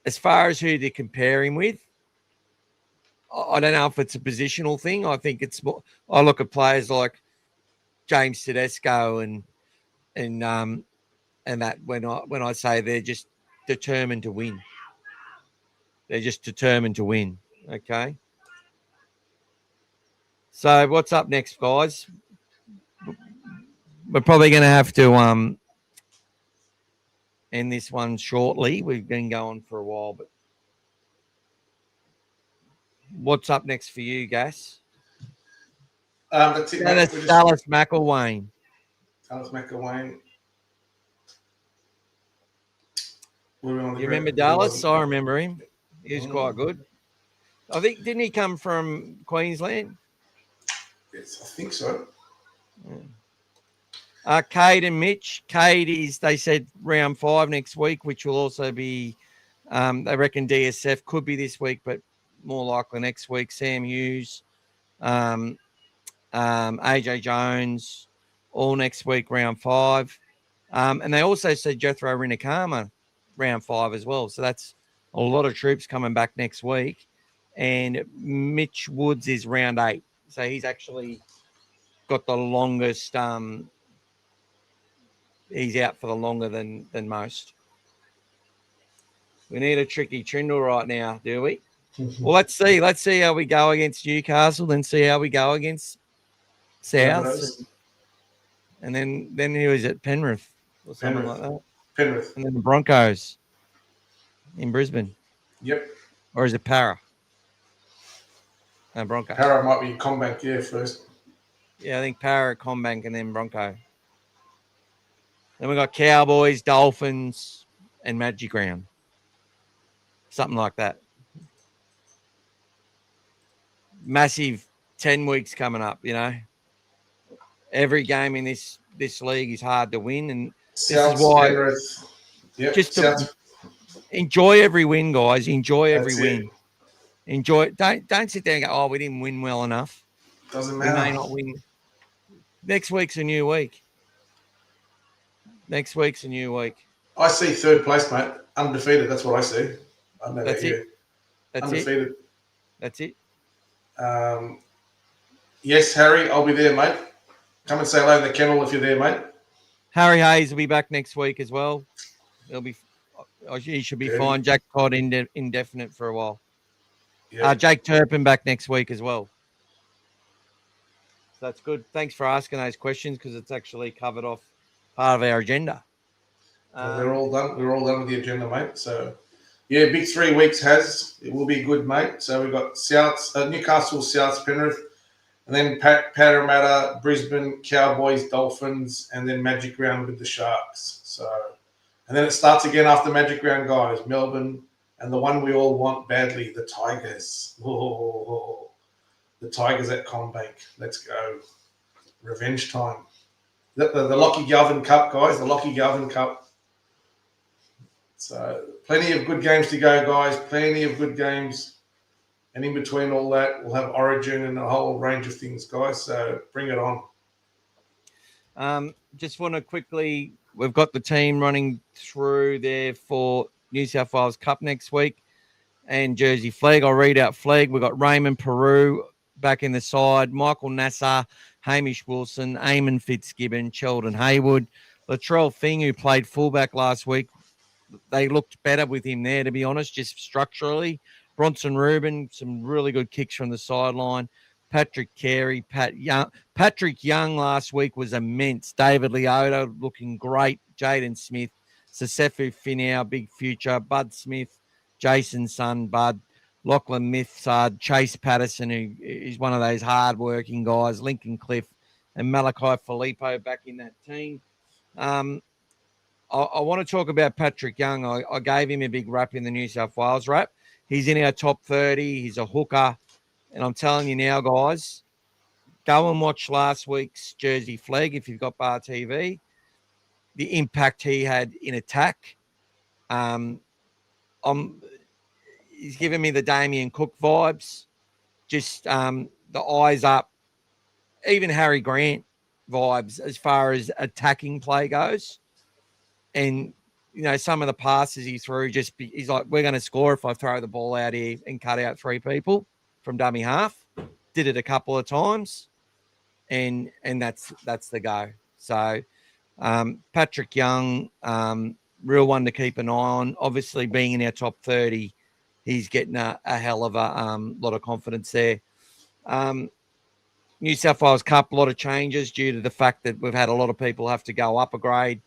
as far as who to compare him with, I don't know if it's a positional thing. I think it's more, I look at players like James Tedesco and that when I say they're just determined to win. They're just determined to win. Okay. So what's up next, guys? We're probably going to have to end this one shortly. We've been going for a while, but what's up next for you, Gas? That's it, mate. Dallas McElwain. Dallas McElwain. You remember Dallas? I remember him. He was quite good. I think, didn't he come from Queensland? Yes, I think so. Yeah. Cade and Mitch. Cade is, they said, round 5 next week, which will also be, they reckon DSF could be this week, but more likely next week. Sam Hughes, AJ Jones, all next week, round 5. And they also said Jethro Rinakama, round 5 as well. So that's a lot of troops coming back next week. And Mitch Woods is round 8. So he's actually got the longest, he's out for the longer than most. We need a tricky Trindle right now, do we? Well, let's see. Let's see how we go against Newcastle, then see how we go against South. And then who is it? Penrith or something like that. Penrith. And then the Broncos in Brisbane. Yep. Or is it Para? No, Broncos. Para might be Combank, yeah, first. Yeah, I think Para, Combank, and then Bronco. Then we got Cowboys, Dolphins, and Magic Round. Something like that. Massive 10 weeks coming up, you know. Every game in this league is hard to win, and South, this is why Penrith. Yep. just South. enjoy every win, guys. Enjoy every That's win. It. Enjoy. Don't sit there and go, oh, we didn't win well enough. Doesn't matter. We may not win. Next week's a new week. Next week's a new week. I see third place, mate. Undefeated. That's what I see. That's it. That's undefeated. it. That's it. Yes, Harry, I'll be there, mate. Come and say hello in the kennel if you're there, mate. Harry Hayes will be back next week as well. He should be Good. fine. Jack Todd indefinite for a while. Yeah. Jake Turpin back next week as well. So that's good. Thanks for asking those questions because it's actually covered off part of our agenda. We're all done. We're all done with the agenda, mate. So, yeah, big 3 weeks it will be good, mate. So we've got Newcastle, Souths, Penrith, and then Parramatta, Brisbane, Cowboys, Dolphins, and then Magic Round with the Sharks. So, and then it starts again after Magic Round, guys. Melbourne and the one we all want badly, the Tigers. Oh, the Tigers at Combank. Let's go. Revenge time. The Lockie Galvin Cup, guys. The Lockie Galvin Cup. So plenty of good games to go, guys. Plenty of good games. And in between all that, we'll have Origin and a whole range of things, guys. So bring it on. Just want to quickly, we've got the team running through there for New South Wales Cup next week and Jersey Flag. I'll read out Flag. We've got Raymond Peru back in the side, Michael Nassar, Hamish Wilson, Eamon Fitzgibbon, Sheldon Haywood, Latrell Thing, who played fullback last week. They looked better with him there, to be honest, just structurally. Bronson Rubin, some really good kicks from the sideline. Patrick Carey, Patrick Young last week was immense. David Leota looking great. Jaden Smith, Sasefu Finau, big future. Bud Smith, Jason Sun, Bud, Lachlan Mithsard, Chase Patterson, who is one of those hard-working guys. Lincoln Cliff and Malachi Filippo back in that team. I want to talk about Patrick Young. I gave him a big rap in the New South Wales rap. He's in our top 30. He's a hooker. And I'm telling you now, guys, go and watch last week's Jersey Flag if you've got Bar TV. The impact he had in attack. He's giving me the Damien Cook vibes. Just the eyes up. Even Harry Grant vibes as far as attacking play goes. And, you know, some of the passes he threw, he's like, we're going to score if I throw the ball out here and cut out 3 people from dummy half. Did it a couple of times. And that's the go. So Patrick Young, real one to keep an eye on. Obviously, being in our top 30, he's getting a hell of a lot of confidence there. New South Wales Cup, a lot of changes due to the fact that we've had a lot of people have to go up a grade.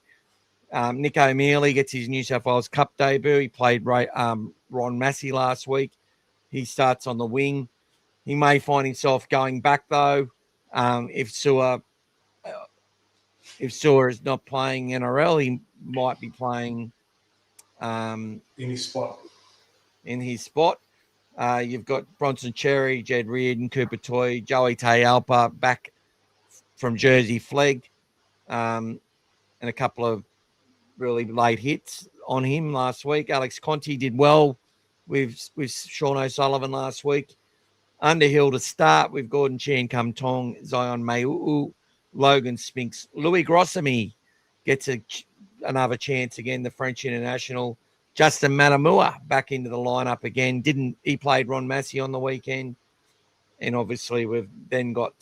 Nick O'Mealy gets his New South Wales Cup debut. He played Ron Massey last week. He starts on the wing. He may find himself going back, though, if Sewer is not playing NRL. He might be playing in his spot. You've got Bronson Xerri, Jed Reardon, Cooper Toy, Joey Tayalpa back from Jersey Flag, and a couple of really late hits on him last week. Alex Conti did well with Sean O'Sullivan last week. Underhill to start with Gordon Chan Kum Tong, Zion Mayuu, Logan Spinks. Louis Grossamy gets another chance again, the French international. Justin Matamua back into the lineup again. He played Ron Massey on the weekend. And obviously we've then got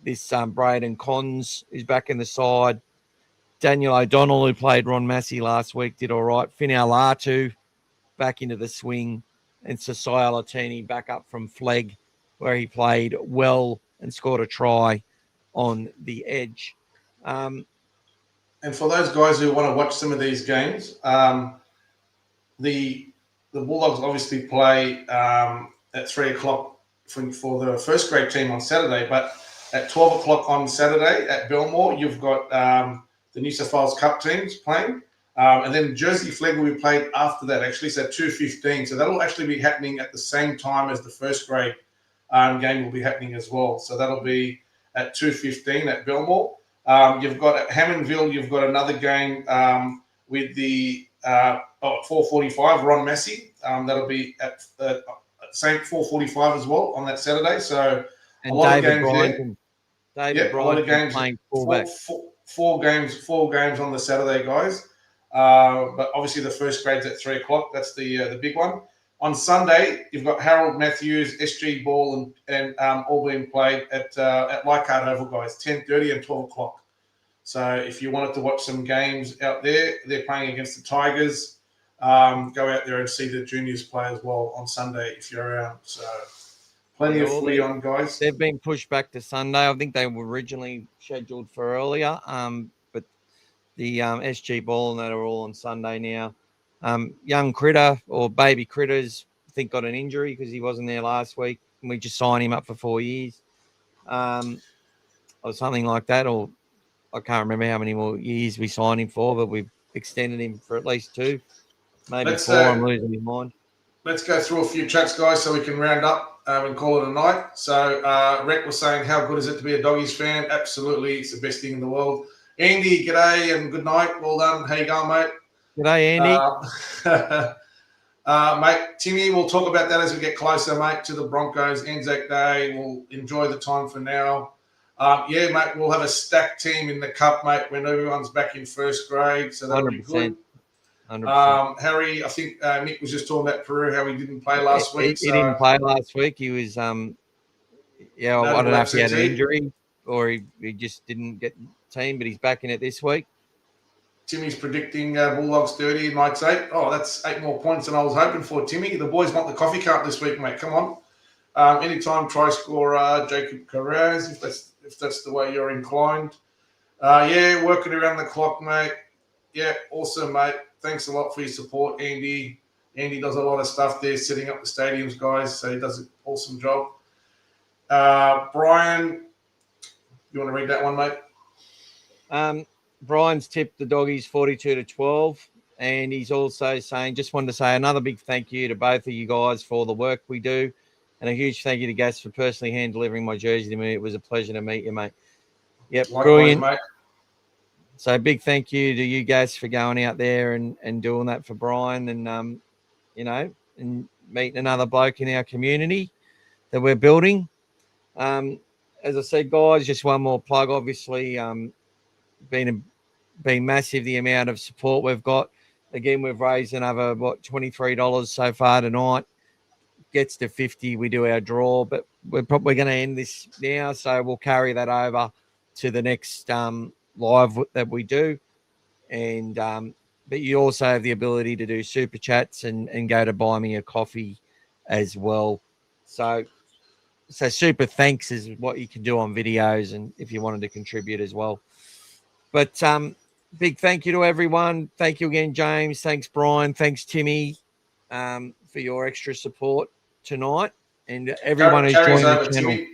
this Braden Cons who's back in the side. Daniel O'Donnell, who played Ron Massey last week, did all right. Finau Latu back into the swing. And Sasai Latini back up from Flag, where he played well and scored a try on the edge. And for those guys who want to watch some of these games, the Bulldogs obviously play at 3 o'clock for the first grade team on Saturday, but at 12 o'clock on Saturday at Belmore, you've got the New South Wales Cup teams playing. And then Jersey Flag will be played after that, actually. So 2:15. So that'll actually be happening at the same time as the first grade game will be happening as well. So that'll be at 2:15 at Belmore. You've got at Hammondville, you've got another game with the 4:45, Ron Massey. That'll be at same 4:45 as well on that Saturday. So and a lot David of games Bryant, there. David Bryant a lot of games playing fullback. Four games on the Saturday, guys. But obviously the first grade's at 3 o'clock. That's the big one. On Sunday, you've got Harold Matthews, SG Ball, and all being played at Leichhardt Oval, guys, 10:30 and 12 o'clock. So if you wanted to watch some games out there, they're playing against the Tigers. Go out there and see the juniors play as well on Sunday if you're around. So plenty of footy on, guys. They've been pushed back to Sunday. I think they were originally scheduled for earlier, but the SG Ball and that are all on Sunday now. Young Critter or Baby Critters, I think, got an injury because he wasn't there last week. And we just signed him up for 4 years or something like that. Or I can't remember how many more years we signed him for, but we've extended him for at least 2, maybe 4. I'm losing my mind. Let's go through a few chats, guys, so we can round up and call it a night. So Rec was saying, how good is it to be a Doggies fan? Absolutely. It's the best thing in the world. Andy, g'day and good night. Well done. How you going, mate? G'day, Andy. Mate, Timmy, we'll talk about that as we get closer, mate, to the Broncos. Anzac Day. We'll enjoy the time for now. Yeah, mate, we'll have a stacked team in the Cup, mate, when everyone's back in first grade. So that'll be good. 100%. Harry, I think Nick was just talking about Peru, how he didn't play last week. He didn't play last week. He was, I don't know if he had an injury or he just didn't get the team, but he's back in it this week. Timmy's predicting Bulldogs 30 and Knights 8. Oh, that's 8 more points than I was hoping for, Timmy. The boys want the coffee cup this week, mate. Come on. Anytime try scorer Jacob Carraz, if that's the way you're inclined. Yeah, working around the clock, mate. Yeah, awesome, mate. Thanks a lot for your support, Andy. Andy does a lot of stuff there, setting up the stadiums, guys. So he does an awesome job. Brian, you want to read that one, mate? Brian's tipped the Doggies 42-12, and he's also saying, just wanted to say another big thank you to both of you guys for all the work we do, and a huge thank you to Gas for personally hand delivering my jersey to me. It was a pleasure to meet you, mate. Yep, Likewise, brilliant. Mate. So big thank you to you guys for going out there and doing that for Brian and, and meeting another bloke in our community that we're building. As I said, guys, just one more plug, obviously, been massive, the amount of support we've got. Again, we've raised another, $23 so far tonight. Gets to 50, we do our draw, but we're probably going to end this now, so we'll carry that over to the next live that we do. And but you also have the ability to do super chats and go to buy me a coffee as well. So super thanks is what you can do on videos, and if you wanted to contribute as well. But big thank you to everyone. Thank you again, James. Thanks, Brian. Thanks, Timmy, for your extra support tonight. And everyone who's joined the channel. Timmy.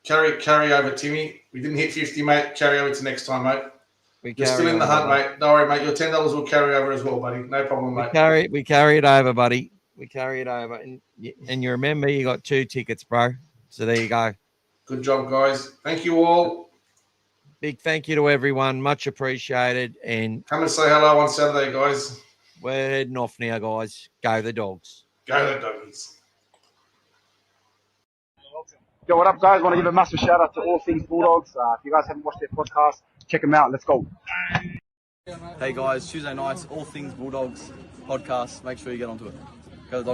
Carry over, Timmy. We didn't hit 50, mate. Carry over to next time, mate. You're still in the hunt, mate. Don't worry, mate. Your $10 will carry over as well, buddy. No problem, mate. We carry it over, buddy. We carry it over. And you remember, you got 2 tickets, bro. So there you go. Good job, guys. Thank you all. Big thank you to everyone. Much appreciated. And come and say hello on Saturday, guys. We're heading off now, guys. Go the Dogs. Go the Doggies. Yo, what up, guys? Want to give a massive shout out to All Things Bulldogs. If you guys haven't watched their podcast, check them out. Let's go. Hey guys, Tuesday nights, All Things Bulldogs podcast. Make sure you get onto it. Go the Dogs.